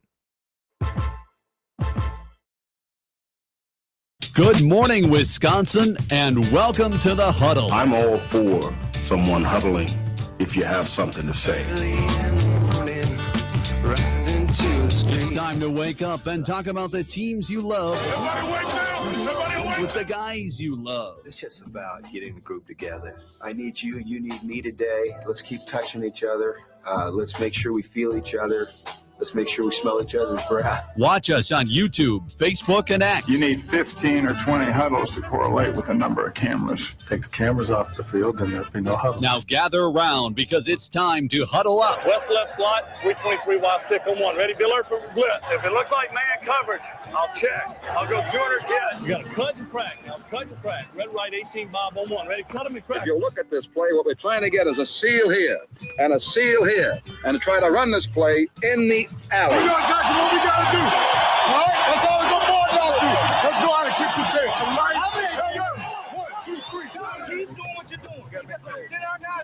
Good morning, Wisconsin, and welcome to the Huddle. I'm all for someone huddling if you have something to say. It's time to wake up and talk about the teams you love with the guys you love. It's just about getting the group together. I need you, you need me today. Let's keep touching each other. Let's make sure we feel each other. Let's make sure we smell each other's breath. Watch us on YouTube, Facebook, and X. You need 15 or 20 huddles to correlate with a number of cameras. Take the cameras off the field, and there'll be no huddles. Now gather around because it's time to huddle up. West left slot, 323 wide stick on one. Ready, Biller for blitz. If it looks like man coverage, I'll check. I'll go 200 yes. You got to cut and crack. Now cut and crack. Red, right, 18 Bob on one. Ready, cut him and crack. If you look at this play, what we're trying to get is a seal here and a seal here and to try to run this play in the alley. We got exactly what we got to do. All right? That's all we got more y'all do. Let's go out and kick the tail. All right? 1, 2, 3. Keep doing what you're doing. Sit down now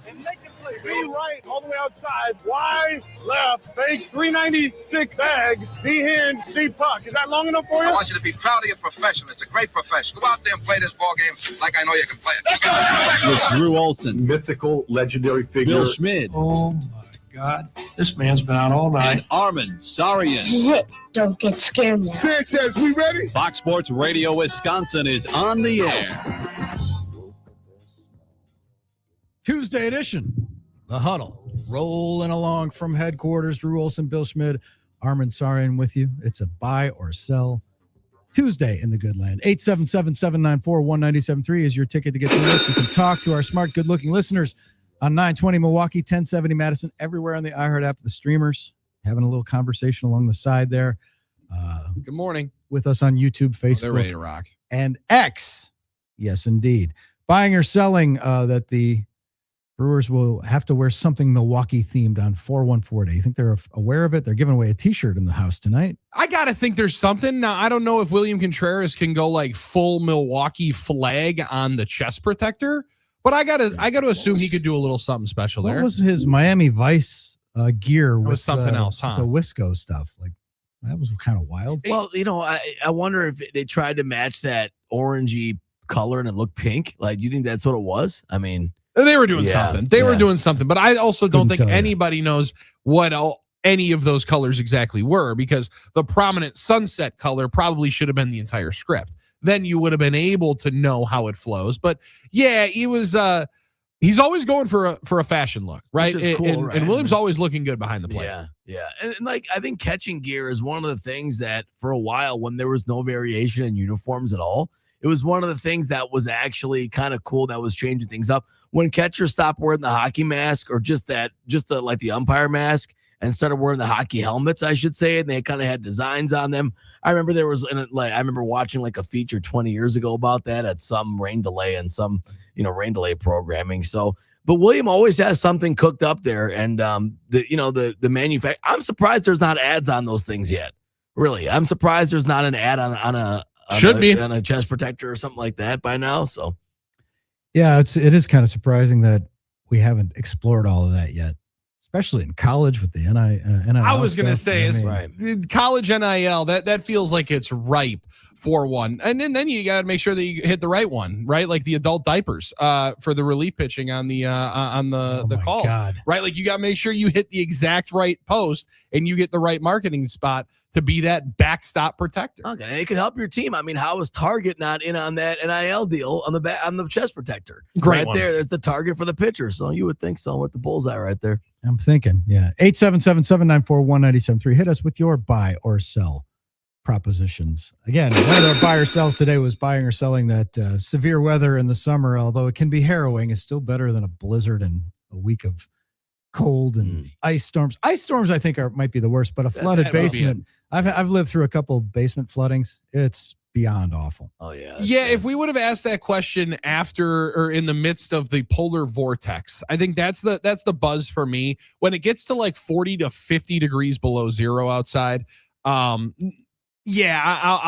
and make the play. Be right all the way outside. Wide, left, fake, 396 bag, D hand, C puck. Is that long enough for you? I want you to be proud of your profession. It's a great profession. Go out there and play this ball game like I know you can play it. With Drew Olson, Mythical, legendary figure. Bill Schmidt. Oh, my God. This man's been out all night. Armen, Sarian. This is it. Don't get scared now. Sanchez, we ready? Fox Sports Radio Wisconsin is on the air. Tuesday edition, the Huddle, rolling along from headquarters. Drew Olson, Bill Schmidt, Armen Sarian with you. It's a buy or sell Tuesday in the good land. 877-794-1973 is your ticket to get to this. You can talk to our smart, good-looking listeners on 920 Milwaukee, 1070 Madison, everywhere on the iHeart app, the streamers, having a little conversation along the side there. Good morning. With us on YouTube, Facebook, they're ready to rock. And X. Yes, indeed. Buying or selling that the Brewers will have to wear something Milwaukee themed on 414 Day. You think they're aware of it? They're giving away a t-shirt in the house tonight. I got to think there's something. Now, I don't know if William Contreras can go like full Milwaukee flag on the chest protector, but I got to assume he could do a little something special there. What was his Miami Vice gear with something else, huh? The Wisco stuff. Like that was kind of wild. Well, I wonder if they tried to match that orangey color and it looked pink. Like, do you think that's what it was? I mean, they were doing something. They were doing something, but I also don't think anybody knows what any of those colors exactly were, because the prominent sunset color probably should have been the entire script. Then you would have been able to know how it flows. But yeah, he was. He's always going for a fashion look, right? Cool, right? And Williams always looking good behind the plate. Yeah. And like, I think catching gear is one of the things that for a while, when there was no variation in uniforms at all, it was one of the things that was actually kind of cool, that was changing things up. When catchers stopped wearing the hockey mask, or just the umpire mask, and started wearing the hockey helmets, I should say, and they kind of had designs on them. I remember I remember watching like a feature 20 years ago about that at some rain delay and some, rain delay programming. So, but William always has something cooked up there, and the manufacturer. I'm surprised there's not ads on those things yet. Really, I'm surprised there's not an ad on a chest protector or something like that by now. So, yeah, it is kind of surprising that we haven't explored all of that yet. especially in college with the NIL. I was going to say, right. College NIL, that feels like it's ripe for one. And then you got to make sure that you hit the right one, right? Like the adult diapers for the relief pitching on the calls, God. right? Like you got to make sure you hit the exact right post and you get the right marketing spot to be that backstop protector. Okay, and it can help your team. I mean, how is Target not in on that NIL deal on the chest protector? Great right one. there's the target for the pitcher. So you would think so with the bullseye right there. I'm thinking, yeah. 877-794-1973. Hit us with your buy or sell propositions. Again, one of the buy or sells today was buying or selling that severe weather in the summer, although it can be harrowing, is still better than a blizzard and a week of cold and ice storms. Ice storms, I think, might be the worst, but a flooded basement. I've lived through a couple basement floodings. It's beyond awful. Oh yeah. Yeah, if we would have asked that question after or in the midst of the polar vortex, I think that's the buzz for me. When it gets to like 40 to 50 degrees below zero outside, I'll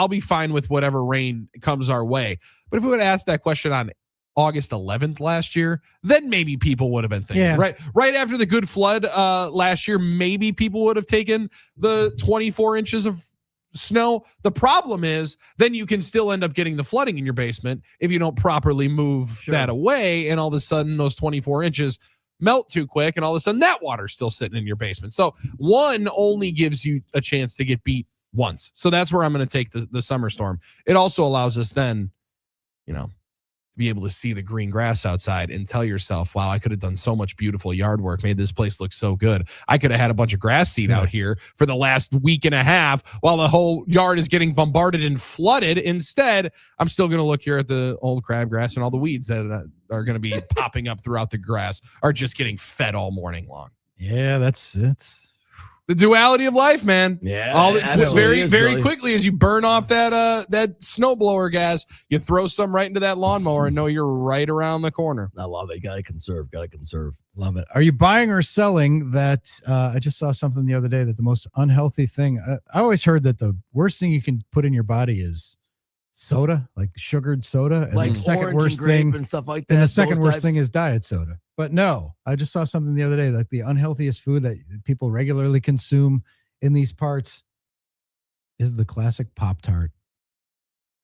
be fine with whatever rain comes our way. But if we would have asked that question on August 11th last year, then maybe people would have been thinking, right after the good flood last year, maybe people would have taken the 24 inches of snow. The problem is then you can still end up getting the flooding in your basement if you don't properly move that away, and all of a sudden those 24 inches melt too quick, and all of a sudden that water's still sitting in your basement. So one only gives you a chance to get beat once. So that's where I'm going to take the summer storm. It also allows us then, be able to see the green grass outside and tell yourself, wow, I could have done so much beautiful yard work, made this place look so good. I could have had a bunch of grass seed out here for the last week and a half while the whole yard is getting bombarded and flooded. Instead, I'm still going to look here at the old crabgrass, and all the weeds that are going to be popping up throughout the grass are just getting fed all morning long. Yeah, it's the duality of life, man. Yeah. Very quickly as you burn off that snowblower gas, you throw some right into that lawnmower and know you're right around the corner. I love it. Gotta conserve. Love it. Are you buying or selling that? I just saw something the other day that the most unhealthy thing. I always heard that the worst thing you can put in your body is soda, like sugared soda, and like the second worst and grape thing and stuff like that. And the second worst thing is diet soda. But no, I just saw something the other day, like the unhealthiest food that people regularly consume in these parts is the classic Pop-Tart.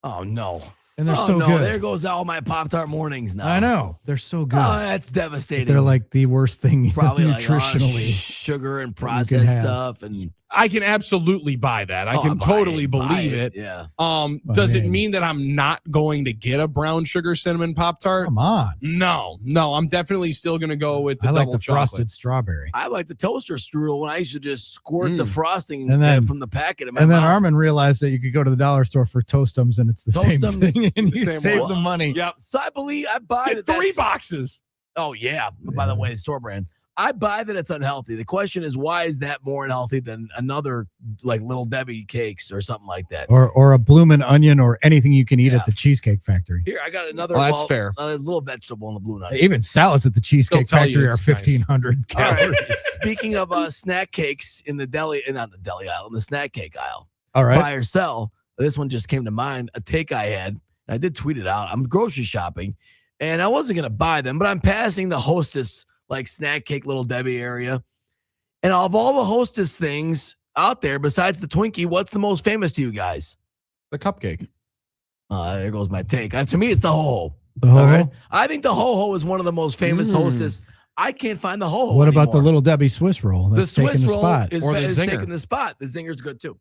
Oh no. And they're so good. There goes all my Pop-Tart mornings now. I know. They're so good. Oh, that's devastating. They're like the worst thing probably nutritionally. Like, sugar and processed stuff. And I can absolutely buy that. I can totally believe it. Yeah. Does it mean that I'm not going to get a brown sugar cinnamon Pop-Tart? Come on. No. I'm definitely still going to go with the I like double the chocolate. frosted strawberry. I like the toaster strudel when I used to just squirt the frosting and then, from the packet in my and then mouth. Armen realized that you could go to the dollar store for Toastums and it's the same thing and you save the money. Yep. So I buy that 3 boxes. Oh yeah. By the way, store brand. I buy that it's unhealthy. The question is, why is that more unhealthy than another like Little Debbie cakes or something like that? Or a bloomin' onion or anything you can eat at the Cheesecake Factory. Here, I got another. That's fair. A little vegetable in the blue onion. Even salads at the Cheesecake Factory are 1,500 calories. Right. Speaking of snack cakes in the deli, not the deli aisle, in the snack cake aisle. All right. Buy or sell. This one just came to mind. A take I had. I did tweet it out. I'm grocery shopping, and I wasn't going to buy them, but I'm passing the Hostess like snack cake Little Debbie area. And of all the Hostess things out there, besides the Twinkie, what's the most famous to you guys? The cupcake. There goes my take. To me, it's the Ho-Ho. The Ho-Ho? Right? I think the Ho-Ho is one of the most famous Hostess. I can't find the Ho-Ho What about anymore. the Little Debbie Swiss roll? That's the Swiss taking the roll spot. is taking the spot. The Zinger's good too.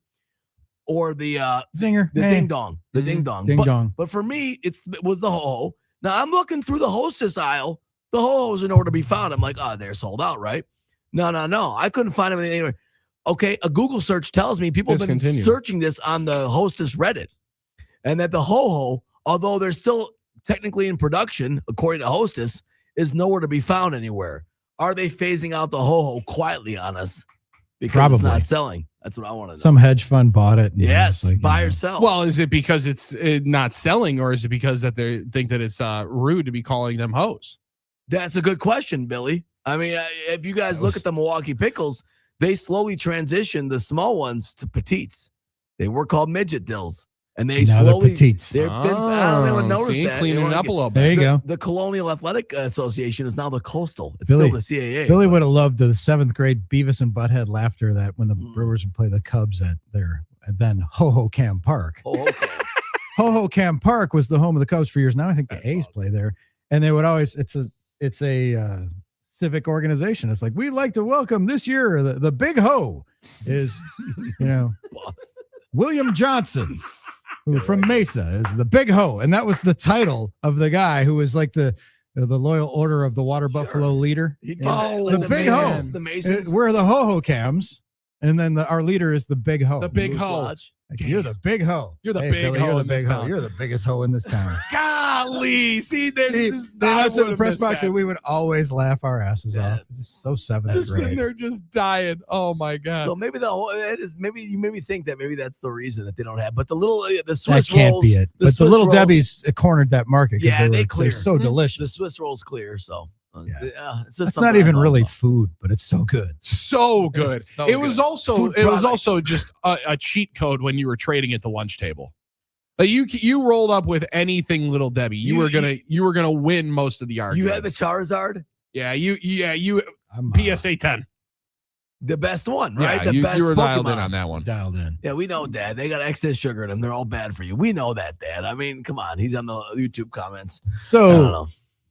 Or the Zinger. The Ding Dong. The Ding Dong. Ding Dong. But for me, it was the Ho-Ho. Now, I'm looking through the Hostess aisle. The Ho-Ho's are nowhere to be found. I'm like, they're sold out, right? No. I couldn't find them anywhere. Okay, a Google search tells me people have been searching this on the Hostess Reddit. And that the Ho-Ho, although they're still technically in production, according to Hostess, is nowhere to be found anywhere. Are they phasing out the Ho-Ho quietly on us? Because it's not selling. That's what I want to know. Some hedge fund bought it. Yes, buy or sell. Well, is it because it's not selling, or is it because that they think that it's rude to be calling them hoes? That's a good question, Billy. I mean, if you guys look at the Milwaukee Pickles, they slowly transitioned the small ones to petites. They were called midget dills. And they Now slowly, they're petites. they've been, I don't even notice that. Cleaning it up a little bit. There you go. The Colonial Athletic Association is now the Coastal. It's Billy, still the CAA. Billy would have loved the 7th grade Beavis and Butthead laughter that when the Brewers would play the Cubs at their then Ho-Ho-Cam Park. Ho-Ho-Cam Park was the home of the Cubs for years. Now I think the A's play there, and they would always. It's a civic organization. It's like, we'd like to welcome this year the Big Ho is William Johnson, who from Mesa is the Big Ho, and that was the title of the guy who was like the Loyal Order of the Water Buffalo leader. The Big Ho. We're the Ho-Ho-Cams, and then our leader is the Big Ho. The Big Ho. Like, you're the Big Ho. You're the Hey, big Billy, ho. You're the in this big ho. town. You're the biggest ho in this town. Golly, see, there's that's in the press box, and we would always laugh our asses off. Just so 7th Just sitting grade. there just dying. Oh my god. So maybe maybe you made me think that maybe that's the reason that they don't have. But the little the Swiss That can't rolls, be it. But the Swiss Little rolls, Debbie's cornered that market. Yeah, they they're so delicious. The Swiss rolls clear. So it's just It's not even really food, but it's so good. So good. So it was good. also Food it was product. also just a cheat code when you were trading at the lunch table. Like you rolled up with anything Little Debbie. You were gonna win most of the arguments. You had the Charizard? Yeah, you PSA 10. The best one, Yeah, right? The best you were Pokemon. dialed in on that one. Dialed in. Yeah, we know, Dad. They got excess sugar in them. They're all bad for you. We know that, Dad. I mean, come on. He's on the YouTube comments. I don't So know.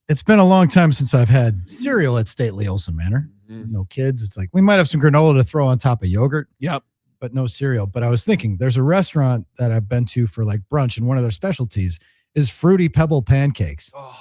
it's been a long time since I've had cereal at Stately Olson Manor. No kids. It's like we might have some granola to throw on top of yogurt. Yep. But no cereal. But I was thinking there's a restaurant that I've been to for like brunch, and one of their specialties is Fruity Pebble pancakes. I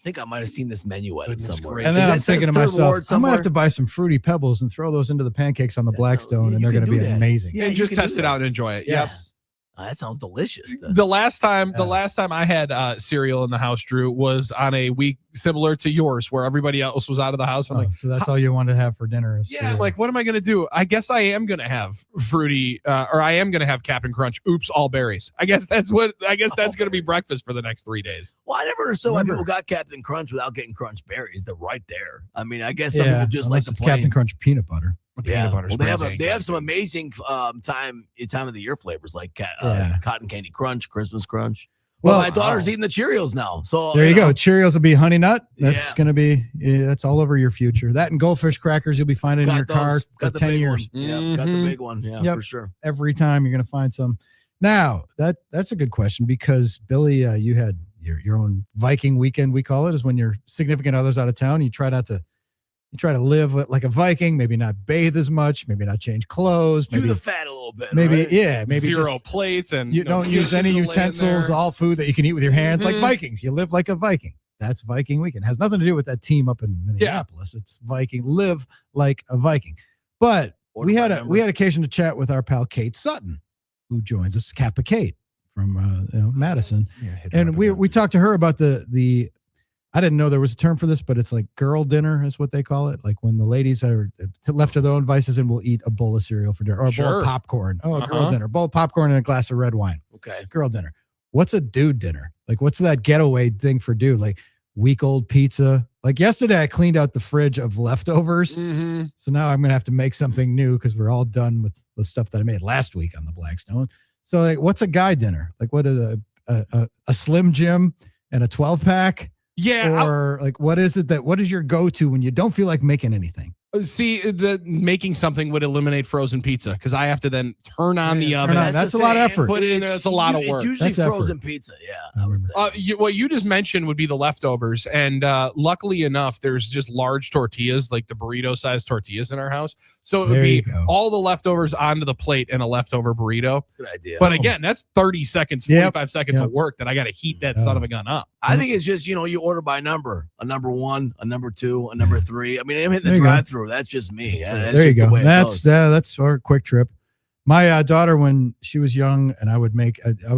think I might have seen this menu item somewhere. And then I'm thinking to myself, I might have to somewhere? buy some Fruity Pebbles and throw those into the pancakes on the Blackstone, and they're going to be amazing. Yeah, and you just can do test it that. out and enjoy it. Yes. That sounds delicious. The last time I had cereal in the house, Drew, was on a week similar to yours, where everybody else was out of the house. I'm like, so that's all you wanted to have for dinner is yeah, cereal. like what am I gonna do? I guess I am gonna have fruity, or I am gonna have Captain Crunch. Oops, all berries. I guess that's gonna be breakfast for the next 3 days. Well, I never understood why people got Captain Crunch without getting Crunch berries. They're right there. I mean, I guess some people just like unless the it's plain. Captain Crunch peanut butter. Yeah, butter well, spread. they have some amazing time of the year flavors like Cotton Candy Crunch, Christmas Crunch. Well, my daughter's eating the Cheerios now, so There you go. Cheerios will be Honey Nut. That's going to be that's all over your future. That and Goldfish crackers you'll be finding in your car for 10 years. Yeah, got the big one. Yeah, for sure. Every time you're going to find some. Now that's a good question because Billy, you had your own Viking weekend. We call it is when your significant other's out of town. You try to live like a Viking, maybe not bathe as much, maybe not change clothes, maybe the fat a little bit. Maybe right? maybe zero just, plates and you don't use any utensils, all food that you can eat with your hands, like Vikings. You live like a Viking. That's Viking weekend. It has nothing to do with that team up in Minneapolis. It's Viking. Live like a Viking. But we had occasion to chat with our pal Kate Sutton, who joins us, Kappa Kate from Madison, and we talked to her about the. I didn't know there was a term for this, but it's like girl dinner is what they call it. Like when the ladies are left to their own devices and will eat a bowl of cereal for dinner or a bowl of popcorn. Oh, a girl dinner, bowl of popcorn and a glass of red wine. Okay. Girl dinner. What's a dude dinner? Like what's that getaway thing for dude? Like week old pizza. Like yesterday I cleaned out the fridge of leftovers. So now I'm going to have to make something new because we're all done with the stuff that I made last week on the Blackstone. So like what's a guy dinner? Like what is a Slim Jim and a 12 pack? Yeah. Or like, what is your go-to when you don't feel like making anything? See, the making something would eliminate frozen pizza because I have to then turn on the oven. That's a lot of effort. Put it in there. That's a lot of work. It's usually That's frozen effort. pizza. Yeah, I would say. What you just mentioned would be the leftovers, and luckily enough, there's just large tortillas, like the burrito-sized tortillas in our house. So it would There you be go. all the leftovers onto the plate and a leftover burrito. Good idea. But again, that's 30 seconds, 45 seconds Yep. of work that I got to heat that son of a gun up. I think it's just, you order by number, a number 1, a number 2, a number 3. I mean, I'm hitting There the you go. drive-through. That's just me. That's There you just the go. way it goes. That's our quick trip. My daughter, when she was young, and I would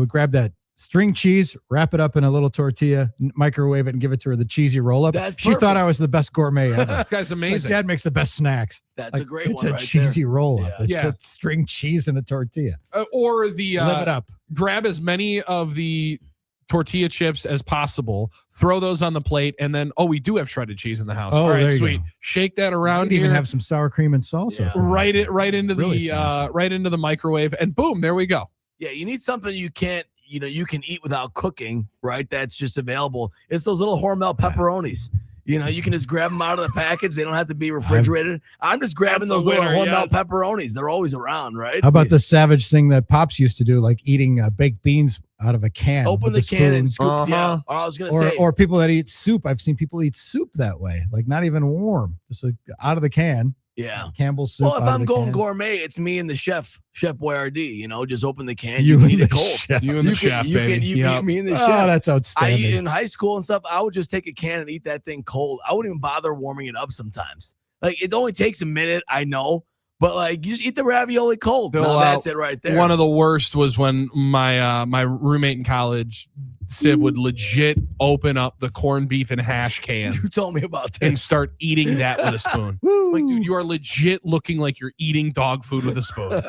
grab that string cheese, wrap it up in a little tortilla, microwave it, and give it to her the cheesy roll up. That's She thought perfect. I was the best gourmet ever. This guy's amazing. Like, Dad makes the best snacks. That's a great it's one a right cheesy there. roll up. It's Yeah. a string cheese and a tortilla. Or the Live it up. grab as many of the tortilla chips as possible, throw those on the plate, and then we do have shredded cheese in the house. Oh, All right, there you sweet. go. Shake that You around could here. even have some sour cream and salsa. Yeah. right into Really the fancy. right into the microwave, and boom, there we go. Yeah, you need something you can eat without cooking, right? That's just available. It's those little Hormel pepperonis. You can just grab them out of the package. They don't have to be refrigerated. I'm just grabbing those little Hormel pepperonis. They're always around, right? How about the savage thing that Pops used to do, like eating baked beans out of a can? Open the can and scoop. Yeah, I was going to say. Or people that eat soup. I've seen people eat soup that way, like not even warm, just like out of the can. Yeah, Campbell's soup. Well, if I'm going gourmet, it's me and the chef Boyardee. Just open the can. You can eat and it the cold. chef. You and the chef, baby. You can me and the chef. Oh, that's outstanding. I eat in high school and stuff. I would just take a can and eat that thing cold. I wouldn't even bother warming it up sometimes. Like, it only takes a minute, I know. But like, you just eat the ravioli cold. Bill, that's it right there. One of the worst was when my roommate in college, Civ, would legit open up the corned beef and hash can. You told me about this. And start eating that with a spoon. Like, dude, you are legit looking like you're eating dog food with a spoon.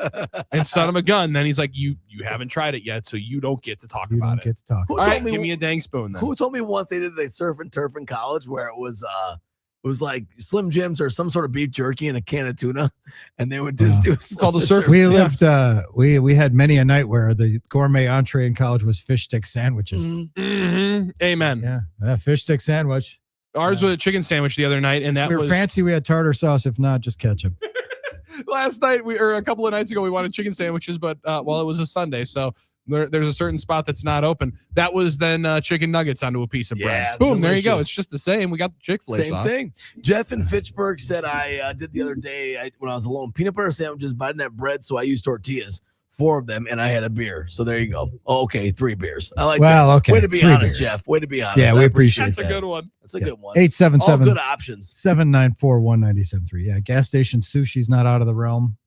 And son of a gun. Then he's like, you haven't tried it yet, so you don't get to talk about it. Get to talk. All right, give me a dang spoon then. Who told me once they did the surf and turf in college where it was like Slim Jims or some sort of beef jerky and a can of tuna, and they would just do called the surf. We lived. We had many a night where the gourmet entree in college was fish stick sandwiches. Mm-hmm. Amen. Yeah, fish stick sandwich. Ours was a chicken sandwich the other night, and that we were fancy. We had tartar sauce. If not, just ketchup. Last night, or a couple of nights ago, we wanted chicken sandwiches, but it was a Sunday, so. There's a certain spot that's not open. That was then chicken nuggets onto a piece of bread. Boom, delicious. There you go. It's just the same. We got the Chick-fil-A sauce. Same thing. Jeff in Fitchburg said I did the other day when I was alone. Peanut butter sandwiches, but I didn't have bread, so I used tortillas. 4 of them, and I had a beer. So there you go. Oh, okay, 3 beers. I like that. Okay. Way to be honest, beers. Jeff. Way to be honest. Yeah, we appreciate that. That's a good one. That's a good one. 877 All good options. 794-1973. Yeah, gas station sushi's not out of the realm.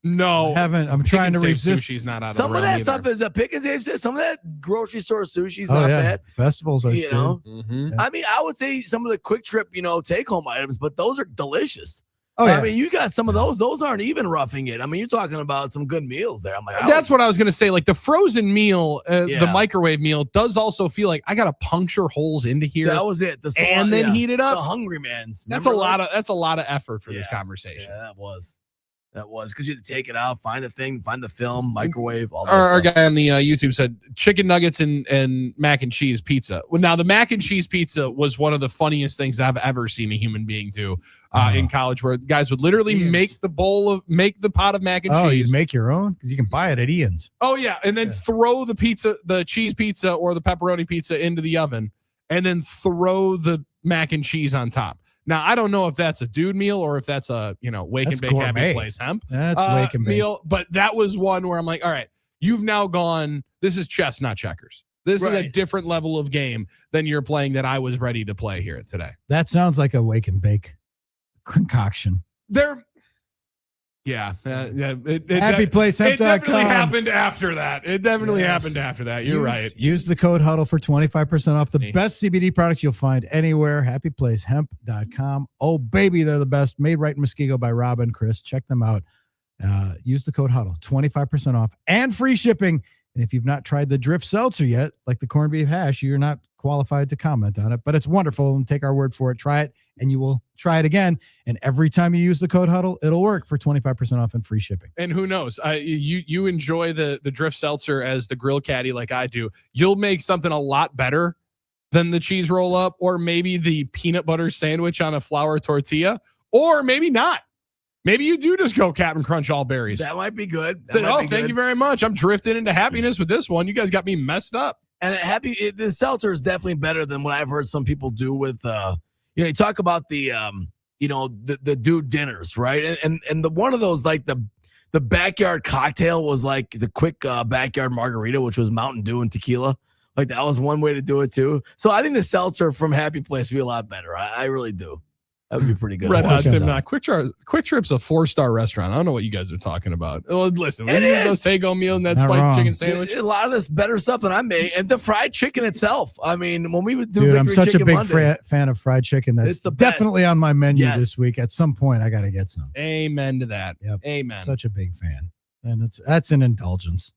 No, I'm trying to resist. Sushi's not out some of of that either. stuff is a pick and save. Some of that grocery store sushi's not bad. Festivals are good. Mm-hmm. I mean, I would say some of the quick trip, take home items, but those are delicious. Oh, yeah. I mean, you got some of those. Those aren't even roughing it. I mean, you're talking about some good meals there. I'm like, that's what I was gonna say. Like the frozen meal, the microwave meal does also feel like I gotta puncture holes into here. That was it. And then heat it up. The Hungry Man's. That's a lot of effort for this conversation. Yeah, that was because you had to take it out, find the thing, find the film, microwave. All that our stuff. guy on the YouTube said chicken nuggets and mac and cheese pizza. Well, now the mac and cheese pizza was one of the funniest things that I've ever seen a human being do in college, where guys would literally make the pot of mac and cheese. Oh, you make your own because you can buy it at Ian's. Oh yeah, and then throw the cheese pizza or the pepperoni pizza into the oven, and then throw the mac and cheese on top. Now, I don't know if that's a dude meal or if that's a, wake and bake happy place hemp. That's wake and bake meal. But that was one where I'm like, all right, you've now gone, this is chess, not checkers. This is a different level of game than you're playing that I was ready to play here today. That sounds like a wake and bake concoction. HappyPlaceHemp.com. It definitely happened after that. You're right. Use the code Huddle for 25% off the best CBD products you'll find anywhere. HappyPlaceHemp.com. Oh, baby, they're the best. Made right in Muskego by Rob and Chris. Check them out. Use the code Huddle, 25% off and free shipping. And if you've not tried the Drift Seltzer yet, like the corned beef hash, you're not qualified to comment on it, but it's wonderful, and take our word for it. Try it and you will try it again. And every time you use the code Huddle, it'll work for 25% off and free shipping. And who knows, you enjoy the Drift Seltzer as the grill caddy like I do. You'll make something a lot better than the cheese roll up, or maybe the peanut butter sandwich on a flour tortilla, or maybe not. Maybe you do just go Captain Crunch all berries. That might be good. Thank you very much. I'm drifting into happiness with this one. You guys got me messed up. And the seltzer is definitely better than what I've heard some people do with, you talk about the dude dinners, right? And the one of those, like the backyard cocktail was like the quick backyard margarita, which was Mountain Dew and tequila. Like that was one way to do it too. So I think the seltzer from Happy Place would be a lot better. I really do. That would be pretty good. Red Hot Tim, Quick Trip's a 4-star restaurant. I don't know what you guys are talking about. Well, listen, we need those take-home meal and that spicy chicken sandwich. A lot of this better stuff than I made, and the fried chicken itself. I mean, when we would do, dude, I'm such a big fan of fried chicken. That's definitely on my menu this week. At some point, I got to get some. Amen to that. Yep. Amen. Such a big fan, and that's an indulgence.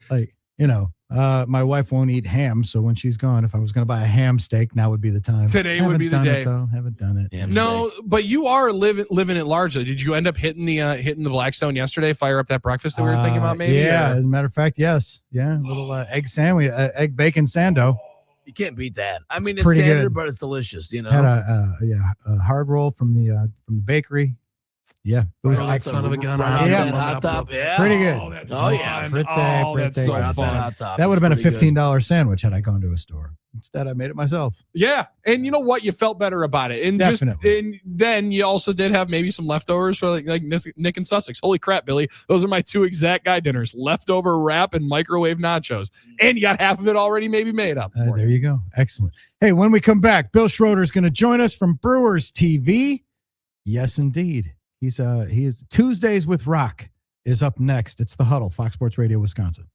Like my wife won't eat ham, so when she's gone, if I was going to buy a ham steak, now would be the time. Today would be the day. Haven't done it. No, but you are living it largely. Did you end up hitting the Blackstone yesterday? Fire up that breakfast that we were thinking about, maybe? Yeah, as a matter of fact, yes. Yeah, a little egg sandwich, egg bacon sando. You can't beat that. I mean, it's pretty standard, good. but it's delicious. Had a hard roll from the bakery. Yeah, it was like son of a gun. Hot top. Yeah, pretty good. Oh, that's yeah. That's so fun. That would have been a $15 sandwich had I gone to a store. Instead, I made it myself. Yeah, and you know what? You felt better about it, and definitely. And then you also did have maybe some leftovers for like Nick and Sussex. Holy crap, Billy! Those are my 2 exact guy dinners: leftover wrap and microwave nachos. And you got half of it already maybe made up. There you go. Excellent. Hey, when we come back, Bill Schroeder is going to join us from Brewers TV. Yes, indeed. He is Tuesdays with Rock is up next. It's the Huddle, Fox Sports Radio, Wisconsin.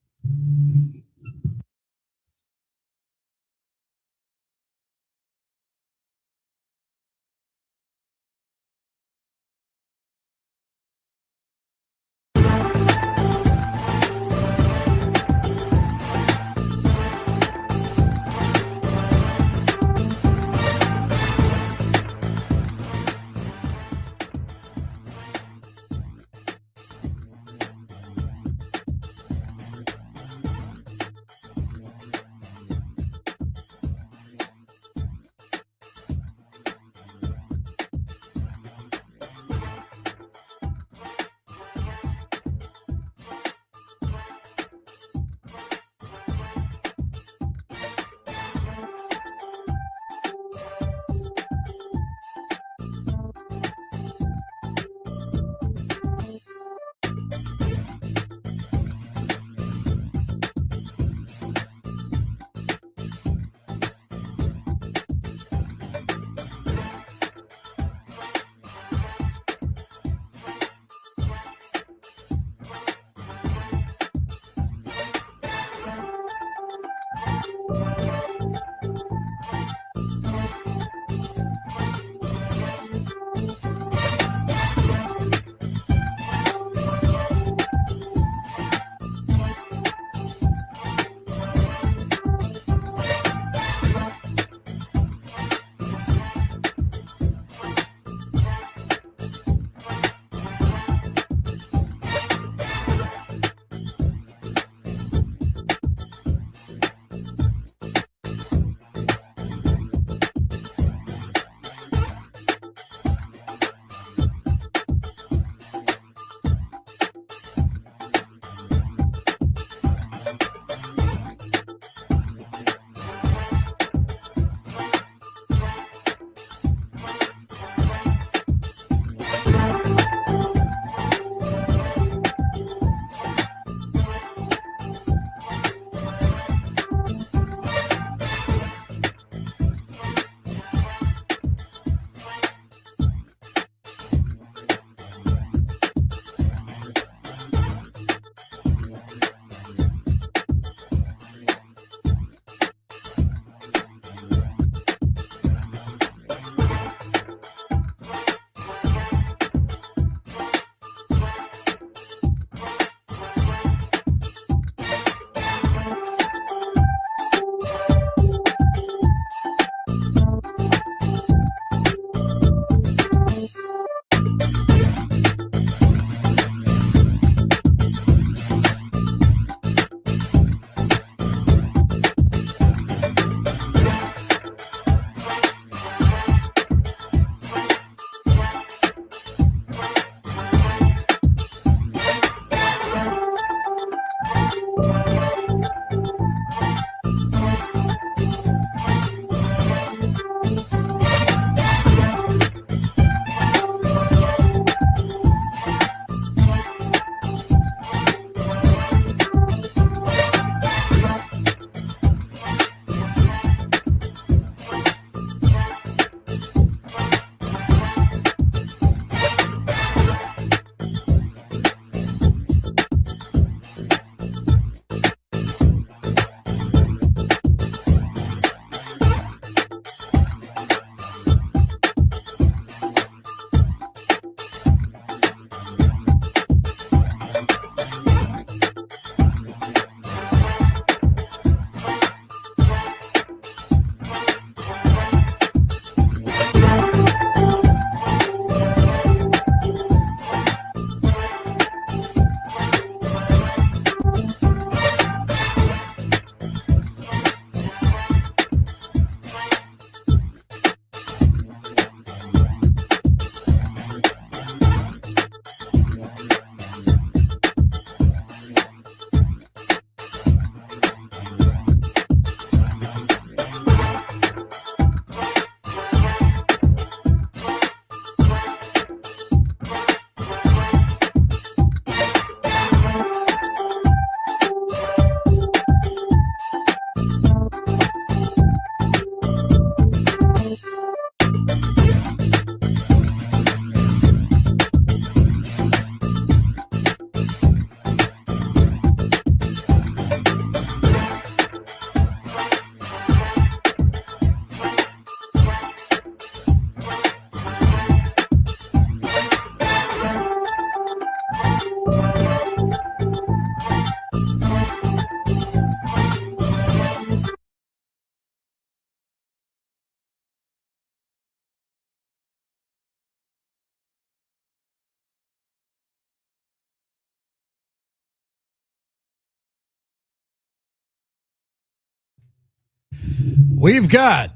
We've got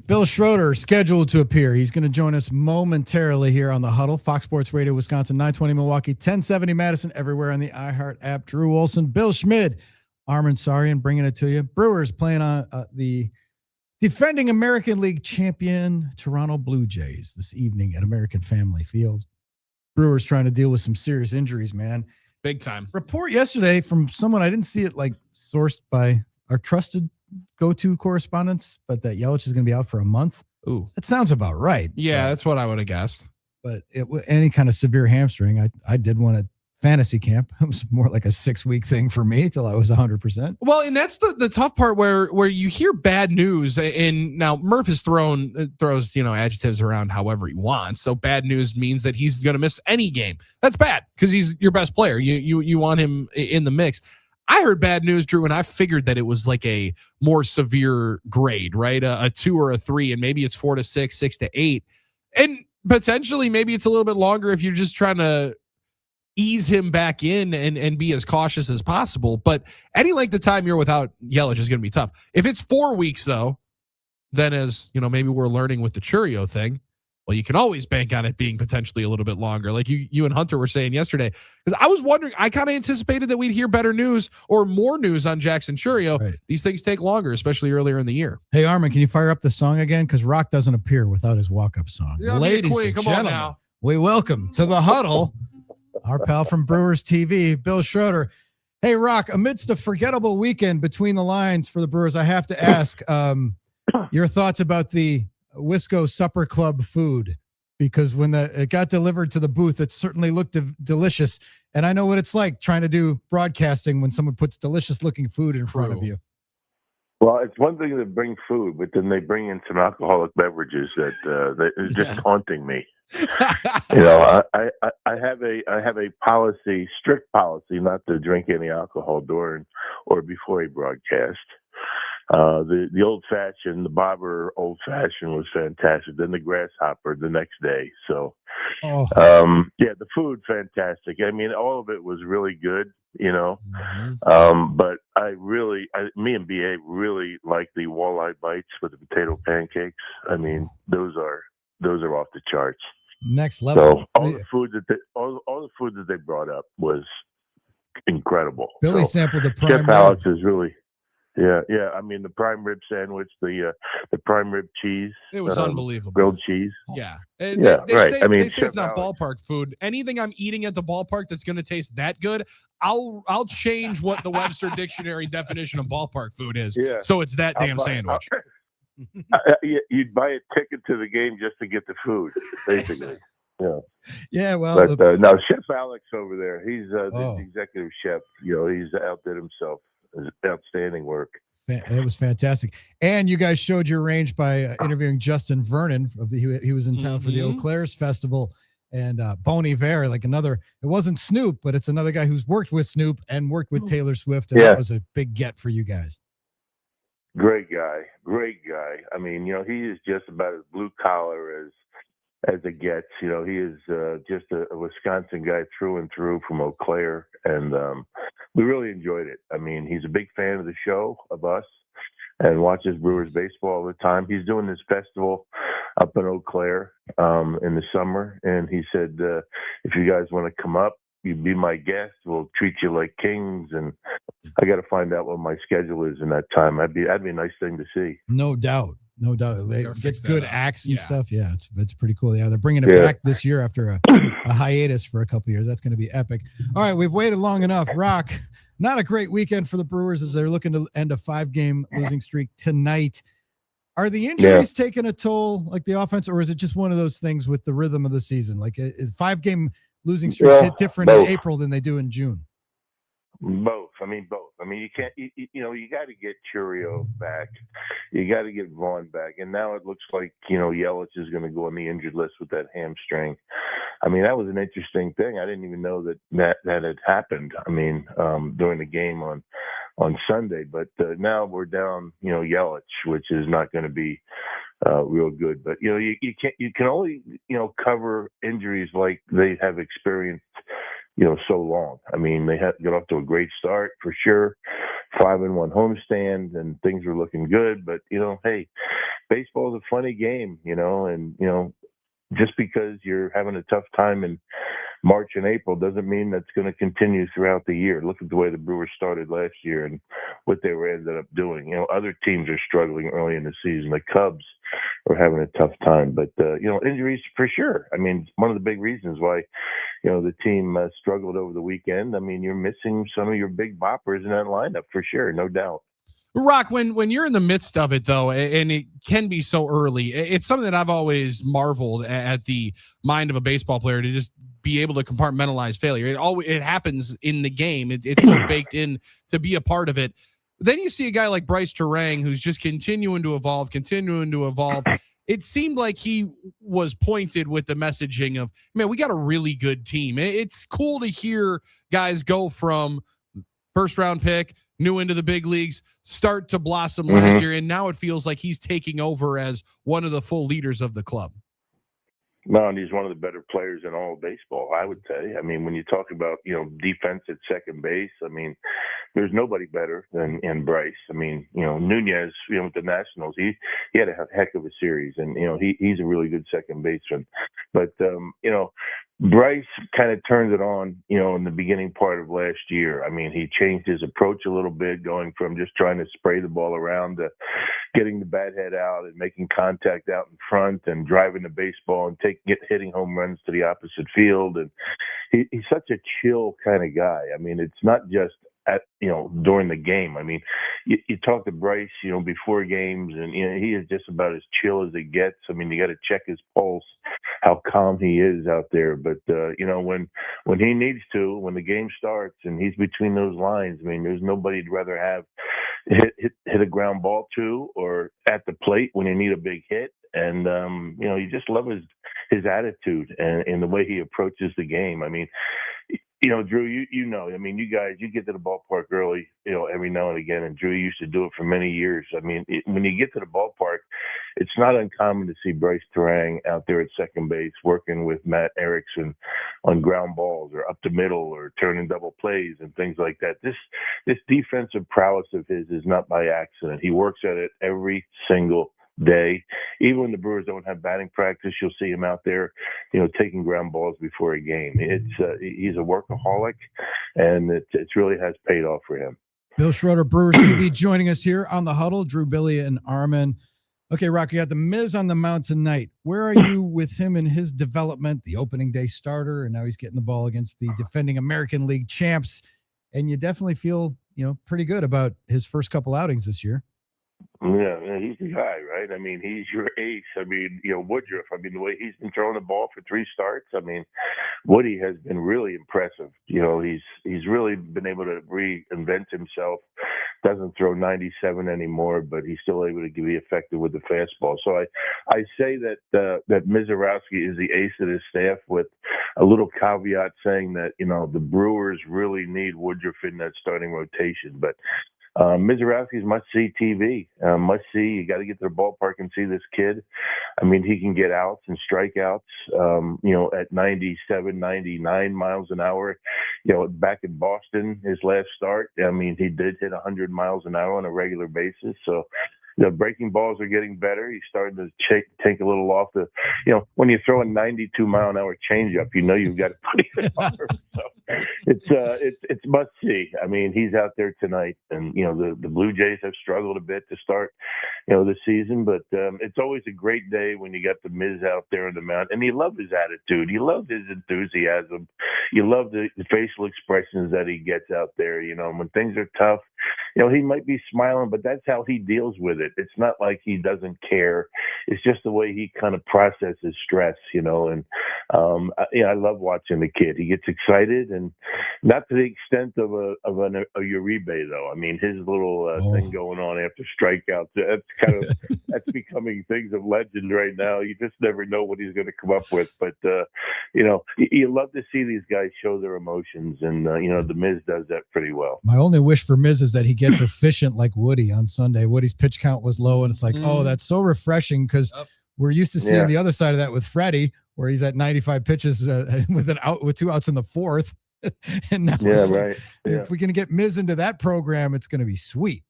Bill Schroeder scheduled to appear. He's going to join us momentarily here on the Huddle. Fox Sports Radio, Wisconsin, 920 Milwaukee, 1070 Madison, everywhere on the iHeart app. Drew Olson, Bill Schmid, Armen Sarian bringing it to you. Brewers playing on the defending American League champion Toronto Blue Jays this evening at American Family Field. Brewers trying to deal with some serious injuries, man. Big time. Report yesterday from someone, I didn't see it like sourced by our trusted go-to correspondents, but that Yelich is going to be out for a month. Ooh, that sounds about right. Yeah, that's what I would have guessed. But any kind of severe hamstring, I did one at fantasy camp. It was more like a 6-week thing for me till I was 100%. Well, and that's the tough part where you hear bad news, and now Murph throws adjectives around however he wants. So bad news means that he's going to miss any game. That's bad because he's your best player. You want him in the mix. I heard bad news, Drew, and I figured that it was like a more severe grade, right? A 2 or a 3, and maybe it's 4 to 6, 6 to 8. And potentially maybe it's a little bit longer if you're just trying to ease him back in and be as cautious as possible. But any length of time you're without Yelich is going to be tough. If it's 4 weeks, though, then as maybe we're learning with the Churio thing, well, you can always bank on it being potentially a little bit longer. Like you and Hunter were saying yesterday, because I was wondering, I kind of anticipated that we'd hear better news or more news on Jackson Churio. Right. These things take longer, especially earlier in the year. Hey, Armen, can you fire up the song again? Because Rock doesn't appear without his walk-up song. Yeah, ladies and gentlemen, we welcome to the Huddle our pal from Brewers TV, Bill Schroeder. Hey, Rock, amidst a forgettable weekend between the lines for the Brewers, I have to ask your thoughts about the Wisco Supper Club food, because when it got delivered to the booth, it certainly looked delicious. And I know what it's like trying to do broadcasting when someone puts delicious looking food in front of you. Well, it's one thing to bring food, but then they bring in some alcoholic beverages that is just haunting me. I have a policy, strict policy, not to drink any alcohol during or before a broadcast. The old fashioned, the Bobber old fashioned was fantastic. Then the grasshopper the next day. So, the food fantastic. I mean, all of it was really good, but me and BA really like the walleye bites with the potato pancakes. I mean, those are off the charts. Next level. So all the food that they brought up was incredible. Billy sampled the prime Chef Alex is really. Yeah. I mean, the prime rib sandwich, the prime rib cheese. It was unbelievable. Grilled cheese. Yeah. They right. Say, I mean, they say it's not ballpark food. Anything I'm eating at the ballpark that's going to taste that good, I'll change what the Webster Dictionary definition of ballpark food is. Yeah. So it's that damn sandwich. You'd buy a ticket to the game just to get the food, basically. Yeah. Yeah. Well, but now Chef Alex over there, he's the executive chef. He's outdid himself. Outstanding work. It was fantastic. And you guys showed your range by interviewing Justin Vernon. He was in town for the Eau Claire's Festival, and Bon Iver, like another. It wasn't Snoop, but it's another guy who's worked with Snoop and worked with Taylor Swift, and that was a big get for you guys. Great guy. I mean, he is just about as blue collar as it gets. He is just a Wisconsin guy through and through from Eau Claire, and we really enjoyed it. I mean, he's a big fan of the show, of us, and watches Brewers baseball all the time. He's doing this festival up in Eau Claire in the summer, and he said, if you guys want to come up, you be my guest. We'll treat you like kings. And I got to find out what my schedule is in that time. That'd be a nice thing to see. No doubt. They get good acts and stuff. Yeah, it's pretty cool. Yeah, they're bringing it back this year after a hiatus for a couple years. That's going to be epic. All right, we've waited long enough. Rock, not a great weekend for the Brewers as they're looking to end a 5-game losing streak tonight. Are the injuries taking a toll, like the offense, or is it just one of those things with the rhythm of the season? Like, is 5-game losing streaks hit different in April than they do in June? Both. I mean, you can't, you got to get Churio back. You got to get Vaughn back. And now it looks like, Yelich is going to go on the injured list with that hamstring. I mean, that was an interesting thing. I didn't even know that had happened. I mean, during the game on Sunday, but now we're down, Yelich, which is not going to be real good. But, you can only, cover injuries like they have experienced so long. I mean, they got off to a great start for sure. 5-1 homestand, and things were looking good. But hey, baseball is a funny game, and just because you're having a tough time in March and April doesn't mean that's going to continue throughout the year. Look at the way the Brewers started last year and what they ended up doing. Other teams are struggling early in the season. The Cubs are having a tough time, but injuries for sure. I mean, one of the big reasons why the team struggled over the weekend. I mean, you're missing some of your big boppers in that lineup for sure, no doubt. Rock, when you're in the midst of it, though, and it can be so early, it's something that I've always marveled at the mind of a baseball player to just be able to compartmentalize failure. It happens in the game. It's so baked in to be a part of it. Then you see a guy like Bryce Terang who's just continuing to evolve. It seemed like he was pointed with the messaging of, man, we got a really good team. It's cool to hear guys go from first round pick, new into the big leagues, start to blossom last year, and now it feels like he's taking over as one of the full leaders of the club. No, and he's one of the better players in all of baseball, I would say. I mean, when you talk about, defense at second base, I mean, there's nobody better than Bryce. I mean, Nunez, with the Nationals, he had a heck of a series, and, he's a really good second baseman. But, Bryce kind of turned it on, in the beginning part of last year. I mean, he changed his approach a little bit, going from just trying to spray the ball around to getting the bat head out and making contact out in front and driving the baseball and hitting home runs to the opposite field. And he's such a chill kind of guy. I mean, it's not just during the game. I mean, you talk to Bryce, before games, and he is just about as chill as it gets. I mean, you got to check his pulse, how calm he is out there. But when he needs to, when the game starts and he's between those lines, I mean, there's nobody he'd rather have hit a ground ball to or at the plate when you need a big hit. And you just love his attitude and the way he approaches the game. I mean, Drew, I mean, you guys, you get to the ballpark early, every now and again, and Drew used to do it for many years. I mean, when you get to the ballpark, it's not uncommon to see Bryce Terang out there at second base working with Matt Erickson on ground balls or up the middle or turning double plays and things like that. This defensive prowess of his is not by accident. He works at it every single day. Even when the Brewers don't have batting practice, you'll see him out there, taking ground balls before a game. He's a workaholic, and it really has paid off for him. Bill Schroeder, Brewers TV, joining us here on the Huddle. Drew, Billy, and Armen. Okay, Rock, you got the Miz on the mound tonight. Where are you with him in his development? The opening day starter, and now he's getting the ball against the defending American League champs. And you definitely feel, pretty good about his first couple outings this year. Yeah, he's the guy, right? I mean, he's your ace. I mean, Woodruff, I mean, the way he's been throwing the ball for 3 starts, I mean, Woody has been really impressive. He's really been able to reinvent himself. Doesn't throw 97 anymore, but he's still able to be effective with the fastball. So I say that Mizorowski is the ace of his staff, with a little caveat saying that, the Brewers really need Woodruff in that starting rotation. But Mizorowski's must-see TV. Must-see. You got to get to the ballpark and see this kid. I mean, he can get outs and strikeouts, at 97, 99 miles an hour. Back in Boston, his last start, I mean, he did hit 100 miles an hour on a regular basis. So, the breaking balls are getting better. He's starting to take a little off the, when you throw a 92-mile-an-hour changeup, you've got to put it on. So it's must see. I mean, he's out there tonight, and the Blue Jays have struggled a bit to start, the season, but it's always a great day when you got the Miz out there on the mound, and you love his attitude, you love his enthusiasm, you love the facial expressions that he gets out there. When things are tough, he might be smiling, but that's how he deals with it. It's not like he doesn't care. It's just the way he kind of processes stress, and I love watching the kid. He gets excited, and not to the extent of a Uribe, though. I mean, his little thing going on after strikeouts, that's becoming things of legend right now. You just never know what he's going to come up with. But, you love to see these guys show their emotions, and, the Miz does that pretty well. My only wish for Miz is that he gets efficient like Woody on Sunday. Woody's pitch count was low, and it's like, oh, that's so refreshing, because we're used to seeing the other side of that with Freddie, where he's at 95 pitches with 2 outs in the 4th. And now Yeah, right. Yeah. If we can get Miz into that program, it's going to be sweet.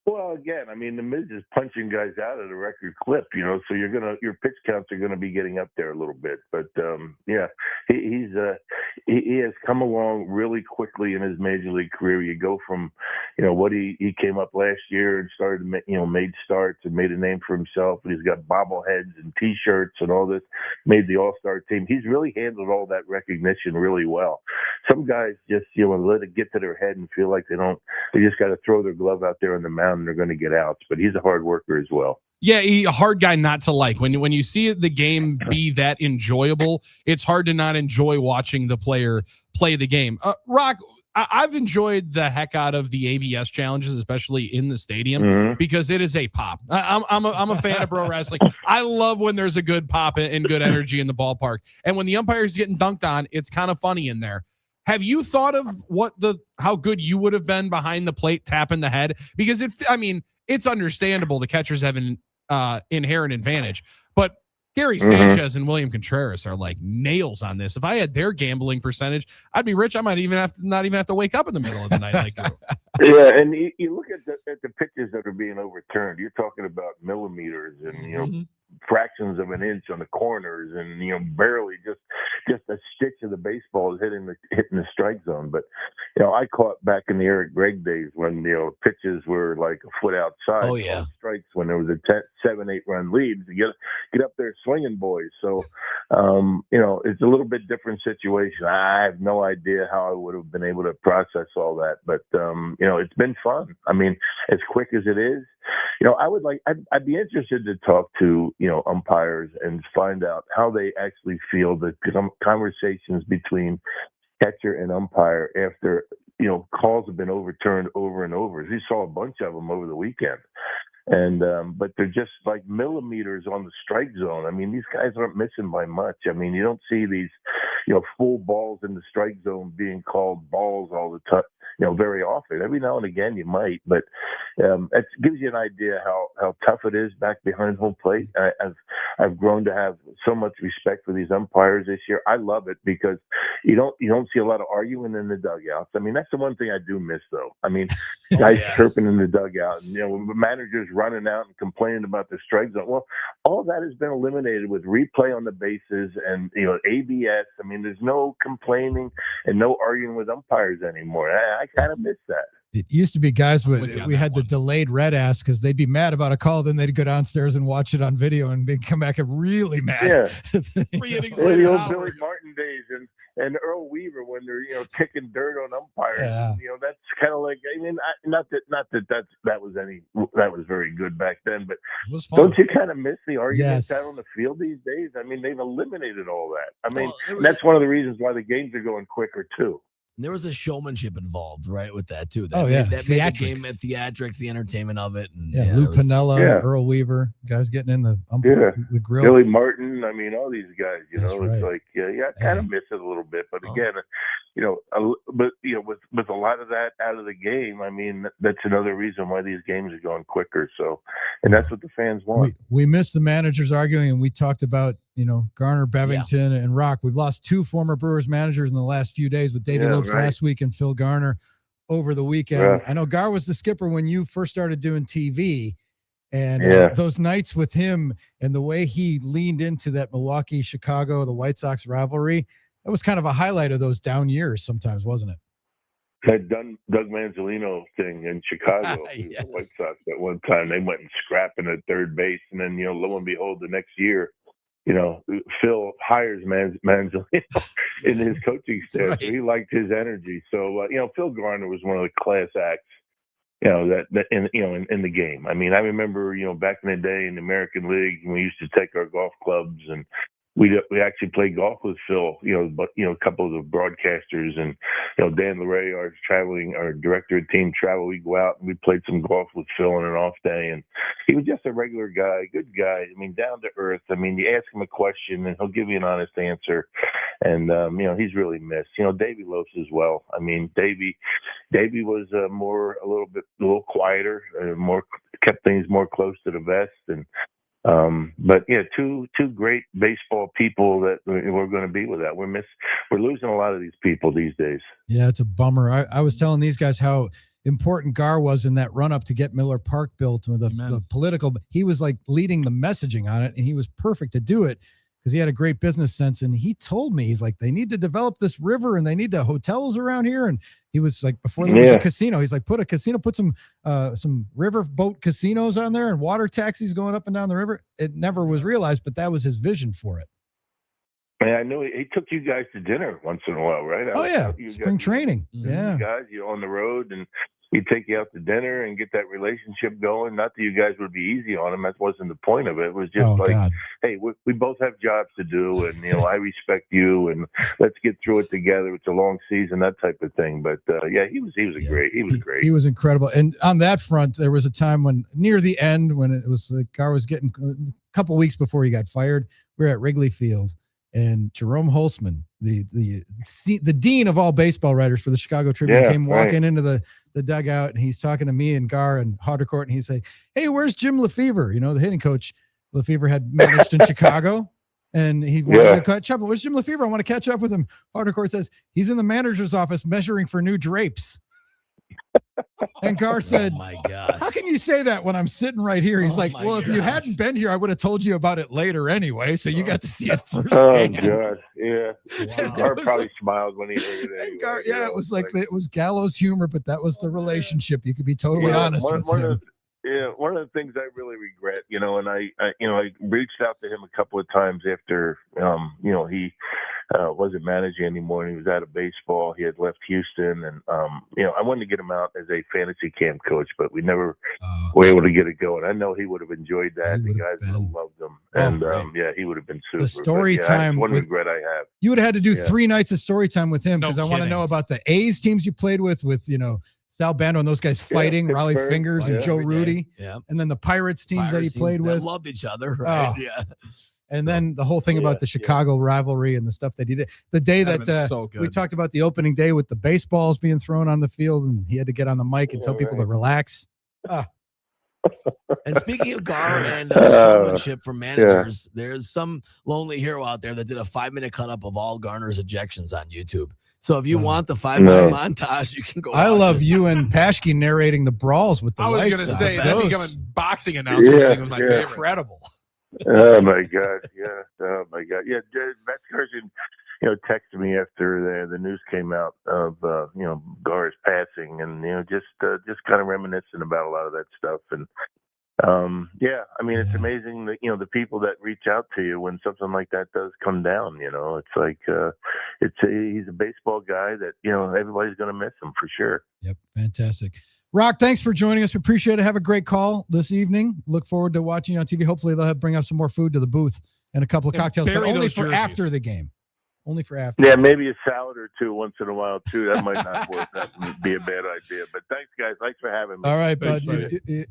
Well, again, I mean, the Miz is punching guys out at a record clip, so your pitch counts are gonna be getting up there a little bit. But yeah, he has come along really quickly in his major league career. You go from, what he came up last year and started, made starts and made a name for himself. And he's got bobbleheads and T-shirts and all this. Made the All-Star team. He's really handled all that recognition really well. Some guys just let it get to their head and feel like they just got to throw their glove out there on the mound and they're going to get outs, but he's a hard worker as well. Yeah, a hard guy not to like. When you see the game be that enjoyable, it's hard to not enjoy watching the player play the game. Rock, I've enjoyed the heck out of the ABS challenges, especially in the stadium, because it is a pop. I'm a fan of pro wrestling. I love when there's a good pop and good energy in the ballpark, and when the umpire's getting dunked on, it's kind of funny in there. Have you thought of how good you would have been behind the plate tapping the head? Because it's understandable the catchers have an inherent advantage, but Gary Sanchez and William Contreras are like nails on this. If I had their gambling percentage, I'd be rich. I might not even have to wake up in the middle of the night like Drew. Yeah, and you look at the pitches that are being overturned. You're talking about millimeters and fractions of an inch on the corners, and barely just a stitch of the baseball is hitting the strike zone. But I caught back in the Eric Gregg days when pitches were like a foot outside. Oh yeah, strikes when there was a 7-8 run lead to get up there swinging, boys. So it's a little bit different situation. I have no idea how I would have been able to process all that, but it's been fun. I mean, as quick as it is, I'd be interested to talk to umpires and find out how they actually feel the conversations between catcher and umpire after calls have been overturned over and over. We saw a bunch of them over the weekend. And but they're just like millimeters on the strike zone. I mean, these guys aren't missing by much. I mean, you don't see these, full balls in the strike zone being called balls all the time, very often. Every now and again you might, but it gives you an idea how tough it is back behind home plate. I've grown to have so much respect for these umpires this year. I love it because you don't see a lot of arguing in the dugouts. I mean, that's the one thing I do miss, though. I mean, guys chirping in the dugout, and managers running out and complaining about the strike zone. Well, all that has been eliminated with replay on the bases and ABS. I mean, there's no complaining and no arguing with umpires anymore. I kind of miss that. It used to be guys we had the delayed red ass because they'd be mad about a call, then they'd go downstairs and watch it on video and they'd come back and really mad. Yeah, 3 innings the later, old Billy Martin days and Earl Weaver when they're kicking dirt on umpires. Yeah. That's kind of like, I mean, not that was very good back then, but don't you kind of miss the arguments out on the field these days? I mean, they've eliminated all that. I mean, that's one of the reasons why the games are going quicker too. There was a showmanship involved, right, with that too. That made the game at theatrics, the entertainment of it. And, Lou Piniella, Earl Weaver, guys getting in the grill. Billy Martin, I mean, all these guys, That's it's right. like, I kind of miss it a little bit. But again, with a lot of that out of the game, I mean, that's another reason why these games are going quicker. So, and that's what the fans want. We miss the managers arguing, and we talked about, Garner, Bevington, and Rock. We've lost 2 former Brewers managers in the last few days with Davey Lopes last week and Phil Garner over the weekend. Yeah. I know Gar was the skipper when you first started doing TV, and those nights with him and the way he leaned into that Milwaukee-Chicago, the White Sox rivalry, that was kind of a highlight of those down years sometimes, wasn't it? That Doug Manzolino thing in Chicago, the White Sox, at one time they went and scrapping at third base, and then lo and behold, the next year, Phil hires Manzolino in his coaching staff. Right. So he liked his energy. So Phil Garner was one of the class acts, that in the game. I mean, I remember back in the day in the American League, we used to take our golf clubs and we actually played golf with Phil, but a couple of the broadcasters and Dan Larray, our director of team travel, we go out and we played some golf with Phil on an off day, and he was just a regular guy, good guy. I mean, down to earth. I mean, you ask him a question and he'll give you an honest answer, and he's really missed. Davey Lopes as well. I mean, Davey was a little quieter, kept things more close to the vest, and But yeah, two great baseball people that we're going to be with that. We're losing a lot of these people these days. Yeah, it's a bummer. I was telling these guys how important Gar was in that run up to get Miller Park built with the political. He was like leading the messaging on it, and he was perfect to do it because he had a great business sense. And he told me, he's like, they need to develop this river and they need the hotels around here. And he was like, before there was a casino, he's like, put some river boat casinos on there and water taxis going up and down the river. It never was realized, but that was his vision for it. Man, I know he took you guys to dinner once in a while, right? Spring training. You guys, you're on the road and he'd take you out to dinner and get that relationship going. Not that you guys would be easy on him. That wasn't the point of it. It was just hey, we both have jobs to do, and I respect you, and let's get through it together. It's a long season, that type of thing. But he was great. He was great. He was incredible. And on that front, there was a time when near the end, when it was Gar was getting a couple weeks before he got fired, we were at Wrigley Field, and Jerome Holtzman, the dean of all baseball writers for the Chicago Tribune, came walking into the dugout, and he's talking to me and Gar and Hardecourt, and he's like, "Hey, where's Jim Lefevre? The hitting coach Lefevre had managed in Chicago, and he wanted to catch up. Where's Jim Lefevre? I want to catch up with him." Hardecourt says he's in the manager's office measuring for new drapes. And Gar said, "Oh my God, how can you say that when I'm sitting right here?" He's like, "Well, if you hadn't been here, I would have told you about it later anyway. So you got to see it firsthand." Oh God, yeah. Wow. Gar probably smiled when he heard it. Anyway, Gar, it was like it was gallows humor, but that was the relationship. You could be totally honest with him. One of the things I really regret, and I reached out to him a couple of times after, he wasn't managing anymore and he was out of baseball. He had left Houston, and I wanted to get him out as a fantasy camp coach, but we never were able to get it going. I know he would have enjoyed that. The guys would have loved him, and he would have been super. The story time. One regret I have. You would have had to do 3 nights of story time with him because I want to know about the A's teams you played with Sal Bando and those guys fighting, Raleigh Fingers and Joe Rudy. Yeah. And then the Pirates teams that he played with. Loved each other, right? Yeah. And then the whole thing about the Chicago rivalry and the stuff that he did. The day that we talked about the opening day with the baseballs being thrown on the field, and he had to get on the mic and tell people to relax. And speaking of Gar and showmanship for managers, there's some lonely hero out there that did a 5-minute cut up of all Garner's ejections on YouTube. So if you want the 5-minute montage, you can go. I love you and Paschke narrating the brawls with the lights. I was going to say that becoming boxing announcer. I think was my favorite. Incredible. Oh my God! Yeah. Oh my God! Yeah. Matt Scarson, texted me after the news came out of Gar's passing, and just kind of reminiscing about a lot of that stuff. And it's amazing that the people that reach out to you when something like that does come down. It's like he's a baseball guy that everybody's going to miss him for sure. Yep, fantastic. Rock, thanks for joining us. We appreciate it. Have a great call this evening. Look forward to watching you on TV. Hopefully they'll bring up some more food to the booth and a couple of cocktails, but only for after the game. Only for after. Yeah, maybe a salad or two once in a while too. That might not work. That would be a bad idea. But thanks, guys. Thanks for having me. All right, bud.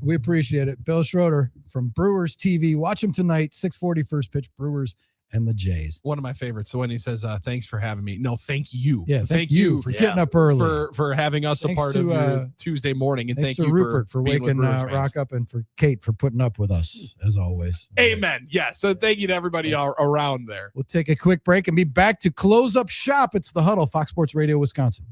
We appreciate it. Bill Schroeder from Brewers TV. Watch him tonight, 6:40 first pitch, Brewers and the Jays. One of my favorites. So when he says, thanks for having me. No, thank you. Yeah, thank you for getting up early. For having us a part of your Tuesday morning. And thank you to Rupert for waking Rock up, and for Kate for putting up with us, as always. Amen. Yeah, so thank you to everybody around there. We'll take a quick break and be back to close up shop. It's the Huddle, Fox Sports Radio, Wisconsin.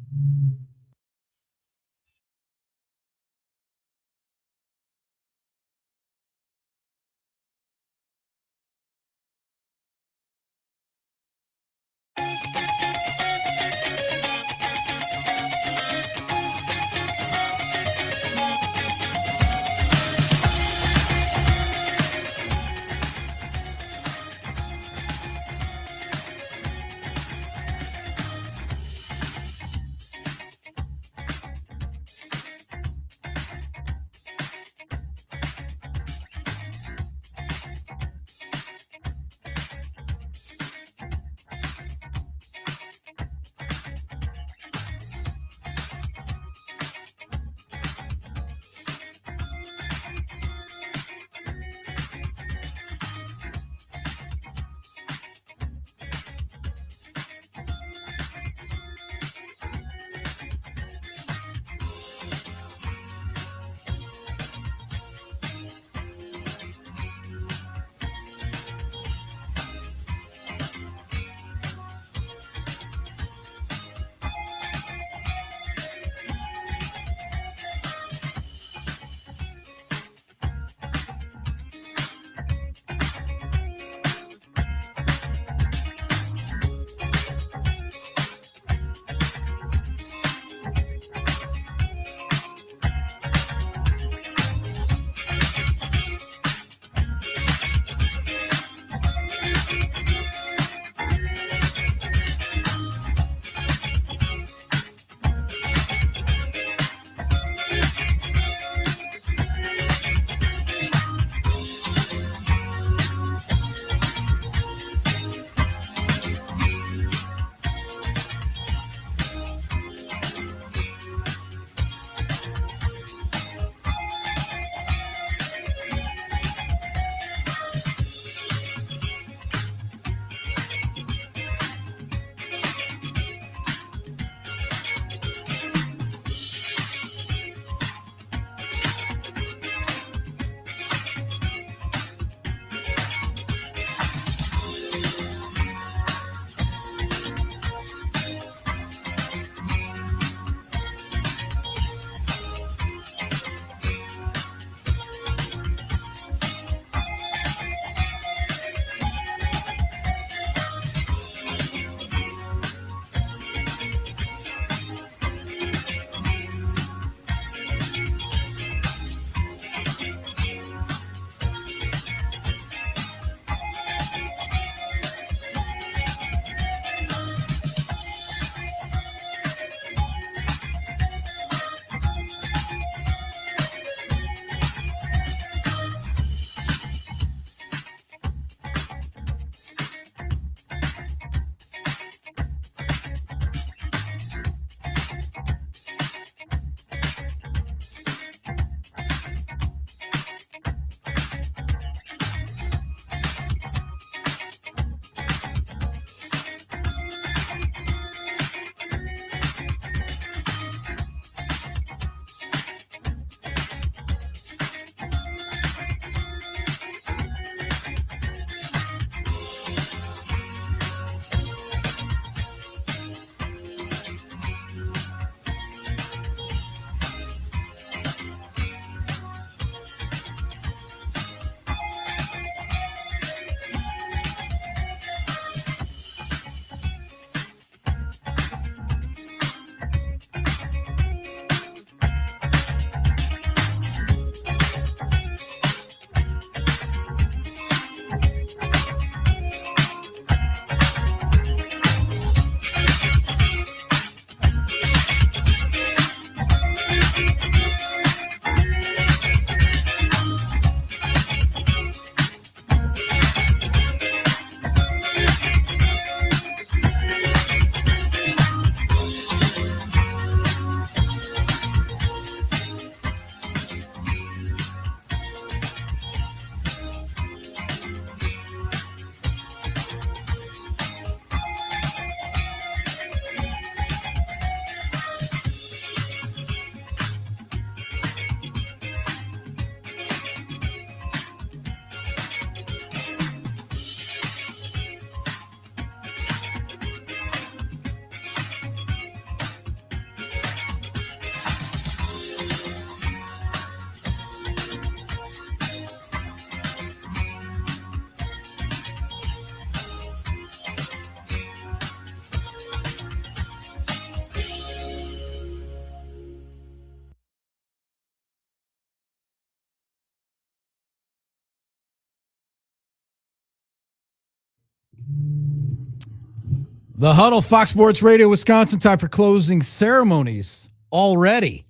The Huddle, Fox Sports Radio, Wisconsin. Time for closing ceremonies already.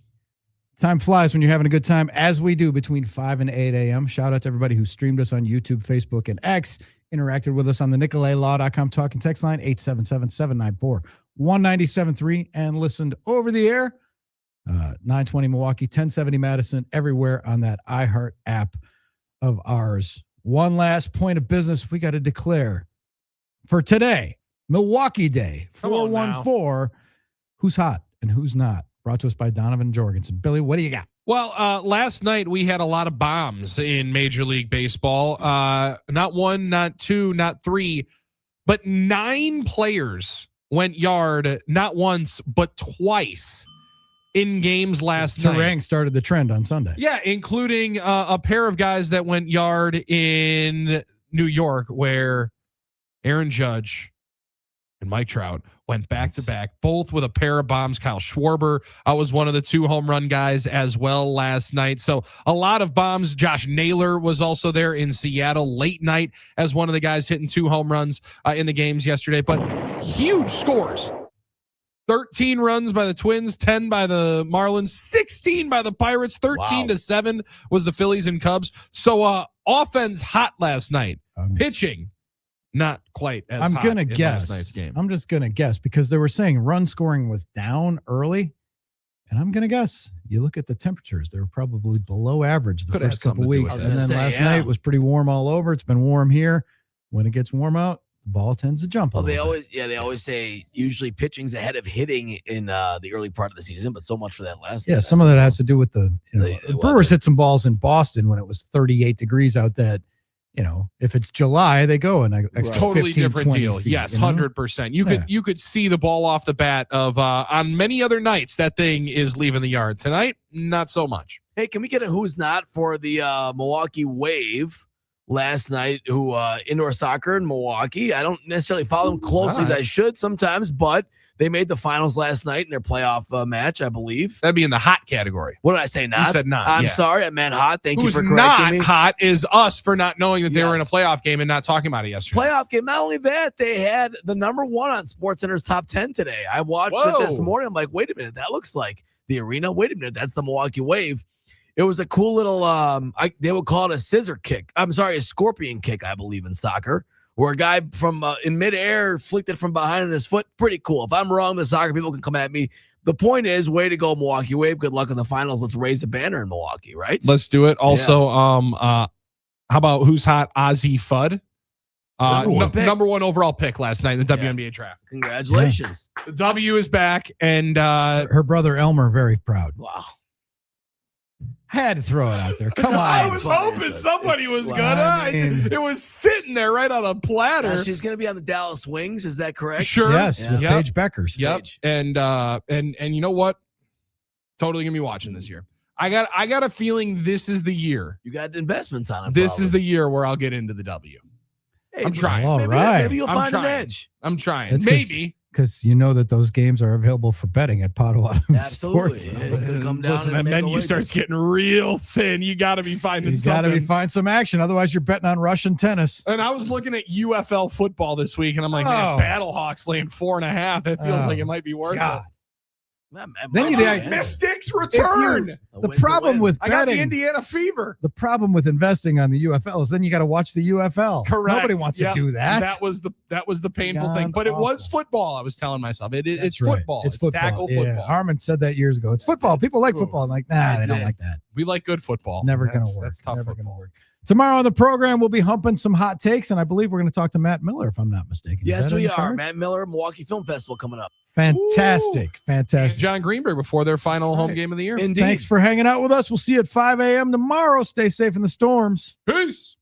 Time flies when you're having a good time, as we do between 5 and 8 a.m. Shout out to everybody who streamed us on YouTube, Facebook, and X, interacted with us on the NicoletLaw.com talk and text line, 877-794-1973, and listened over the air, 920 Milwaukee, 1070 Madison, everywhere on that iHeart app of ours. One last point of business we got to declare for today. Milwaukee Day, 414. Who's hot and who's not? Brought to us by Donovan Jorgensen. Billy, what do you got? Well, last night we had a lot of bombs in Major League Baseball. Not one, not two, not three, but 9 players went yard not once, but twice in games last night. Turang started the trend on Sunday. Yeah, including a pair of guys that went yard in New York, where Aaron Judge and Mike Trout went back-to-back, both with a pair of bombs. Kyle Schwarber was one of the 2 home run guys as well last night. So a lot of bombs. Josh Naylor was also there in Seattle late night as one of the guys hitting 2 home runs in the games yesterday. But huge scores. 13 runs by the Twins, 10 by the Marlins, 16 by the Pirates, 13-7 was the Phillies and Cubs. So offense hot last night. Pitching not quite as I'm hot gonna in guess. last night's game. I'm just gonna guess because they were saying run scoring was down early, and I'm gonna guess. You look at the temperatures; they were probably below average the first couple weeks, and then last night was pretty warm all over. It's been warm here. When it gets warm out, the ball tends to jump. Well, they always say usually pitching's ahead of hitting in the early part of the season, but so much for that last. Yeah, some of that has to do with the Brewers hit some balls in Boston when it was 38 degrees out. That if it's July, they go an extra totally 15, different 20 deal. feet, Yes, 100%. You could see the ball off the bat of on many other nights that thing is leaving the yard. Tonight, not so much. Hey, can we get a who's not for the Milwaukee Wave last night? Who indoor soccer in Milwaukee? I don't necessarily follow them closely as I should sometimes, but they made the finals last night in their playoff match, I believe. That'd be in the hot category. What did I say? Not? You said not. I'm sorry. I meant hot. Thank you for correcting not me. Hot is us for not knowing that they were in a playoff game and not talking about it yesterday. Playoff game. Not only that, they had the number 1 on SportsCenter's top 10 today. I watched it this morning. I'm like, wait a minute. That looks like the arena. Wait a minute. That's the Milwaukee Wave. It was a cool little, they would call it a scissor kick. I'm sorry, a scorpion kick, I believe, in soccer, where a guy from in midair flicked it from behind on his foot. Pretty cool. If I'm wrong, the soccer people can come at me. The point is, way to go, Milwaukee Wave. Good luck in the finals. Let's raise the banner in Milwaukee, right? Let's do it. Also, how about who's hot? Ozzie Fudd. Number 1 overall pick last night in the WNBA draft. Congratulations. The W is back, and her brother Elmer very proud. Wow. Had to throw it out there. Come on. I was hoping somebody was gonna. It was sitting there right on a platter. She's going to be on the Dallas Wings. Is that correct? Sure. Yes, with Paige Beckers. Yep. And you know what? Totally gonna be watching this year. I got a feeling this is the year. You got investments on it. This is the year where I'll get into the W. Hey, I'm trying. All right. Maybe you'll find an edge. I'm trying. That's Maybe. Because you know that those games are available for betting at Potawatomi Absolutely. Sports. Yeah, come down Listen, that menu starts getting real thin. You got to be finding something. You got to find some action. Otherwise, you're betting on Russian tennis. And I was looking at UFL football this week, and I'm like, man, Battlehawks laying 4.5. It feels like it might be worth it. Then Mystics return. The problem with I got the betting, Indiana fever. the problem with investing on the UFL is then you got to watch the UFL. Correct. Nobody wants to do that. That was the painful thing. But it was football. I was telling myself it's football. It's football. tackle football. Armen said that years ago. It's football. People like football. I'm like, nah, they don't like that. We like good football. Never going to work. That's tough. Never going to work. Tomorrow on the program, we'll be humping some hot takes, and I believe we're going to talk to Matt Miller, if I'm not mistaken. Yes, we are. Matt Miller, Milwaukee Film Festival coming up. Fantastic. Fantastic. And John Greenberg before their final home game of the year. Indeed. Thanks for hanging out with us. We'll see you at 5 a.m. tomorrow. Stay safe in the storms. Peace.